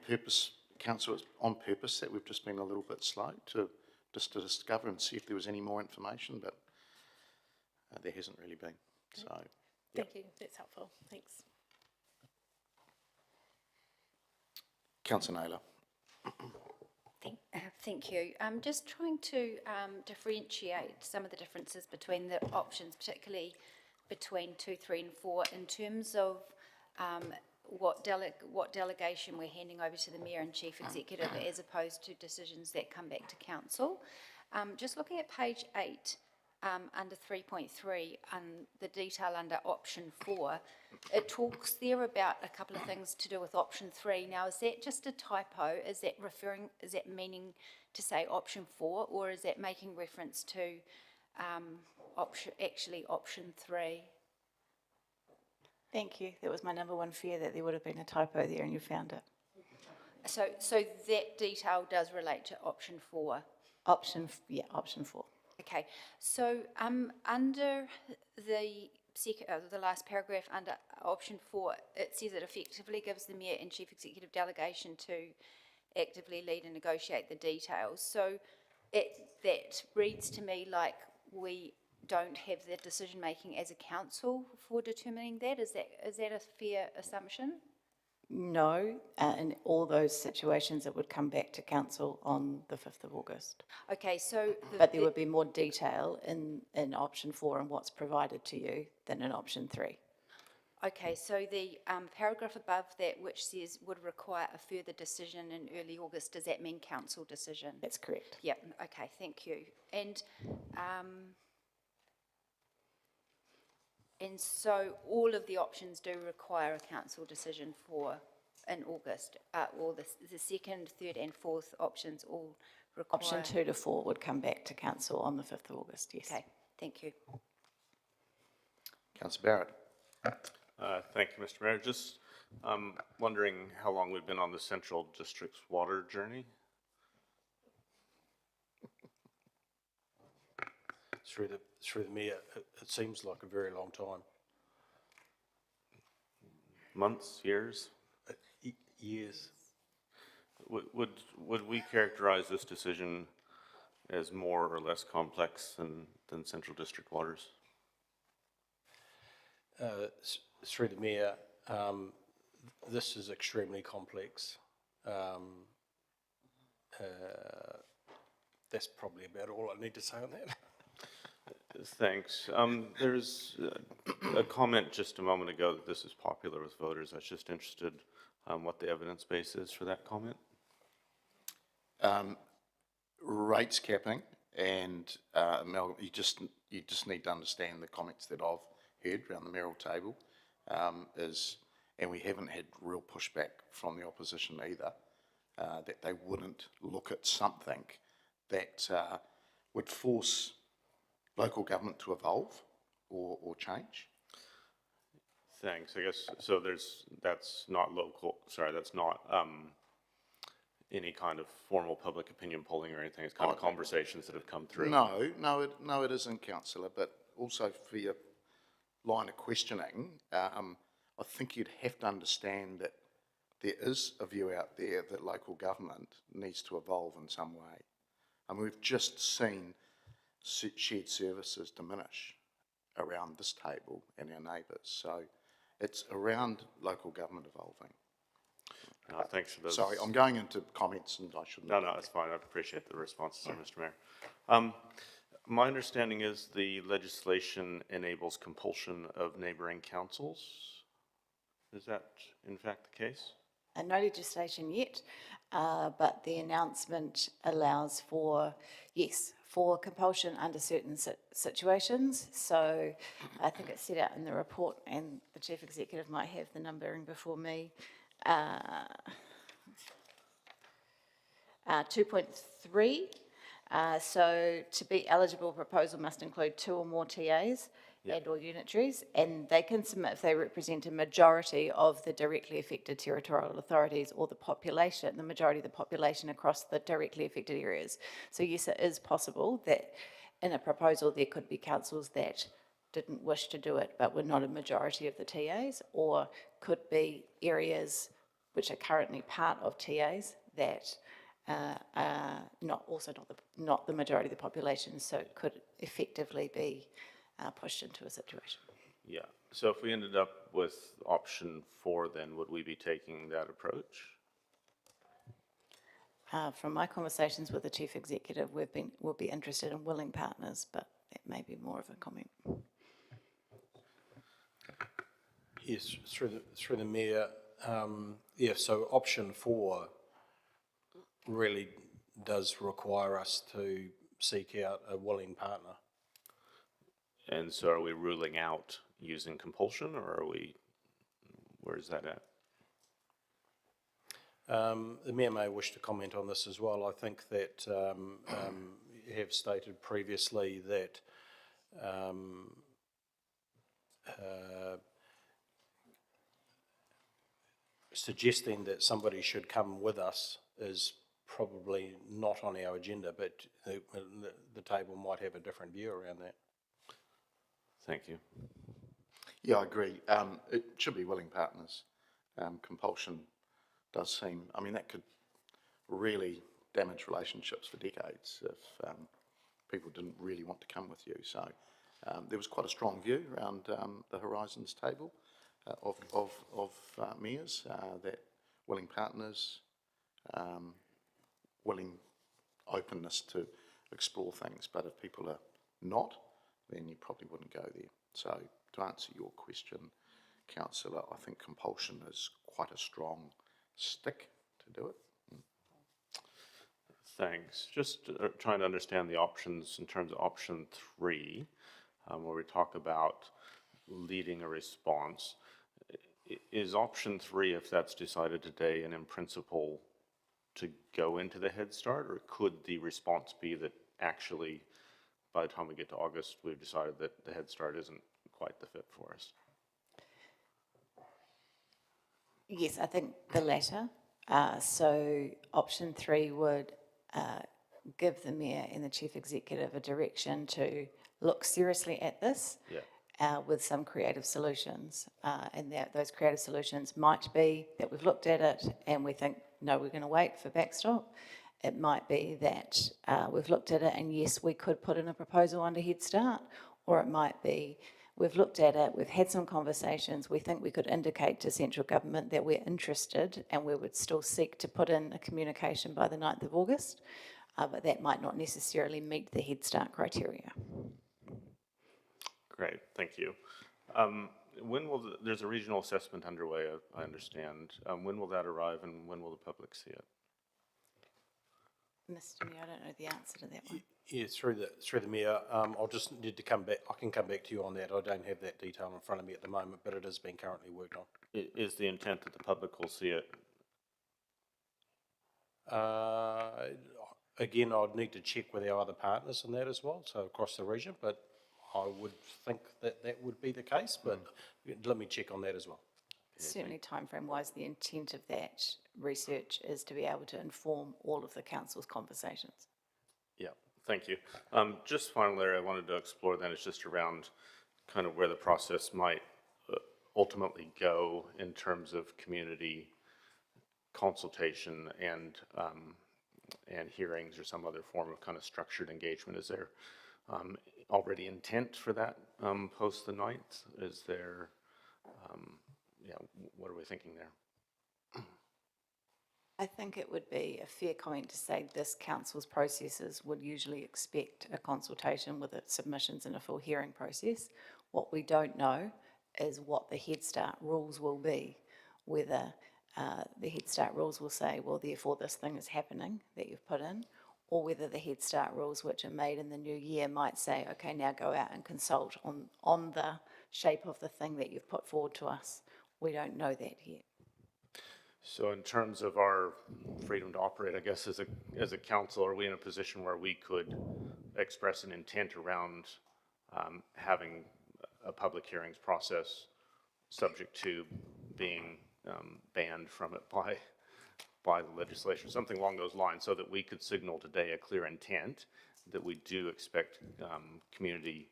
Council, it's on purpose that we've just been a little bit slow to discover and see if there was any more information, but there hasn't really been. So, Thank you, that's helpful, thanks. Councillor Naylor. Thank you. I'm just trying to differentiate some of the differences between the options, particularly between 2, 3 and 4, in terms of what delegation we're handing over to the Mayor and Chief Executive as opposed to decisions that come back to Council. Just looking at page 8, under 3.3, and the detail under option 4, it talks there about a couple of things to do with option 3. Now, is that just a typo? Is that meaning to say option 4, or is that making reference to option 3? Thank you. That was my number one fear, that there would have been a typo there and you found it. So that detail does relate to option 4? Option 4. Okay, so under the last paragraph, under option 4, it says it effectively gives the Mayor and Chief Executive delegation to actively lead and negotiate the details. So that reads to me like we don't have the decision making as a council for determining that. Is that a fair assumption? No, in all those situations it would come back to Council on the 5th of August. Okay, so... But there would be more detail in option 4 and what's provided to you than in option 3. Okay, so the paragraph above that which says would require a further decision in early August, does that mean council decision? That's correct. Yep, okay, thank you. And so all of the options do require a council decision in August, or the second, third and fourth options all require... Option 2 to 4 would come back to Council on the 5th of August, yes. Okay, thank you. Councillor Barrett. Thank you, Mr. Mayor. Just wondering how long we've been on the Central District's water journey. Through the Mayor, it seems like a very long time. Months, years? Years. Would we characterize this decision as more or less complex than Central District waters? Through the Mayor, this is extremely complex. That's probably about all I need to say on that. Thanks. There's a comment just a moment ago that this is popular with voters. I was just interested what the evidence base is for that comment. Rates capping, and Mel, you just need to understand the comments that I've heard around the mayoral table and we haven't had real pushback from the opposition either, that they wouldn't look at something that would force local government to evolve or change. Thanks. I guess so. That's not any kind of formal public opinion polling or anything. It's kind of conversations that have come through. No, it isn't, Councillor. But also for your line of questioning, I think you'd have to understand that there is a view out there that local government needs to evolve in some way. I mean, we've just seen shared services diminish around this table and our neighbours. So it's around local government evolving. Thanks for those. Sorry, I'm going into comments and I shouldn't. No, that's fine. I appreciate the responses, Mr. Mayor. My understanding is the legislation enables compulsion of neighbouring councils. Is that in fact the case? no legislation yet, but the announcement allows for, yes, for compulsion under certain situations. So I think it's set out in the report, and the Chief Executive might have the numbering before me. 2.3. So to be eligible, proposal must include 2 or more TAs and or unitaries, and they can submit if they represent a majority of the directly affected territorial authorities or the population, the majority of the population across the directly affected areas. So yes, it is possible that in a proposal there could be councils that didn't wish to do it but were not a majority of the TAs, or could be areas which are currently part of TAs that not the majority of the population, so it could effectively be pushed into a situation. Yeah, so if we ended up with option 4, then would we be taking that approach? From my conversations with the Chief Executive, we'll be interested in willing partners, but that may be more of a comment. Yes, through the Mayor. Yeah, so option 4 really does require us to seek out a willing partner. And so are we ruling out using compulsion, or are we, where's that at? The Mayor may wish to comment on this as well. I think that you have stated previously that suggesting that somebody should come with us is probably not on our agenda, but the table might have a different view around that. Thank you. Yeah, I agree. It should be willing partners. Compulsion does seem, I mean, that could really damage relationships for decades if people didn't really want to come with you. So there was quite a strong view around the Horizons table of mayors that willing partners, willing openness to explore things, but if people are not, then you probably wouldn't go there. So to answer your question, Councillor, I think compulsion is quite a strong stick to do it. Thanks. Just trying to understand the options in terms of option 3, where we talk about leading a response. Is option 3, if that's decided today and in principle, to go into the Head Start, or could the response be that actually by the time we get to August we've decided that the Head Start isn't quite the fit for us? Yes, I think the latter. So option 3 would give the Mayor and the Chief Executive a direction to look seriously at this with some creative solutions. And those creative solutions might be that we've looked at it and we think, no, we're going to wait for backstop. It might be that we've looked at it and yes, we could put in a proposal under Head Start, or it might be we've looked at it, we've had some conversations, we think we could indicate to central government that we're interested and we would still seek to put in a communication by the 9th of August, but that might not necessarily meet the Head Start criteria. Great, thank you. When will there's a regional assessment underway, I understand. When will that arrive and when will the public see it? Mr. Mayor, I don't know the answer to that one. Yeah, through the Mayor, I'll just need to come back. I can come back to you on that. I don't have that detail in front of me at the moment, but it is being currently worked on. Is the intent that the public will see it? Again, I'd need to check with our other partners in that as well, so across the region, but I would think that that would be the case, but let me check on that as well. Certainly timeframe wise, the intent of that research is to be able to inform all of the council's conversations. Yeah, thank you. Just finally, I wanted to explore then, it's just around kind of where the process might ultimately go in terms of community consultation and hearings or some other form of kind of structured engagement. Is there already intent for that post the 9th? Is there, what are we thinking there? I think it would be a fair comment to say this council's processes would usually expect a consultation with its submissions and a full hearing process. What we don't know is what the Head Start rules will be, whether the Head Start rules will say, well, therefore this thing is happening that you've put in, or whether the Head Start rules, which are made in the new year, might say, okay, now go out and consult on the shape of the thing that you've put forward to us. We don't know that yet. So in terms of our freedom to operate, I guess as a council, are we in a position where we could express an intent around having a public hearings process subject to being banned from it by the legislature, something along those lines, so that we could signal today a clear intent that we do expect community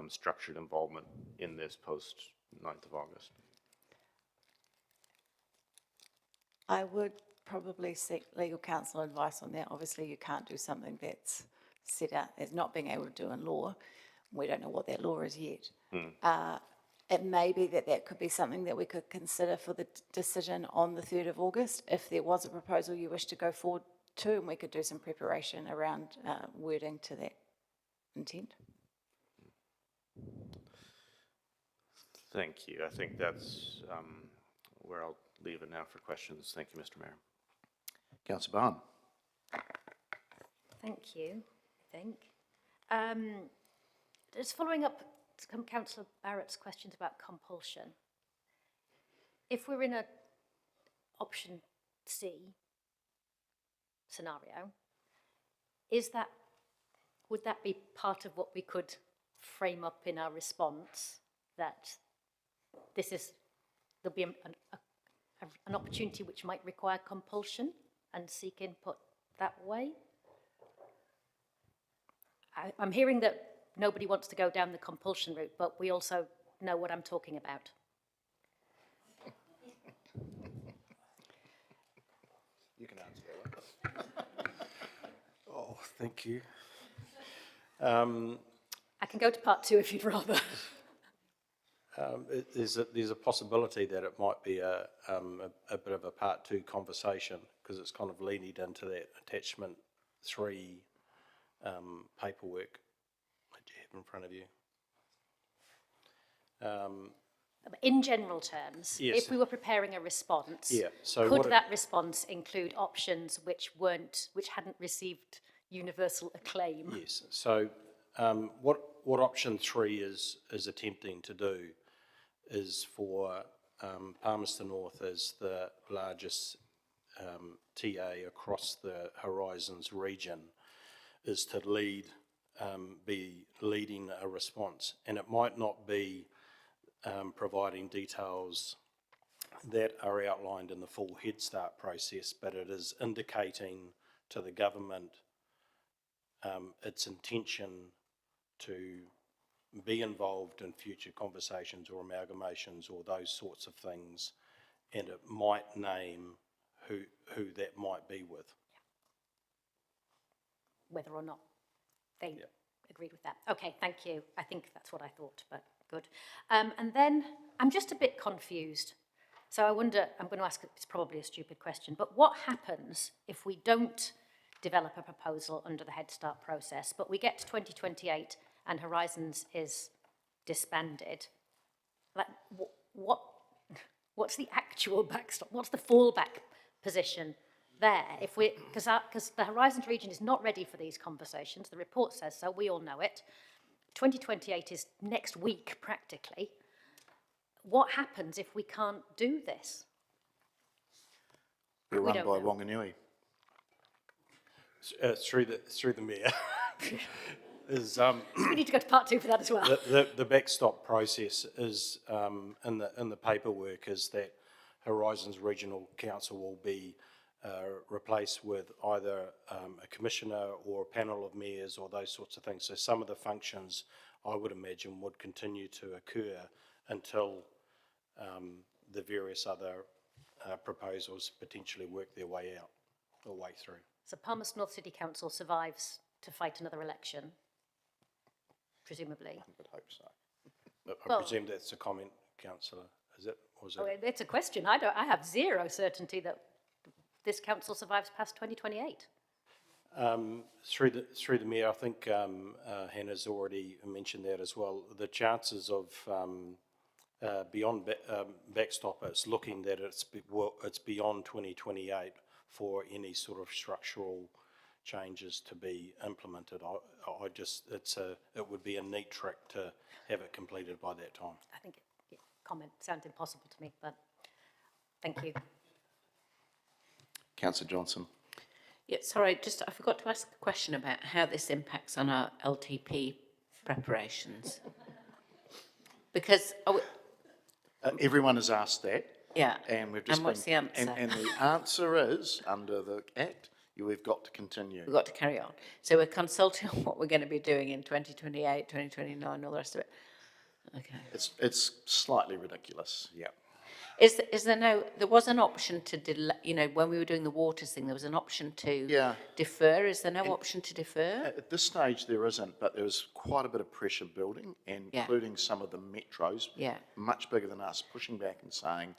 structured involvement in this post 9th of August? I would probably seek legal counsel advice on that. Obviously, you can't do something that's set out as not being able to do in law. We don't know what that law is yet. It may be that could be something that we could consider for the decision on the 3rd of August, if there was a proposal you wish to go forward to, and we could do some preparation around wording to that intent. Thank you. I think that's where I'll leave it now for questions. Thank you, Mr. Mayor. Councillor Barn. Thank you, I think. Just following up Councillor Barrett's questions about compulsion. If we're in a option C scenario, would that be part of what we could frame up in our response, that there'll be an opportunity which might require compulsion and seek input that way? I'm hearing that nobody wants to go down the compulsion route, but we also know what I'm talking about. You can answer that one. Oh, thank you. I can go to part 2 if you'd rather. There's a possibility that it might be a bit of a part 2 conversation, because it's kind of leading into that attachment 3 paperwork that you have in front of you. In general terms, yes. If we were preparing a response, so could that response include options which hadn't received universal acclaim? Yes. So what option 3 is attempting to do is for Palmerston North as the largest TA across the Horizons region, is to be leading a response. And it might not be providing details that are outlined in the full Head Start process, but it is indicating to the government its intention to be involved in future conversations or amalgamations or those sorts of things, and it might name who that might be with. Whether or not they agreed with that. Okay, thank you. I think that's what I thought, but good. And then I'm just a bit confused. So I wonder, I'm going to ask, it's probably a stupid question, but what happens if we don't develop a proposal under the Head Start process, but we get to 2028 and Horizons is disbanded? Like, what's the actual backstop? What's the fallback position there? If we, because the Horizons region is not ready for these conversations. The report says so. We all know it. 2028 is next week, practically. What happens if we can't do this? We're run by Wanganui. Through the mayor. We need to go to part 2 for that as well. The backstop process is in the paperwork is that Horizons Regional Council will be replaced with either a commissioner or a panel of mayors or those sorts of things. So some of the functions, I would imagine, would continue to occur until the various other proposals potentially work their way out or way through. So Palmerston North City Council survives to fight another election, presumably. I would hope so. I presume that's a comment, Councillor. Is it? Or is it? It's a question. I have zero certainty that this council survives past 2028. Through the mayor, I think Hannah's already mentioned that as well. The chances of backstop, it's looking that it's beyond 2028 for any sort of structural changes to be implemented. It would be a neat trick to have it completed by that time. I think comment sounds impossible to me, but thank you. Councillor Johnson. Yeah, sorry, I forgot to ask a question about how this impacts on our LTP preparations. Because everyone has asked that. Yeah. And we've just and what's the answer? And the answer is, under the Act, we've got to continue. We've got to carry on. So we're consulting on what we're going to be doing in 2028, 2029, all the rest of it. Okay. It's slightly ridiculous, yeah. Is there there was an option to delay, when we were doing the waters thing, there was an option to defer. Is there no option to defer? At this stage, there isn't, but there was quite a bit of pressure building, including some of the metros, much bigger than us, pushing back and saying,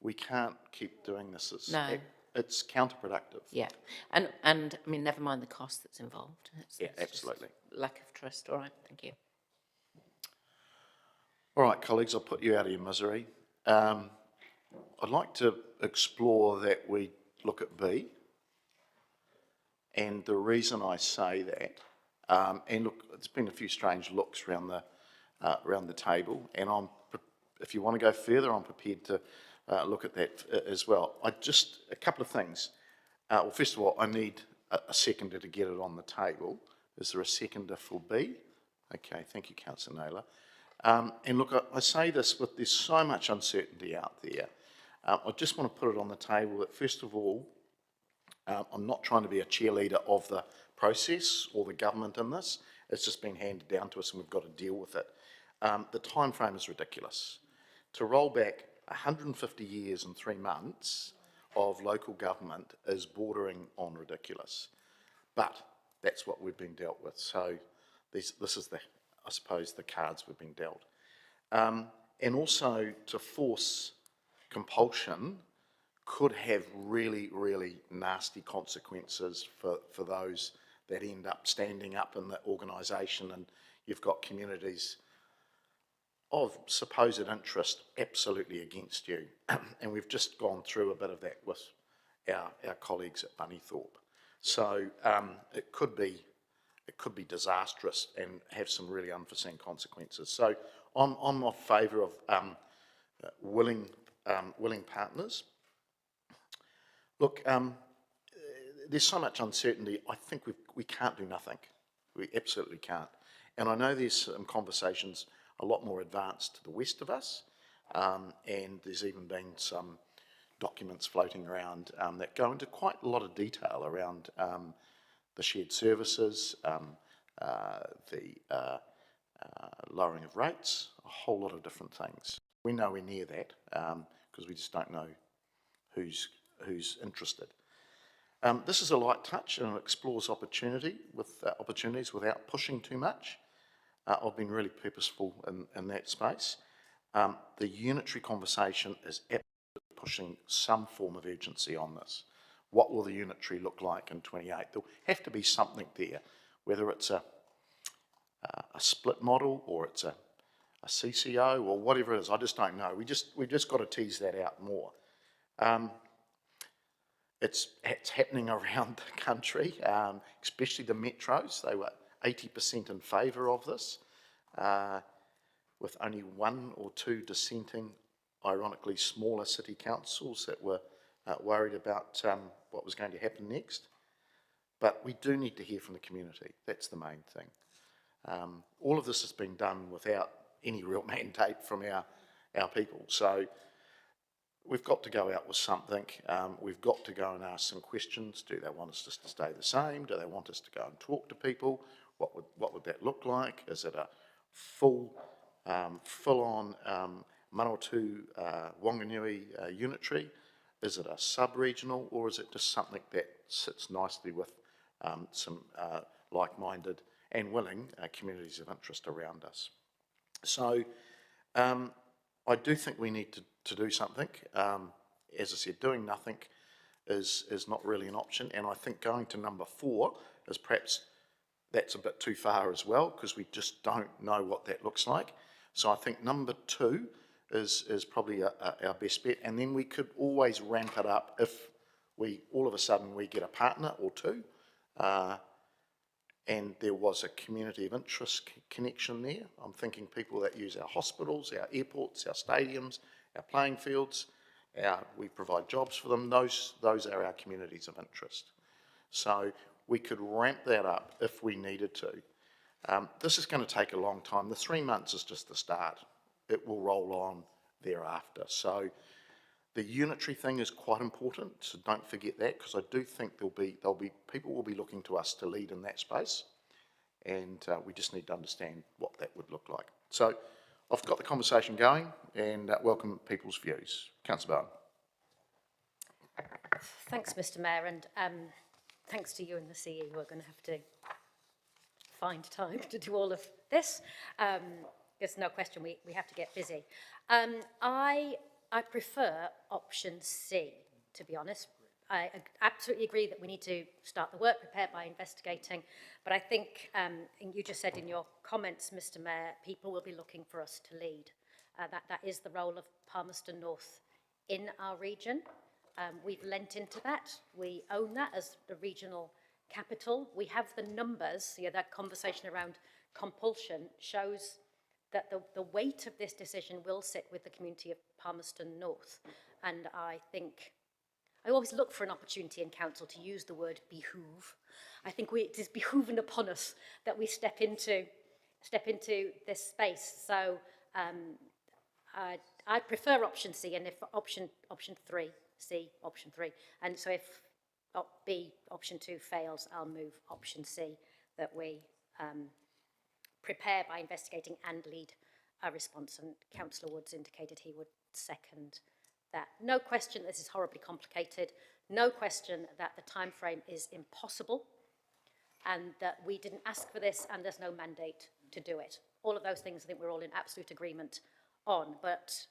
we can't keep doing this. It's counterproductive. Yeah. And I mean, never mind the cost that's involved. It's absolutely. Lack of trust. All right, thank you. All right, colleagues, I'll put you out of your misery. I'd like to explore that we look at B. And the reason I say that, and look, it's been a few strange looks around the table, and if you want to go further, I'm prepared to look at that as well. A couple of things. Well, first of all, I need a seconder to get it on the table. Is there a seconder for B? Okay, thank you, Councillor Naylor. And look, I say this, but there's so much uncertainty out there. I just want to put it on the table that, first of all, I'm not trying to be a cheerleader of the process or the government in this. It's just been handed down to us and we've got to deal with it. The time frame is ridiculous. To roll back 150 years and 3 months of local government is bordering on ridiculous. But that's what we've been dealt with. So this is I suppose, the cards we've been dealt. And also to force compulsion could have really, really nasty consequences for those that end up standing up in the organisation, and you've got communities of supposed interest absolutely against you. And we've just gone through a bit of that with our colleagues at Bunnythorpe. So it could be disastrous and have some really unforeseen consequences. So I'm in favour of willing partners. Look, there's so much uncertainty. I think we can't do nothing. We absolutely can't. And I know there's some conversations a lot more advanced to the west of us, and there's even been some documents floating around that go into quite a lot of detail around the shared services, the lowering of rates, a whole lot of different things. We're nowhere near that because we just don't know who's interested. This is a light touch and it explores opportunities without pushing too much. I've been really purposeful in that space. The unitary conversation is absolutely pushing some form of urgency on this. What will the unitary look like in 28? There'll have to be something there, whether it's a split model or it's a CCO or whatever it is. I just don't know. We've just got to tease that out more. It's happening around the country, especially the metros. They were 80% in favour of this, with only 1 or 2 dissenting, ironically smaller city councils that were worried about what was going to happen next. But we do need to hear from the community. That's the main thing. All of this has been done without any real mandate from our people. So we've got to go out with something. We've got to go and ask some questions. Do they want us just to stay the same? Do they want us to go and talk to people? What would that look like? Is it a full-on Manawatu Wanganui unitary? Is it a sub-regional, or is it just something that sits nicely with some like-minded and willing communities of interest around us? So I do think we need to do something. As I said, doing nothing is not really an option, and I think going to number 4 is perhaps that's a bit too far as well, because we just don't know what that looks like. So I think number 2 is probably our best bet. And then we could always ramp it up if all of a sudden we get a partner or two, and there was a community of interest connection there. I'm thinking people that use our hospitals, our airports, our stadiums, our playing fields. We provide jobs for them. Those are our communities of interest. So we could ramp that up if we needed to. This is going to take a long time. The 3 months is just the start. It will roll on thereafter. So the unitary thing is quite important, so don't forget that, because I do think people will be looking to us to lead in that space, and we just need to understand what that would look like. So I've got the conversation going, and welcome people's views. Councillor Bowen. Thanks, Mr. Mayor, and thanks to you and the CE. We're going to have to find time to do all of this. There's no question we have to get busy. I prefer option C, to be honest. I absolutely agree that we need to start the work, prepare by investigating, but I think, and you just said in your comments, Mr. Mayor, people will be looking for us to lead. That is the role of Palmerston North in our region. We've lent into that. We own that as the regional capital. We have the numbers. That conversation around compulsion shows that the weight of this decision will sit with the community of Palmerston North. And I think, I always look for an opportunity in council to use the word behoove. I think it is behooving upon us that we step into this space. So I prefer option C, and if option 3, C, option 3. And so if B, option 2 fails, I'll move option C, that we prepare by investigating and lead a response. And Councillor Woods indicated he would second that. No question this is horribly complicated. No question that the time frame is impossible, and that we didn't ask for this and there's no mandate to do it. All of those things I think we're all in absolute agreement on, but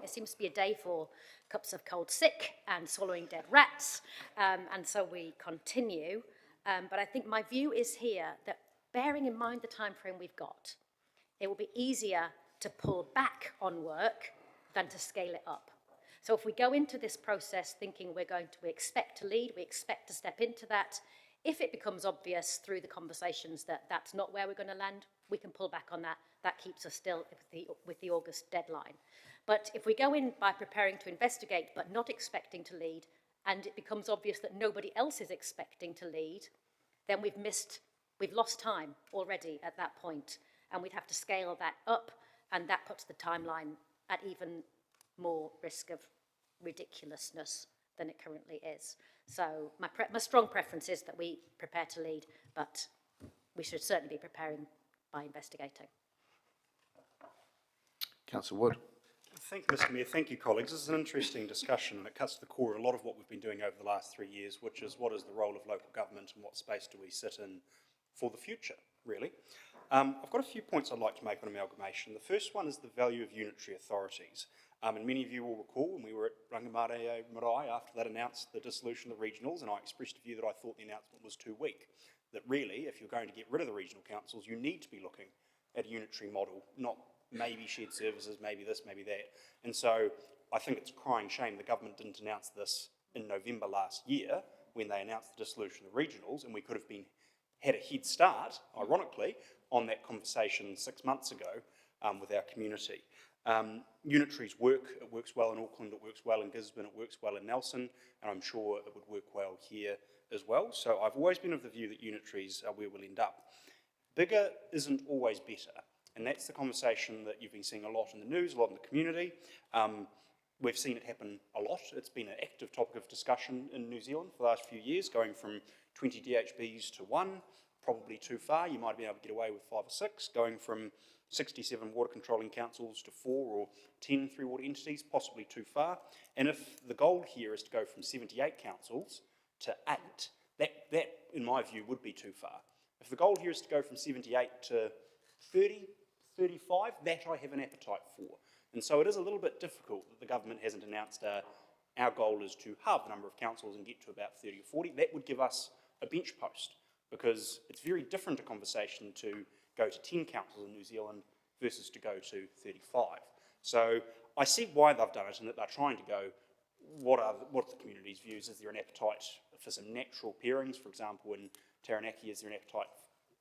it seems to be a day for cups of cold sick and swallowing dead rats, and so we continue. But I think my view is here that, bearing in mind the time frame we've got, it will be easier to pull back on work than to scale it up. So if we go into this process thinking we expect to lead, we expect to step into that, if it becomes obvious through the conversations that that's not where we're going to land, we can pull back on that. That keeps us still with the August deadline. But if we go in by preparing to investigate but not expecting to lead, and it becomes obvious that nobody else is expecting to lead, then we've lost time already at that point, and we'd have to scale that up, and that puts the timeline at even more risk of ridiculousness than it currently is. So my strong preference is that we prepare to lead, but we should certainly be preparing by investigating. Councillor Wood. Thank you, Mr. Mayor. Thank you, colleagues. This is an interesting discussion, and it cuts to the core of a lot of what we've been doing over the last 3 years, which is what is the role of local government and what space do we sit in for the future, really. I've got a few points I'd like to make on amalgamation. The first one is the value of unitary authorities. And many of you will recall when we were at Rangimareo Marae after that announced the dissolution of the regionals, and I expressed a view that I thought the announcement was too weak. That really, if you're going to get rid of the regional councils, you need to be looking at a unitary model, not maybe shared services, maybe this, maybe that. And so I think it's a crying shame the government didn't announce this in November last year when they announced the dissolution of the regionals, and we could have had a head start, ironically, on that conversation 6 months ago with our community. Unitaries work. It works well in Auckland, it works well in Gisborne, it works well in Nelson, and I'm sure it would work well here as well. So I've always been of the view that unitaries are where we'll end up. Bigger isn't always better, and that's the conversation that you've been seeing a lot in the news, a lot in the community. We've seen it happen a lot. It's been an active topic of discussion in New Zealand for the last few years, going from 20 DHBs to 1, probably too far. You might have been able to get away with 5 or 6, going from 67 water controlling councils to 4 or 10 3-water entities, possibly too far. And if the goal here is to go from 78 councils to 8, that in my view would be too far. If the goal here is to go from 78 to 30, 35, that I have an appetite for. And so it is a little bit difficult that the government hasn't announced our goal is to halve the number of councils and get to about 30 or 40. That would give us a bench post, because it's very different a conversation to go to 10 councils in New Zealand versus to go to 35. So I see why they've done it, and that they're trying to go, what's the community's views? Is there an appetite for some natural pairings? For example, in Taranaki, is there an appetite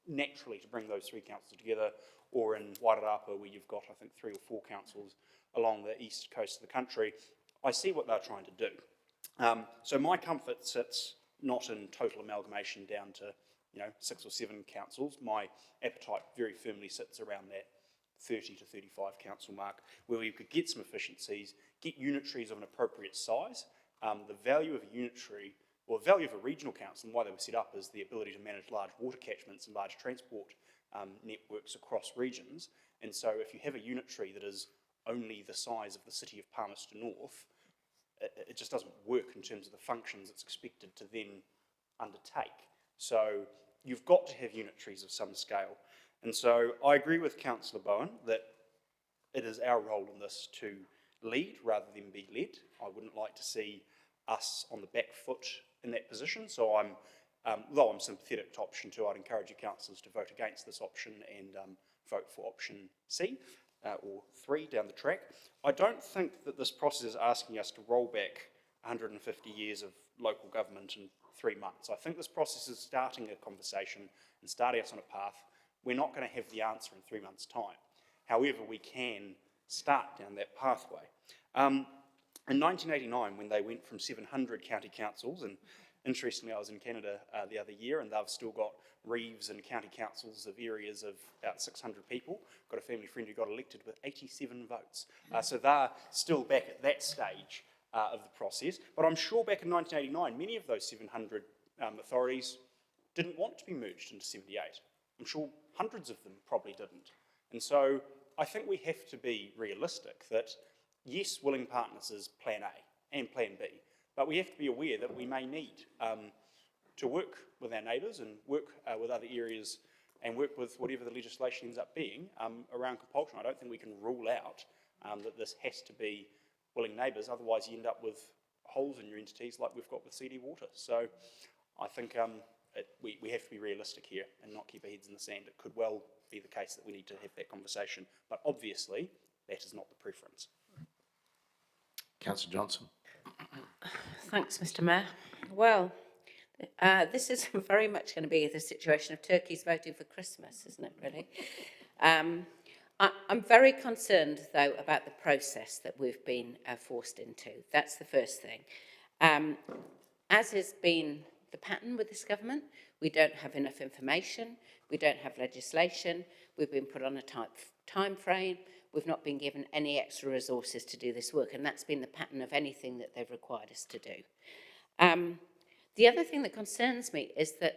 naturally to bring those three councils together? Or in Wairarapa, where you've got, I think, 3 or 4 councils along the east coast of the country. I see what they're trying to do. So my comfort sits not in total amalgamation down to 6 or 7 councils. My appetite very firmly sits around that 30 to 35 council mark, where we could get some efficiencies, get unitaries of an appropriate size. The value of a unitary, or the value of a regional council, and why they were set up, is the ability to manage large water catchments and large transport networks across regions. And so if you have a unitary that is only the size of the city of Palmerston North, it just doesn't work in terms of the functions it's expected to then undertake. So you've got to have unitaries of some scale. And so I agree with Councillor Bowen that it is our role in this to lead rather than be led. I wouldn't like to see us on the back foot in that position. So though I'm sympathetic to option 2, I'd encourage your councillors to vote against this option and vote for option C or 3 down the track. I don't think that this process is asking us to roll back 150 years of local government in 3 months. I think this process is starting a conversation and starting us on a path. We're not going to have the answer in 3 months' time. However, we can start down that pathway. In 1989, when they went from 700 county councils, and interestingly, I was in Canada the other year, and they've still got reeves and county councils of areas of about 600 people. Got a family friend who got elected with 87 votes. So they're still back at that stage of the process. But I'm sure back in 1989, many of those 700 authorities didn't want to be merged into 78. I'm sure hundreds of them probably didn't. And so I think we have to be realistic that, yes, willing partners is plan A and plan B, but we have to be aware that we may need to work with our neighbours and work with other areas and work with whatever the legislation ends up being around compulsion. I don't think we can rule out that this has to be willing neighbours, otherwise you end up with holes in your entities like we've got with CD Water. So I think we have to be realistic here and not keep our heads in the sand. It could well be the case that we need to have that conversation, but obviously that is not the preference. Councillor Johnson. Thanks, Mr. Mayor. Well, this is very much going to be the situation of turkeys voting for Christmas, isn't it, really? I'm very concerned, though, about the process that we've been forced into. That's the first thing. As has been the pattern with this government, we don't have enough information, we don't have legislation, we've been put on a tight time frame, we've not been given any extra resources to do this work, and that's been the pattern of anything that they've required us to do. The other thing that concerns me is that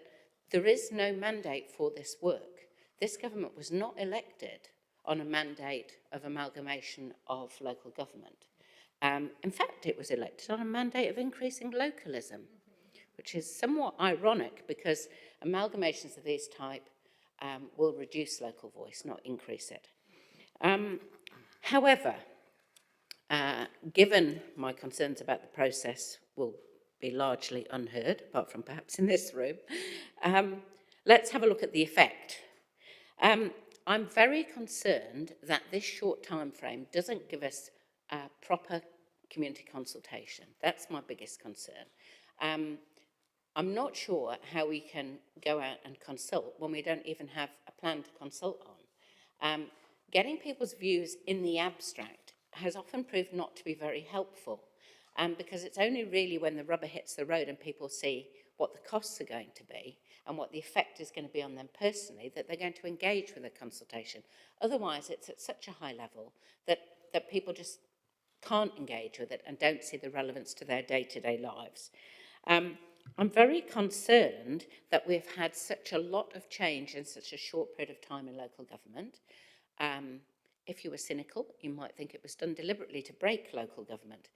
there is no mandate for this work. This government was not elected on a mandate of amalgamation of local government. In fact, it was elected on a mandate of increasing localism, which is somewhat ironic because amalgamations of this type will reduce local voice, not increase it. However, given my concerns about the process will be largely unheard, apart from perhaps in this room, let's have a look at the effect. I'm very concerned that this short time frame doesn't give us proper community consultation. That's my biggest concern. I'm not sure how we can go out and consult when we don't even have a plan to consult on. Getting people's views in the abstract has often proved not to be very helpful, because it's only really when the rubber hits the road and people see what the costs are going to be and what the effect is going to be on them personally that they're going to engage with a consultation. Otherwise, it's at such a high level that people just can't engage with it and don't see the relevance to their day-to-day lives. I'm very concerned that we've had such a lot of change in such a short period of time in local government. If you were cynical, you might think it was done deliberately to break local government.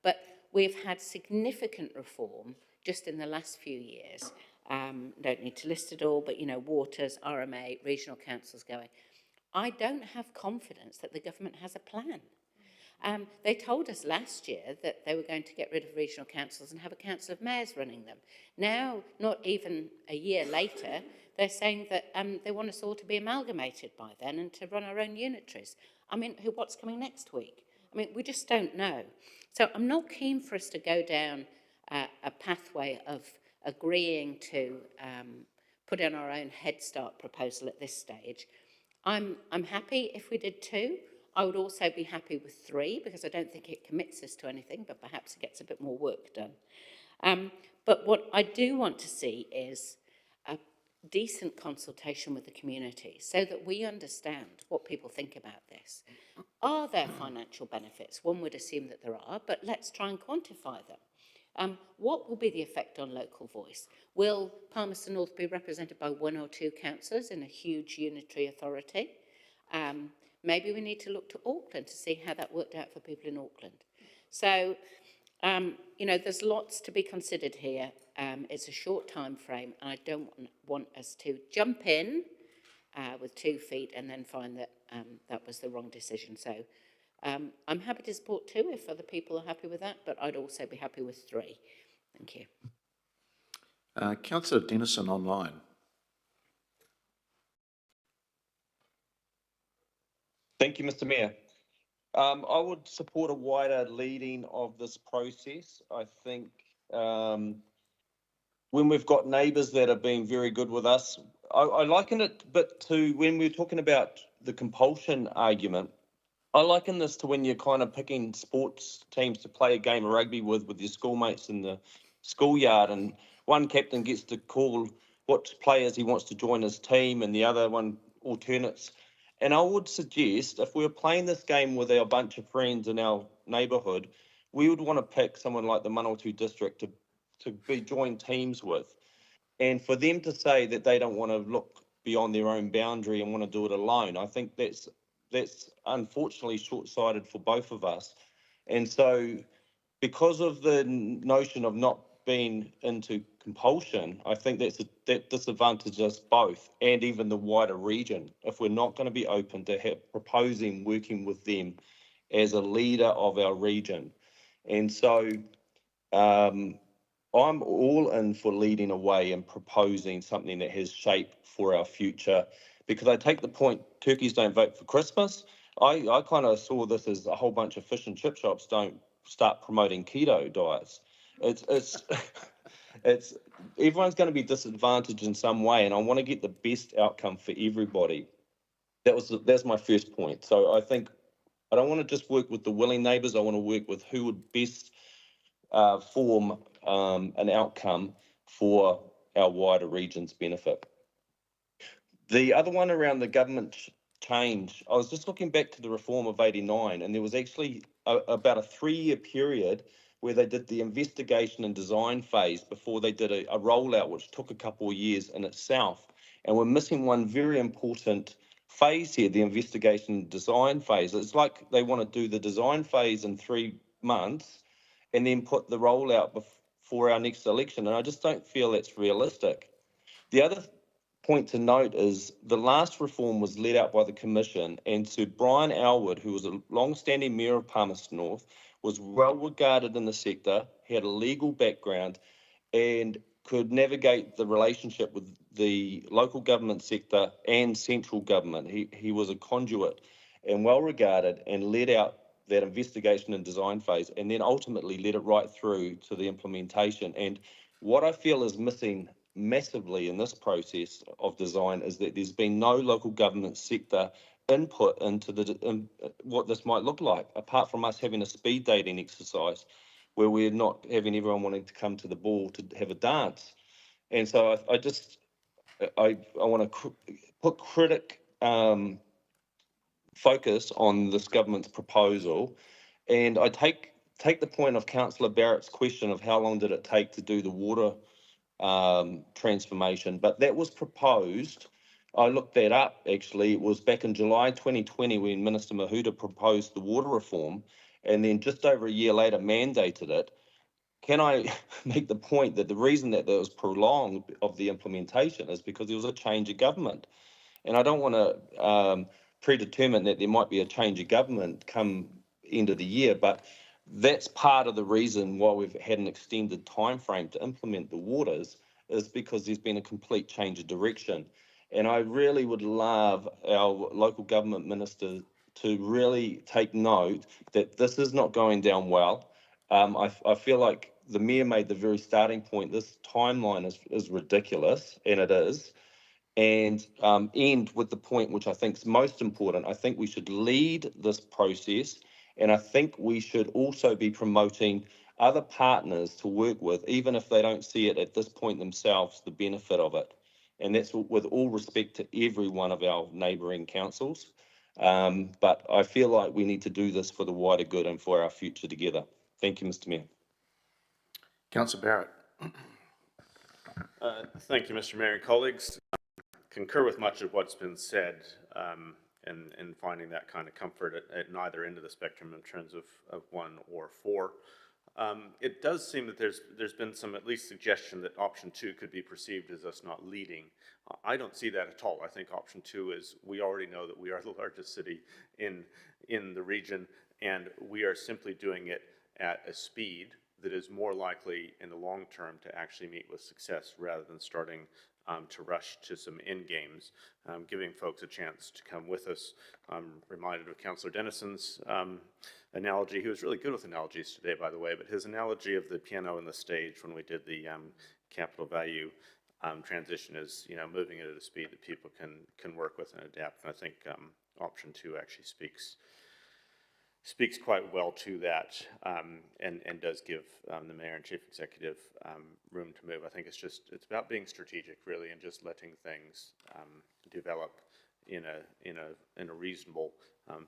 But we've had significant reform just in the last few years. Don't need to list it all, but, you know, waters, RMA, regional councils going. I don't have confidence that the government has a plan. They told us last year that they were going to get rid of regional councils and have a council of mayors running them. Now, not even a year later, they're saying that they want us all to be amalgamated by then and to run our own unitaries. I mean, what's coming next week? I mean, we just don't know. So I'm not keen for us to go down a pathway of agreeing to put in our own Head Start proposal at this stage. I'm happy if we did 2. I would also be happy with 3 because I don't think it commits us to anything, but perhaps it gets a bit more work done. But what I do want to see is a decent consultation with the community so that we understand what people think about this. Are there financial benefits? One would assume that there are, but let's try and quantify them. What will be the effect on local voice? Will Palmerston North be represented by 1 or 2 councillors in a huge unitary authority? Maybe we need to look to Auckland to see how that worked out for people in Auckland. So, you know, there's lots to be considered here. It's a short time frame, and I don't want us to jump in with 2 feet and then find that that was the wrong decision. So I'm happy to support 2 if other people are happy with that, but I'd also be happy with 3. Thank you. Councillor Dennison online. Thank you, Mr. Mayor. I would support a wider leading of this process. I think when we've got neighbours that have been very good with us, I liken it a bit to when we were talking about the compulsion argument. I liken this to when you're kind of picking sports teams to play a game of rugby with your schoolmates in the schoolyard, and one captain gets to call what players he wants to join his team and the other one alternates. And I would suggest if we were playing this game with our bunch of friends in our neighbourhood, we would want to pick someone like the Manawatu district to be join teams with. And for them to say that they don't want to look beyond their own boundary and want to do it alone, I think that's unfortunately short-sighted for both of us. And so because of the notion of not being into compulsion, I think that disadvantages us both and even the wider region if we're not going to be open to proposing working with them as a leader of our region. And so I'm all in for leading away and proposing something that has shape for our future, because I take the point, turkeys don't vote for Christmas. I kind of saw this as a whole bunch of fish and chip shops don't start promoting keto diets. It's everyone's going to be disadvantaged in some way, and I want to get the best outcome for everybody. That's my first point. So I think I don't want to just work with the willing neighbours. I want to work with who would best form an outcome for our wider region's benefit. The other one around the government change, I was just looking back to the reform of '89, and there was actually about a 3-year period where they did the investigation and design phase before they did a rollout, which took a couple of years in itself. And we're missing one very important phase here, the investigation and design phase. It's like they want to do the design phase in 3 months and then put the rollout before our next election. And I just don't feel that's realistic. The other point to note is the last reform was led out by the Commission, and Sir Brian Elwood, who was a long-standing Mayor of Palmerston North, was well regarded in the sector, he had a legal background and could navigate the relationship with the local government sector and central government. He was a conduit and well regarded and led out that investigation and design phase, and then ultimately led it right through to the implementation. And what I feel is missing massively in this process of design is that there's been no local government sector input into what this might look like, apart from us having a speed dating exercise where we're not having everyone wanting to come to the ball to have a dance. And so I want to put critic focus on this government's proposal, and I take the point of Councillor Barrett's question of how long did it take to do the water transformation, but that was proposed. I looked that up actually. It was back in July 2020 when Minister Mahuta proposed the water reform, and then just over a year later mandated it. Can I make the point that the reason that there was prolonged of the implementation is because there was a change of government? And I don't want to predetermine that there might be a change of government come end of the year, but that's part of the reason why we've had an extended time frame to implement the waters, is because there's been a complete change of direction. And I really would love our local government minister to really take note that this is not going down well. I feel like the Mayor made the very starting point. This timeline is ridiculous, and it is. And end with the point which I think is most important. I think we should lead this process, and I think we should also be promoting other partners to work with, even if they don't see it at this point themselves, the benefit of it. And that's with all respect to every one of our neighbouring councils. But I feel like we need to do this for the wider good and for our future together. Thank you, Mr. Mayor. Councillor Barrett. Thank you, Mr. Mayor and colleagues. Concur with much of what's been said, and finding that kind of comfort at neither end of the spectrum in terms of 1 or 4. It does seem that there's been some at least suggestion that option 2 could be perceived as us not leading. I don't see that at all. I think option 2 is we already know that we are the largest city in the region, and we are simply doing it at a speed that is more likely in the long term to actually meet with success rather than starting to rush to some end games, giving folks a chance to come with us. I'm reminded of Councillor Dennison's analogy. He was really good with analogies today, by the way, but his analogy of the piano and the stage when we did the capital value transition is, moving it at a speed that people can work with and adapt. And I think option 2 actually speaks quite well to that, and does give the Mayor and Chief Executive room to move. I think it's about being strategic, really, and just letting things develop in a reasonable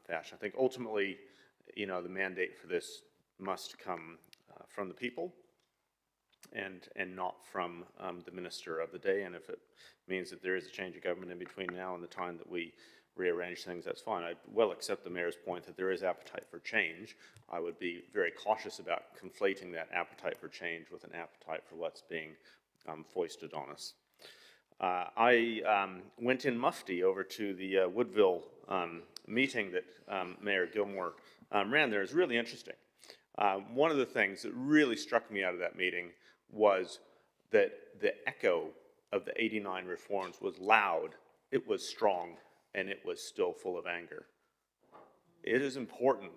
fashion. I think ultimately, the mandate for this must come from the people, and not from the minister of the day. And if it means that there is a change of government in between now and the time that we rearrange things, that's fine. I well accept the Mayor's point that there is appetite for change. I would be very cautious about conflating that appetite for change with an appetite for what's being foisted on us. I went in mufti over to the Woodville meeting that Mayor Gilmore ran there. It was really interesting. One of the things that really struck me out of that meeting was that the echo of the 89 reforms was loud, it was strong, and it was still full of anger. It is important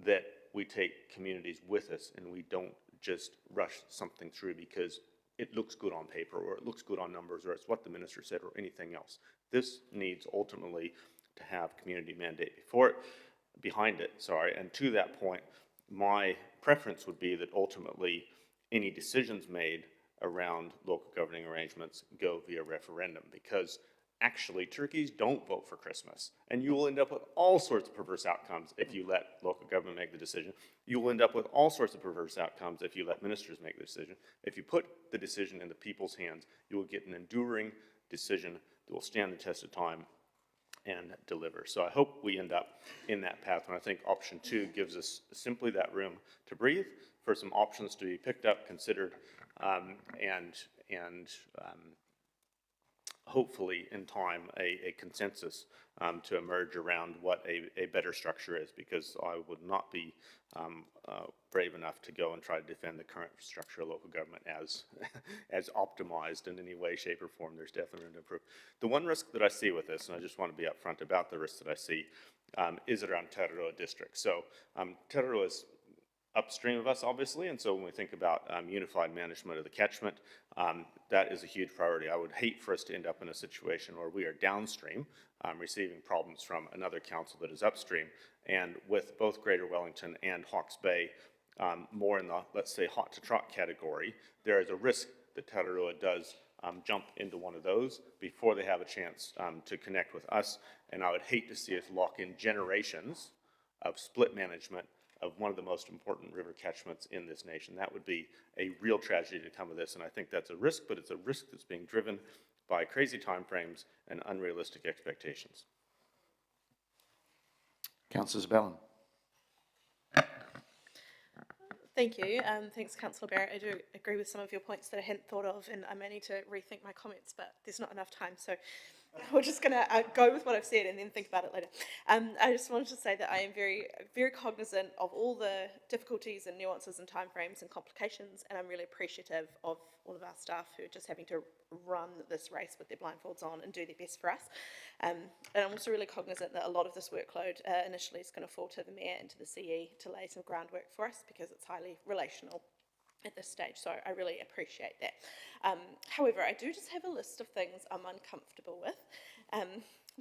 that we take communities with us and we don't just rush something through because it looks good on paper or it looks good on numbers or it's what the minister said or anything else. This needs ultimately to have community mandate behind it, and to that point, my preference would be that ultimately any decisions made around local governing arrangements go via referendum, because actually turkeys don't vote for Christmas, and you will end up with all sorts of perverse outcomes if you let local government make the decision. You will end up with all sorts of perverse outcomes if you let ministers make the decision. If you put the decision in the people's hands, you will get an enduring decision that will stand the test of time and deliver. So I hope we end up in that path, and I think option 2 gives us simply that room to breathe, for some options to be picked up, considered, and hopefully in time a consensus to emerge around what a better structure is, because I would not be brave enough to go and try to defend the current structure of local government as optimized in any way, shape, or form. There's definitely room to improve. The one risk that I see with this, and I just want to be upfront about the risk that I see, is around Te Araroa District. So Te Araroa is upstream of us, obviously, and so when we think about unified management of the catchment, that is a huge priority. I would hate for us to end up in a situation where we are downstream, receiving problems from another council that is upstream, and with both Greater Wellington and Hawke's Bay more in the, let's say, hot to trot category, there is a risk that Te Araroa does jump into one of those before they have a chance to connect with us, and I would hate to see us lock in generations of split management of one of the most important river catchments in this nation. That would be a real tragedy to come of this, and I think that's a risk, but it's a risk that's being driven by crazy timeframes and unrealistic expectations. Councillor Bellin. Thank you. Thanks, Councillor Barrett. I do agree with some of your points that I hadn't thought of, and I may need to rethink my comments, but there's not enough time, so we're just going to go with what I've said and then think about it later. I just wanted to say that I am very, very cognizant of all the difficulties and nuances and timeframes and complications, and I'm really appreciative of all of our staff who are just having to run this race with their blindfolds on and do their best for us. And I'm also really cognizant that a lot of this workload initially is going to fall to the Mayor and to the CE to lay some groundwork for us because it's highly relational at this stage, so I really appreciate that. However, I do just have a list of things I'm uncomfortable with.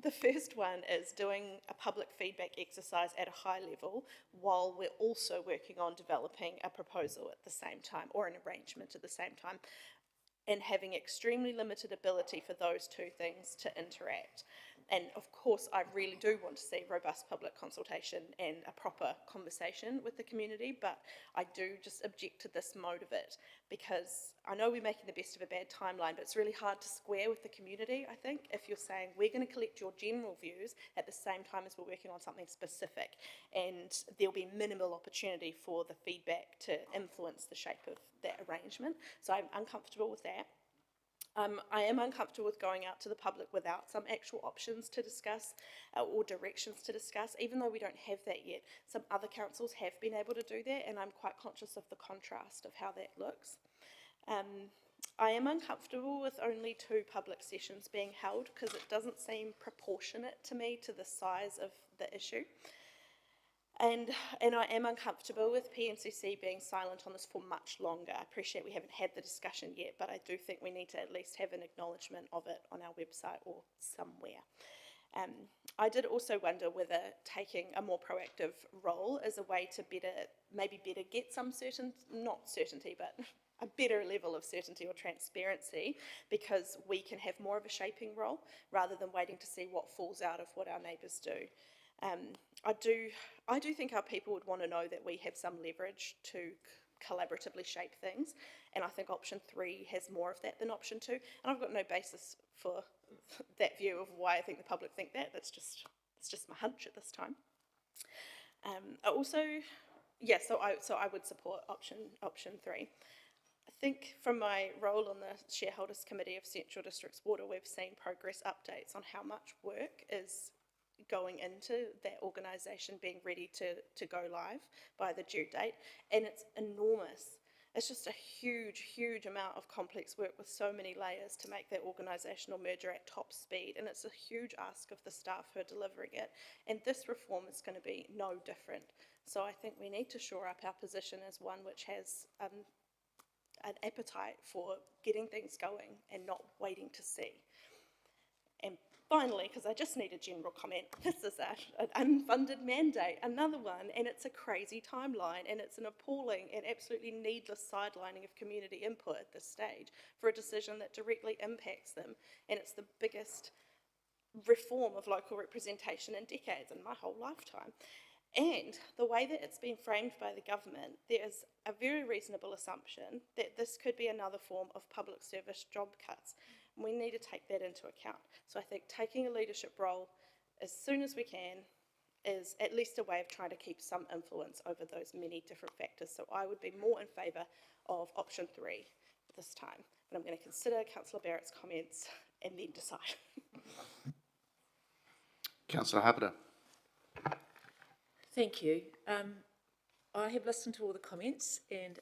The first one is doing a public feedback exercise at a high level while we're also working on developing a proposal at the same time, or an arrangement at the same time, and having extremely limited ability for those two things to interact. And of course, I really do want to see robust public consultation and a proper conversation with the community, but I do just object to this mode of it, because I know we're making the best of a bad timeline, but it's really hard to square with the community, I think, if you're saying we're going to collect your general views at the same time as we're working on something specific, and there'll be minimal opportunity for the feedback to influence the shape of that arrangement. So I'm uncomfortable with that. I am uncomfortable with going out to the public without some actual options to discuss or directions to discuss, even though we don't have that yet. Some other councils have been able to do that, and I'm quite conscious of the contrast of how that looks. I am uncomfortable with only 2 public sessions being held because it doesn't seem proportionate to me to the size of the issue. And I am uncomfortable with PNCC being silent on this for much longer. I appreciate we haven't had the discussion yet, but I do think we need to at least have an acknowledgement of it on our website or somewhere. I did also wonder whether taking a more proactive role is a way to maybe better get some not certainty, but a better level of certainty or transparency, because we can have more of a shaping role rather than waiting to see what falls out of what our neighbours do. I do think our people would want to know that we have some leverage to collaboratively shape things, and I think option 3 has more of that than option 2, and I've got no basis for that view of why I think the public think that. It's just my hunch at this time. So I would support option 3. I think from my role on the Shareholders Committee of Central District's Water, we've seen progress updates on how much work is going into that organisation being ready to go live by the due date, and it's enormous. It's just a huge, huge amount of complex work with so many layers to make that organisational merger at top speed, and it's a huge ask of the staff who are delivering it, and this reform is going to be no different. So I think we need to shore up our position as one which has an appetite for getting things going and not waiting to see. And finally, because I just need a general comment, this is an unfunded mandate, another one, and it's a crazy timeline, and it's an appalling and absolutely needless sidelining of community input at this stage for a decision that directly impacts them, and it's the biggest reform of local representation in decades, in my whole lifetime. And the way that it's been framed by the government, there is a very reasonable assumption that this could be another form of public service job cuts. We need to take that into account. So I think taking a leadership role as soon as we can is at least a way of trying to keep some influence over those many different factors. So I would be more in favour of option 3 this time. But I'm going to consider Councillor Barrett's comments and then decide. Councillor Happer. Thank you. I have listened to all the comments and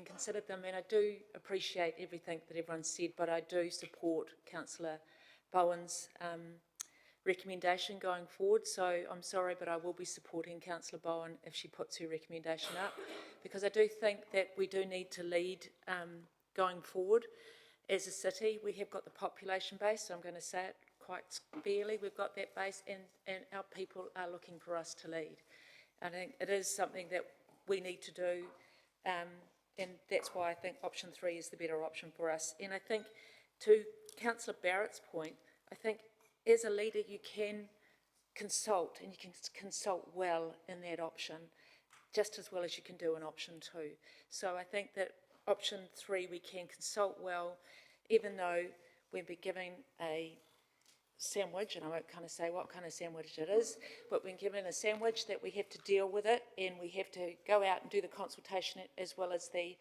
considered them, and I do appreciate everything that everyone said, but I do support Councillor Bowen's recommendation going forward. So I'm sorry, but I will be supporting Councillor Bowen if she puts her recommendation up, because I do think that we do need to lead going forward as a city. We have got the population base, so I'm going to say it quite fairly. We've got that base, and our people are looking for us to lead. I think it is something that we need to do, and that's why I think option 3 is the better option for us. And I think, to Councillor Barrett's point, I think as a leader you can consult, and you can consult well in that option, just as well as you can do in option 2. So I think that option 3 we can consult well, even though we'll be giving a sandwich, and I won't kind of say what kind of sandwich it is, but we're given a sandwich that we have to deal with it, and we have to go out and do the consultation as well as the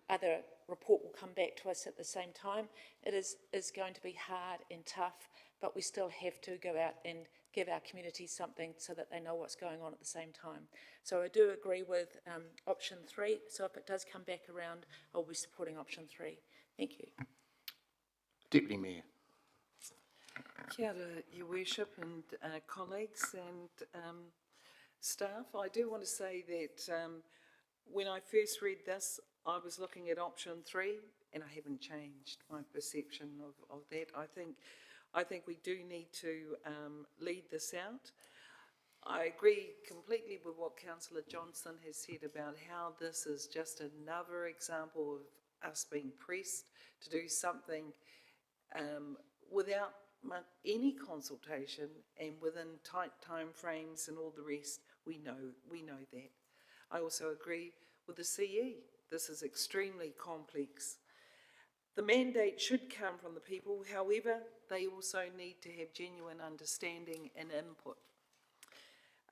other report will come back to us at the same time. It is going to be hard and tough, but we still have to go out and give our community something so that they know what's going on at the same time. So I do agree with option 3. So if it does come back around, I'll be supporting option 3. Thank you. Deputy Mayor. Kia ora, Your Worship and colleagues and staff. I do want to say that when I first read this, I was looking at option 3, and I haven't changed my perception of that. I think we do need to lead this out. I agree completely with what Councillor Johnson has said about how this is just another example of us being pressed to do something without any consultation and within tight time frames and all the rest. We know that. I also agree with the CE. This is extremely complex. The mandate should come from the people. However, they also need to have genuine understanding and input.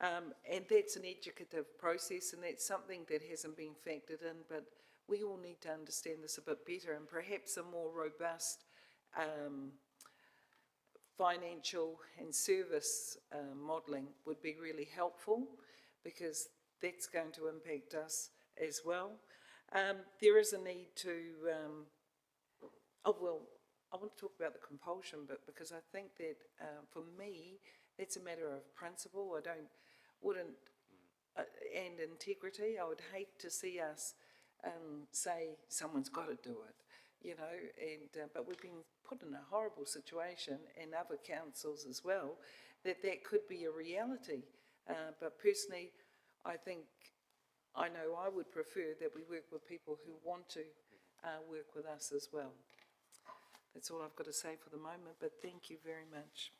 And that's an educative process, and that's something that hasn't been factored in, but we all need to understand this a bit better, and perhaps a more robust financial and service modelling would be really helpful, because that's going to impact us as well. There is a need to, I want to talk about the compulsion bit, because I think that for me, it's a matter of principle. And integrity. I would hate to see us say someone's got to do it, you know, and but we've been put in a horrible situation, and other councils as well, that could be a reality. But personally, I know I would prefer that we work with people who want to work with us as well. That's all I've got to say for the moment, but thank you very much.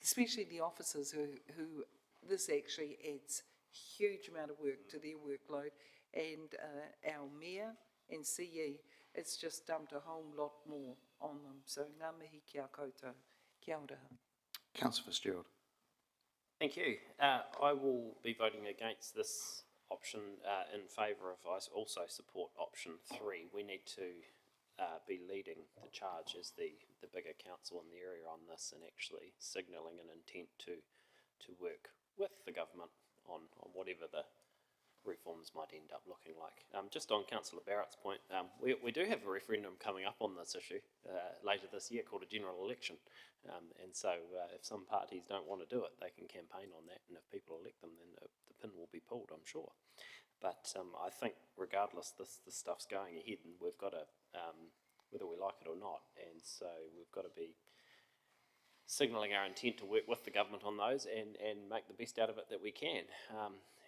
Especially the officers who this actually adds huge amount of work to their workload, and our Mayor and CE, it's just dumped a whole lot more on them. So ngā mihi ki a koutou. Kia ora. Councillor Fitzgerald. Thank you. I will be voting against this option in favour of, I also support option 3. We need to be leading the charge as the bigger council in the area on this, and actually signalling an intent to work with the government on whatever the reforms might end up looking like. Just on Councillor Barrett's point, we do have a referendum coming up on this issue later this year called a general election, and so if some parties don't want to do it, they can campaign on that, and if people elect them, then the pin will be pulled, I'm sure. But I think regardless, this stuff's going ahead, and we've got to, whether we like it or not, and so we've got to be signalling our intent to work with the government on those and make the best out of it that we can.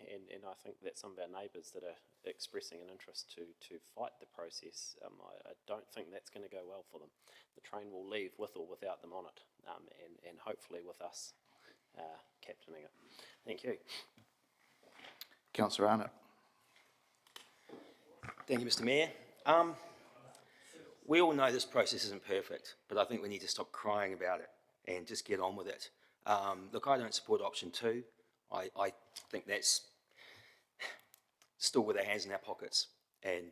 And I think that some of our neighbours that are expressing an interest to fight the process, I don't think that's going to go well for them. The train will leave with or without them on it, and hopefully with us captaining it. Thank you. Councillor Arnott. Thank you, Mr. Mayor. We all know this process isn't perfect, but I think we need to stop crying about it and just get on with it. Look, I don't support option 2. I think that's still with our hands in our pockets. And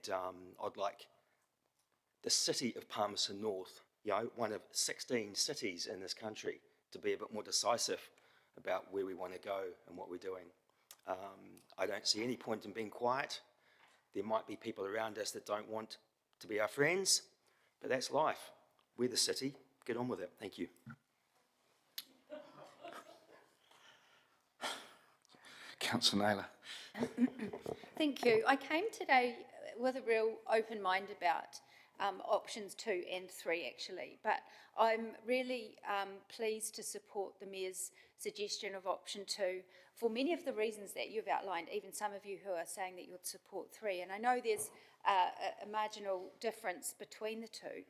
I'd like the city of Palmerston North, you know, one of 16 cities in this country, to be a bit more decisive about where we want to go and what we're doing. I don't see any point in being quiet. There might be people around us that don't want to be our friends, but that's life. We're the city. Get on with it. Thank you. Councillor Naylor. Thank you. I came today with a real open mind about options 2 and 3 actually, but I'm really pleased to support the Mayor's suggestion of option 2 for many of the reasons that you've outlined, even some of you who are saying that you'd support 3. And I know there's a marginal difference between the two,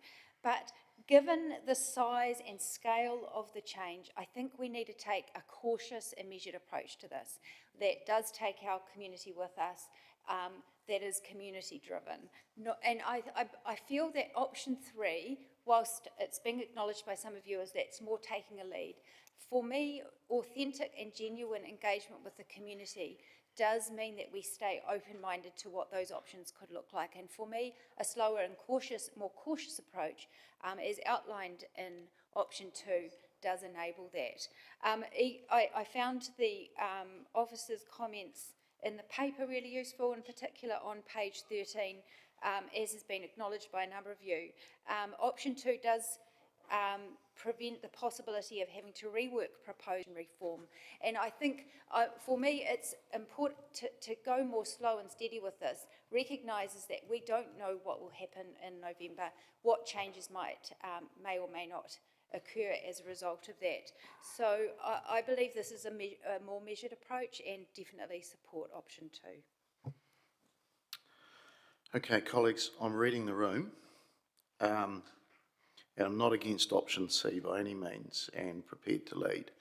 but given the size and scale of the change, I think we need to take a cautious and measured approach to this that does take our community with us, that is community driven. And I feel that option 3, whilst it's being acknowledged by some of you as that's more taking a lead, for me, authentic and genuine engagement with the community does mean that we stay open-minded to what those options could look like. And for me, a slower and more cautious approach, as outlined in option 2, does enable that. I found the officer's comments in the paper really useful, in particular on page 13, as has been acknowledged by a number of you. Option 2 does prevent the possibility of having to rework proposed reform. And I think, for me, it's important to go more slow and steady with this, recognises that we don't know what will happen in November, what changes may or may not occur as a result of that. So I believe this is a more measured approach and definitely support option 2. Okay, colleagues, I'm reading the room. And I'm not against option C by any means and prepared to lead.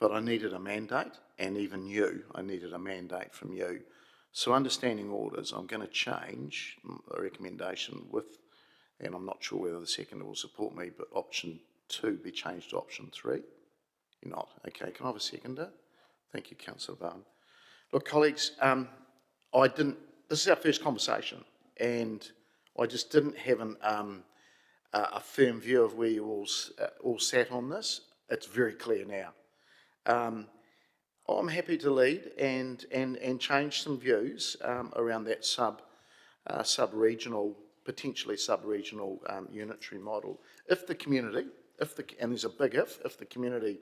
But I needed a mandate, and even you, I needed a mandate from you. So understanding orders, I'm going to change a recommendation with, and I'm not sure whether the seconder will support me, but option 2 be changed to option 3. You're not. Okay, can I have a seconder? Thank you, Councillor Bowen. Look, colleagues, this is our first conversation, and I just didn't have a firm view of where you all sat on this. It's very clear now. I'm happy to lead and change some views around that sub-regional, potentially sub-regional unitary model. If the community, and there's a big if the community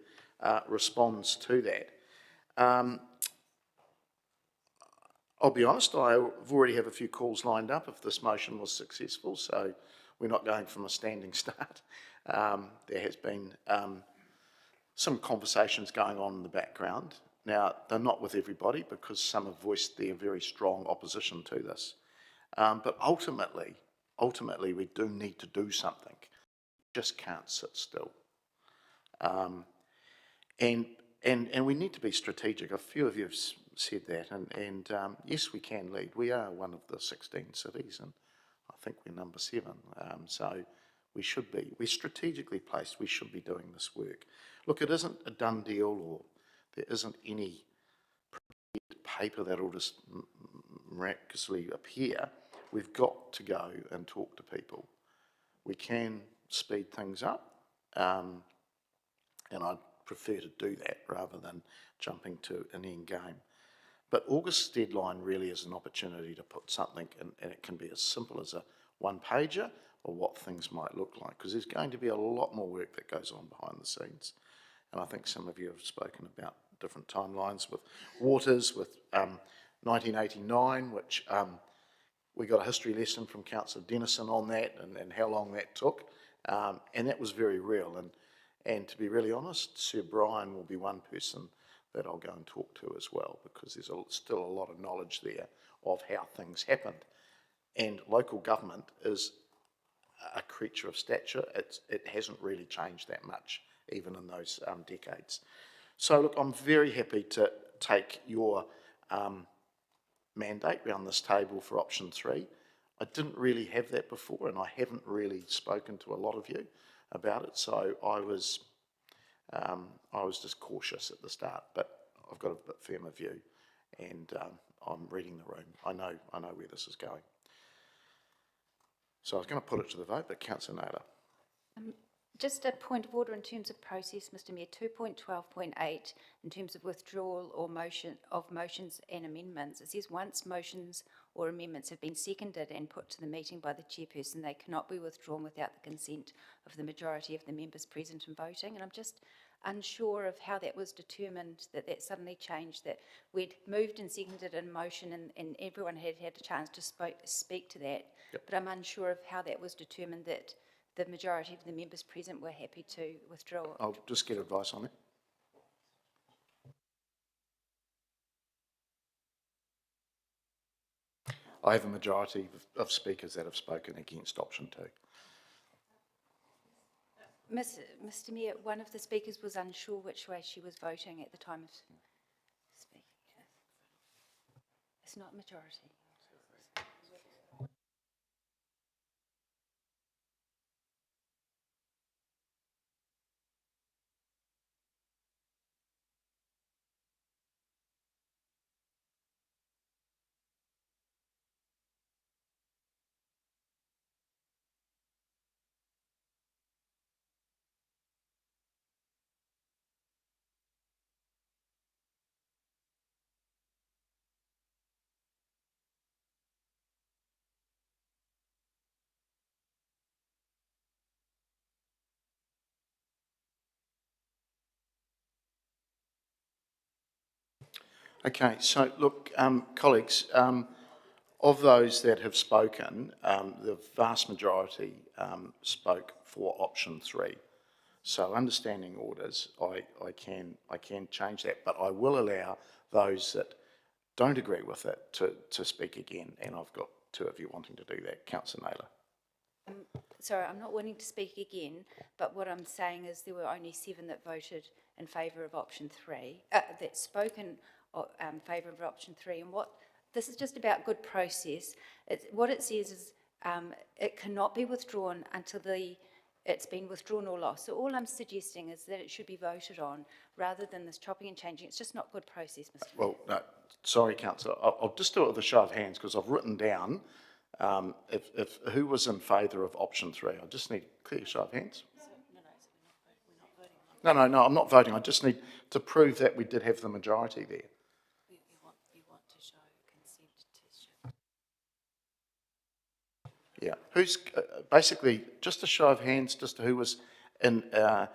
responds to that. I'll be honest, I've already have a few calls lined up if this motion was successful, so we're not going from a standing start. There has been some conversations going on in the background. Now, they're not with everybody because some have voiced their very strong opposition to this. But ultimately, we do need to do something. Just can't sit still. And we need to be strategic. A few of you have said that, and yes, we can lead. We are one of the 16 cities, and I think we're number 7. So we should be. We're strategically placed. We should be doing this work. Look, it isn't a done deal, or there isn't any paper that will just miraculously appear. We've got to go and talk to people. We can speed things up, and I'd prefer to do that rather than jumping to an end game. But August's deadline really is an opportunity to put something in, and it can be as simple as a one-pager or what things might look like, because there's going to be a lot more work that goes on behind the scenes. And I think some of you have spoken about different timelines with Waters, with 1989, which we got a history lesson from Councillor Dennison on that and how long that took. And that was very real. And to be really honest, Sir Brian will be one person that I'll go and talk to as well, because there's still a lot of knowledge there of how things happened. And local government is a creature of stature. It hasn't really changed that much, even in those decades. So look, I'm very happy to take your mandate around this table for option 3. I didn't really have that before, and I haven't really spoken to a lot of you about it, so I was just cautious at the start, but I've got a bit firmer view, and I'm reading the room. I know where this is going. So I was going to put it to the vote, but Councillor Naylor. Just a point of order in terms of process, Mr Mayor, 2.12.8, in terms of withdrawal or motions and amendments. It says once motions or amendments have been seconded and put to the meeting by the chairperson, they cannot be withdrawn without the consent of the majority of the members present and voting. And I'm just unsure of how that was determined, that suddenly changed, that we'd moved and seconded a motion and everyone had had a chance to speak to that. Yep. But I'm unsure of how that was determined that the majority of the members present were happy to withdraw. I'll just get advice on it. I have a majority of speakers that have spoken against option 2. Mr Mayor, one of the speakers was unsure which way she was voting at the time of speaking. It's not majority. Okay, so look, colleagues, of those that have spoken, the vast majority spoke for option 3. So understanding orders, I can change that, but I will allow those that don't agree with it to speak again, and I've got 2 of you wanting to do that. Councillor Naylor. Sorry, I'm not wanting to speak again, but what I'm saying is there were only 7 that voted in favour of option 3, that spoke in favour of option 3, and what this is just about good process. What it says is it cannot be withdrawn until it's been withdrawn or lost. So all I'm suggesting is that it should be voted on rather than this chopping and changing. It's just not good process, Mr. Well, no, sorry, councillor. I'll just do it with a show of hands because I've written down if who was in favour of option 3. I just need a clear show of hands. No, I'm not voting. I just need to prove that we did have the majority there. You want to show consent to show. Yeah. Who's basically just a show of hands, just who was in the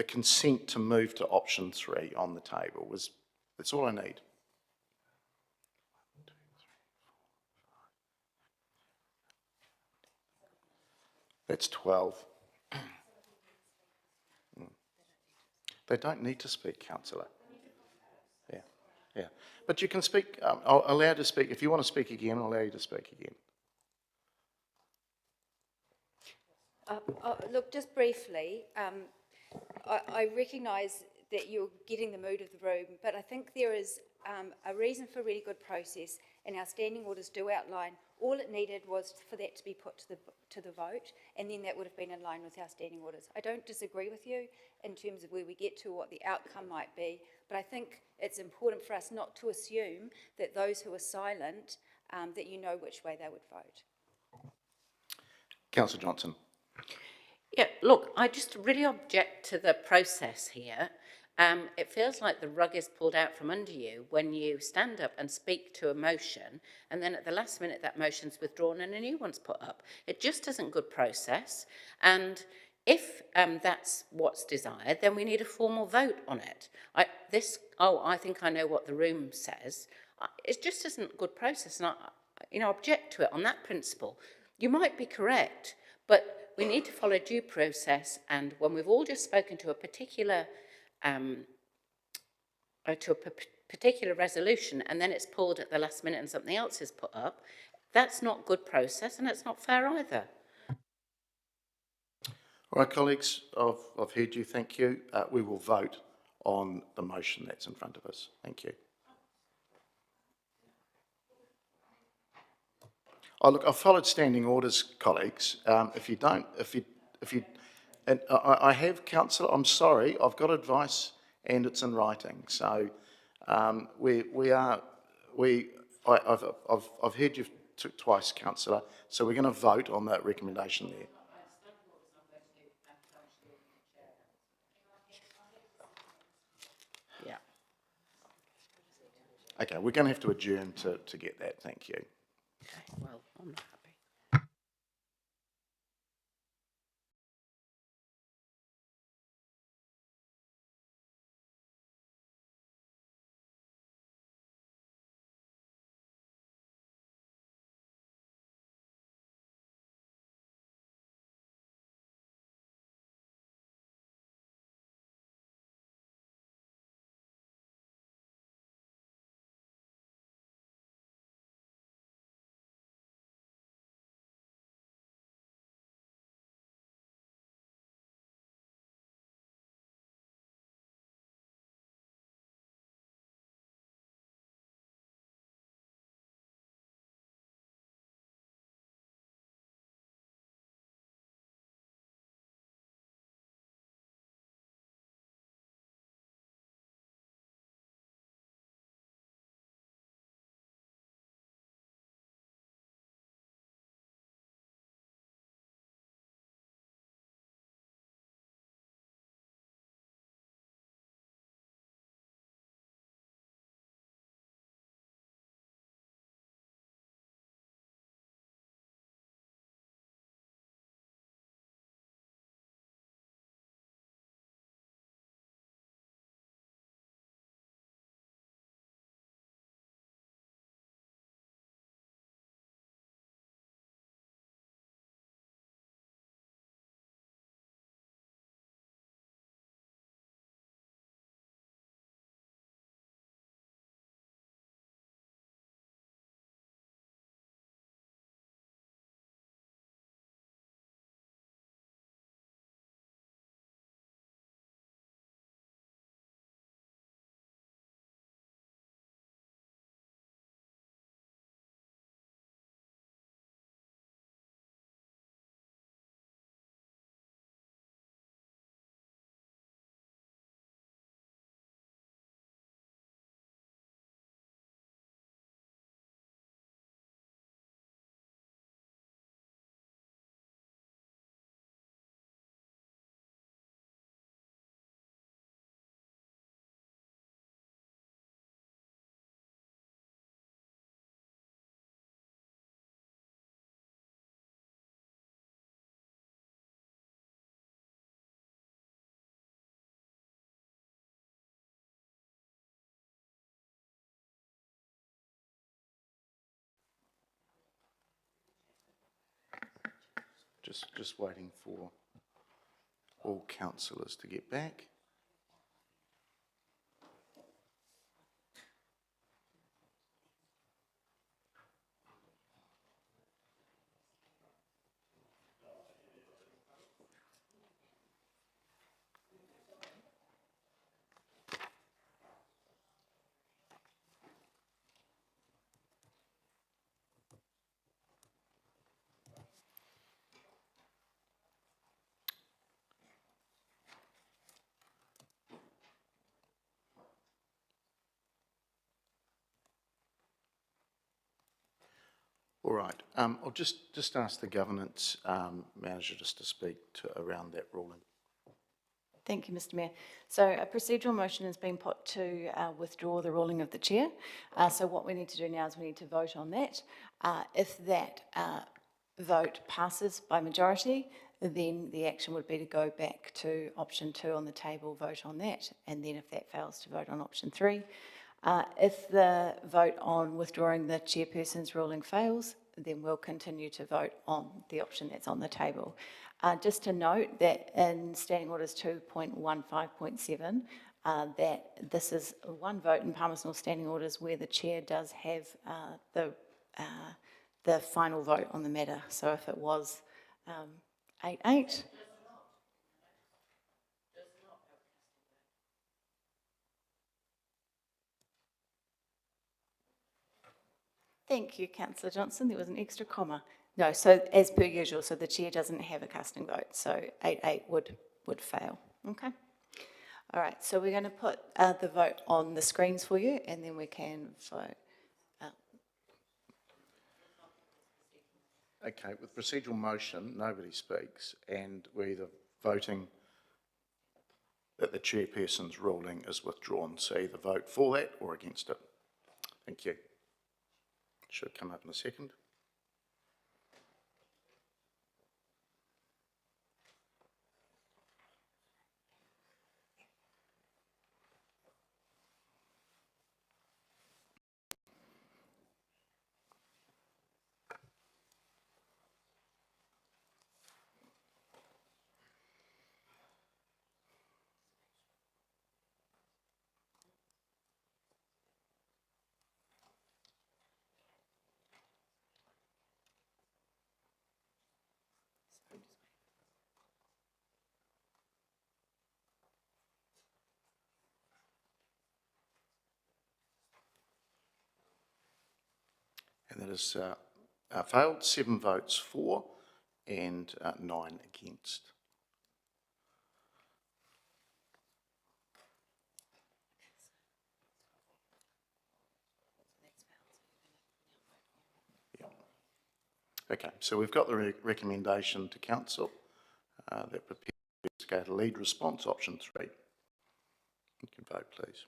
consent to move to option 3 on the table. That's all I need. That's 12. They don't need to speak, councillor. Yeah. But you can speak. I'll allow you to speak. If you want to speak again, I'll allow you to speak again. Look, just briefly, I recognise that you're getting the mood of the room, but I think there is a reason for really good process, and our standing orders do outline. All it needed was for that to be put to the vote, and then that would have been in line with our standing orders. I don't disagree with you in terms of where we get to, what the outcome might be, but I think it's important for us not to assume that those who are silent, that you know which way they would vote. Councillor Johnson. Yeah, look, I just really object to the process here. It feels like the rug is pulled out from under you when you stand up and speak to a motion, and then at the last minute that motion's withdrawn and a new one's put up. It just isn't good process. And if that's what's desired, then we need a formal vote on it. I think I know what the room says. It just isn't good process, and I object to it on that principle. You might be correct, but we need to follow due process, and when we've all just spoken to a particular particular resolution and then it's pulled at the last minute and something else is put up, that's not good process and it's not fair either. All right, colleagues, I've heard you. Thank you. We will vote on the motion that's in front of us. Thank you. Oh, look, I've followed standing orders, colleagues. And I have, councillor, I'm sorry, I've got advice and it's in writing. So I've heard you twice, councillor, so we're going to vote on that recommendation there. Yeah. Okay, we're going to have to adjourn to get that. Thank you. Okay, well, I'm not happy. Just waiting for all councillors to get back. All right, I'll just ask the governance manager just to speak around that ruling. Thank you, Mr Mayor. So a procedural motion has been put to withdraw the ruling of the chair. So what we need to do now is we need to vote on that. If that vote passes by majority, then the action would be to go back to option 2 on the table, vote on that, and then if that fails, to vote on option 3. If the vote on withdrawing the chairperson's ruling fails, then we'll continue to vote on the option that's on the table. Just to note that in Standing Orders 2.15.7, that this is one vote in Palmerston Standing Orders where the chair does have the final vote on the matter. So if it was 8-8, thank you, Councillor Johnson. There was an extra comma. No, so as per usual, so the chair doesn't have a casting vote, so 8-8 would fail. Okay. All right, so we're going to put the vote on the screens for you, and then we can vote. Okay, with procedural motion, nobody speaks, and we're either voting that the chairperson's ruling is withdrawn. So either vote for that or against it. Thank you. Should come up in a second. And that is failed, 7 votes for and 9 against. Yeah. Okay, so we've got the recommendation to Council that prepares to go to lead response, option 3. You can vote, please.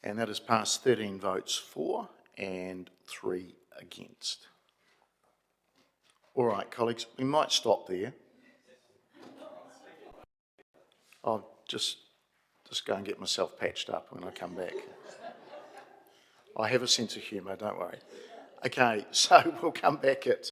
And that has passed 13 votes for and 3 against. All right, colleagues, we might stop there. I'll just go and get myself patched up when I come back. I have a sense of humour, don't worry. Okay, so we'll come back at